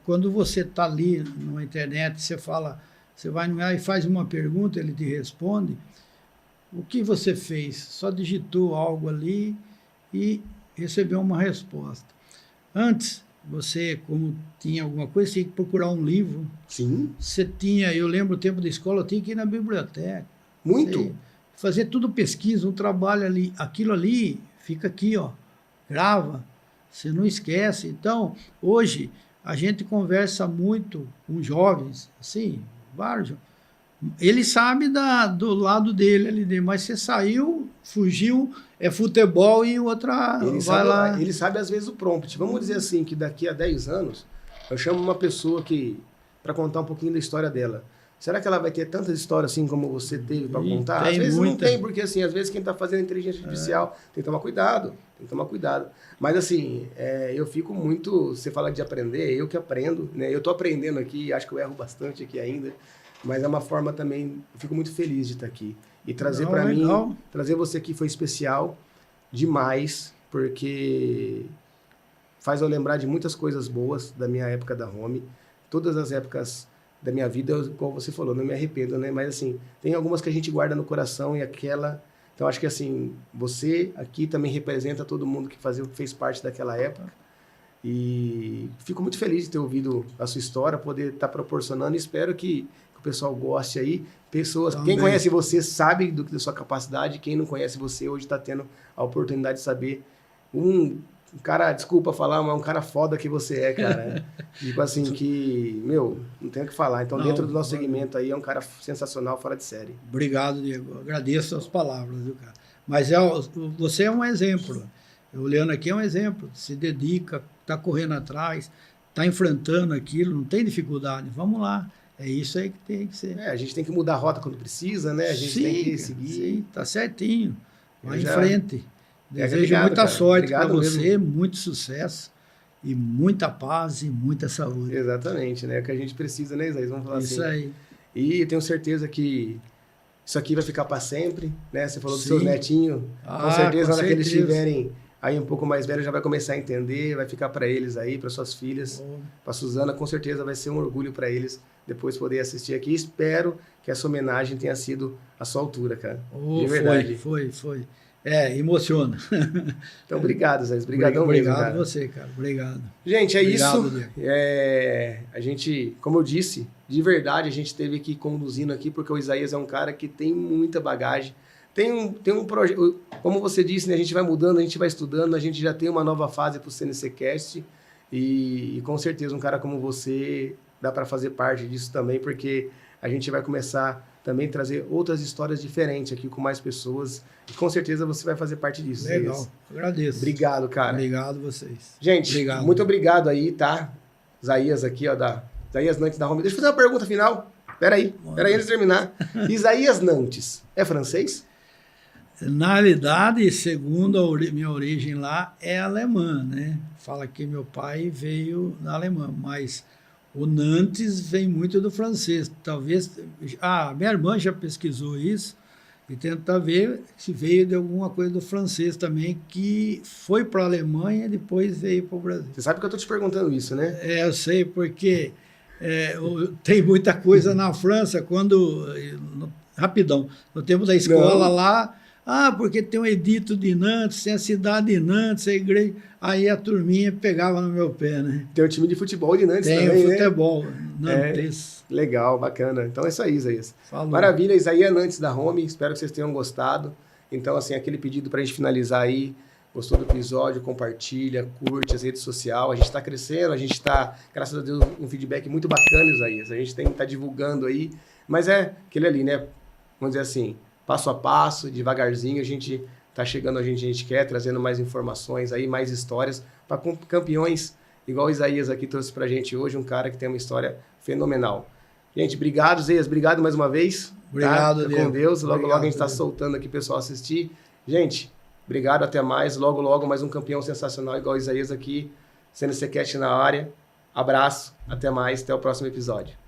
quando você está ali na internet, você vai no ar e faz uma pergunta, ele te responde. O que você fez? Só digitou algo ali e recebeu uma resposta. Antes, você, como tinha alguma coisa, tinha que procurar um livro. Sim. Eu lembro o tempo da escola, eu tinha que ir na biblioteca. Muito. Fazer tudo pesquisa, um trabalho ali. Aquilo ali, fica aqui, ó, grava. Você não esquece. Então, hoje, a gente conversa muito com jovens, assim, vários. Ele sabe do lado dele ali, mas você saiu, fugiu, é futebol e outra vai lá. Ele sabe, às vezes, o prompt. Vamos dizer assim, que daqui a 10 anos, eu chamo uma pessoa para contar um pouquinho da história dela. Será que ela vai ter tantas histórias assim como você teve para contar? Às vezes não tem, porque assim, às vezes quem está fazendo inteligência artificial tem que tomar cuidado, Mas assim, eu fico muito, você fala de aprender, eu que aprendo, né? Eu estou aprendendo aqui, acho que eu erro bastante aqui ainda, mas é uma forma também, eu fico muito feliz de estar aqui. E trazer para mim, trazer você aqui foi especial demais, porque faz eu lembrar de muitas coisas boas da minha época da Home, todas as épocas da minha vida, como você falou, não me arrependo, né? Mas assim, tem algumas que a gente guarda no coração e aquela... Então, acho que assim, você aqui também representa todo mundo que fez parte daquela época. E fico muito feliz de ter ouvido a sua história, poder estar proporcionando. E espero que o pessoal goste aí. Pessoas, quem conhece você sabe da sua capacidade. Quem não conhece você hoje está tendo a oportunidade de saber um cara, desculpa falar, mas um cara foda que você é, cara. Tipo assim, que, meu, não tenho o que falar. Então, dentro do nosso segmento aí, é um cara sensacional, fora de série. Obrigado, Diego. Agradeço as palavras, viu, cara? Mas você é um exemplo. O Leandro aqui é um exemplo. Se dedica, está correndo atrás, está enfrentando aquilo, não tem dificuldade. Vamos lá. É isso aí que tem que ser. A gente tem que mudar a rota quando precisa, né? A gente tem que seguir. Sim, tá certinho. Vai em frente. Desejo muita cara. Sorte para você, muito sucesso e muita paz e muita saúde. Exatamente, né? É o que a gente precisa, né, Isaías? Vamos falar isso assim. Isso aí. E tenho certeza que isso aqui vai ficar para sempre, né? Você falou dos seus netinhos. Com certeza, na hora que eles estiverem aí um pouco mais velhos, já vai começar a entender, vai ficar para eles aí, para suas filhas, para Suzana, com certeza vai ser um orgulho para eles depois poder assistir aqui. Espero que essa homenagem tenha sido à sua altura, cara. De verdade. Foi. Emociona. Então, obrigado, Zé. Obrigadão mesmo, cara. Obrigado você, cara. Obrigado. Gente, isso. A gente, como eu disse, de verdade, a gente teve aqui conduzindo aqui, porque o Isaías é um cara que tem muita bagagem. Tem um projeto, como você disse, né, a gente vai mudando, a gente vai estudando, a gente já tem uma nova fase para o CNCcast e com certeza um cara como você dá para fazer parte disso também, porque a gente vai começar também a trazer outras histórias diferentes aqui com mais pessoas e com certeza você vai fazer parte disso. Legal, agradeço. Obrigado, cara. Obrigado vocês. Gente, muito obrigado aí, tá? Isaías aqui, ó, Isaías Nantes da Home. Deixa eu fazer uma pergunta final. Peraí, antes de terminar. Isaías Nantes é francês? Na realidade, segundo a minha origem lá, é alemã, né? Fala que meu pai veio da Alemanha, mas o Nantes vem muito do francês. Talvez... minha irmã já pesquisou isso e tenta ver se veio de alguma coisa do francês também, que foi para a Alemanha e depois veio para o Brasil. Você sabe que eu estou te perguntando isso, né? Eu sei, porque tem muita coisa na França, rapidão, no tempo da escola lá... porque tem um edito de Nantes, tem a cidade de Nantes, a igreja... Aí a turminha pegava no meu pé, né? Tem o time de futebol de Nantes também, Tem o futebol, Nantes. Legal, bacana. Então é isso aí, Isaías. Falou. Maravilha, Isaías Nantes da Home, espero que vocês tenham gostado. Então, assim, aquele pedido para a gente finalizar aí, gostou do episódio, compartilha, curte as redes sociais, a gente está crescendo, a gente está, graças a Deus, um feedback muito bacana, Isaías. A gente tem que estar divulgando aí, mas é aquele ali, né? Vamos dizer assim, passo a passo, devagarzinho, a gente está chegando onde a gente quer, trazendo mais informações aí, mais histórias para campeões, igual o Isaías aqui trouxe para a gente hoje, um cara que tem uma história fenomenal. Gente, obrigado, Isaías, obrigado mais uma vez. Obrigado, tá? Com Deus, logo a gente está soltando aqui o pessoal assistir. Gente, obrigado, até mais, logo mais um campeão sensacional igual o Isaías aqui, CNCcast na área. Abraço, até mais, até o próximo episódio.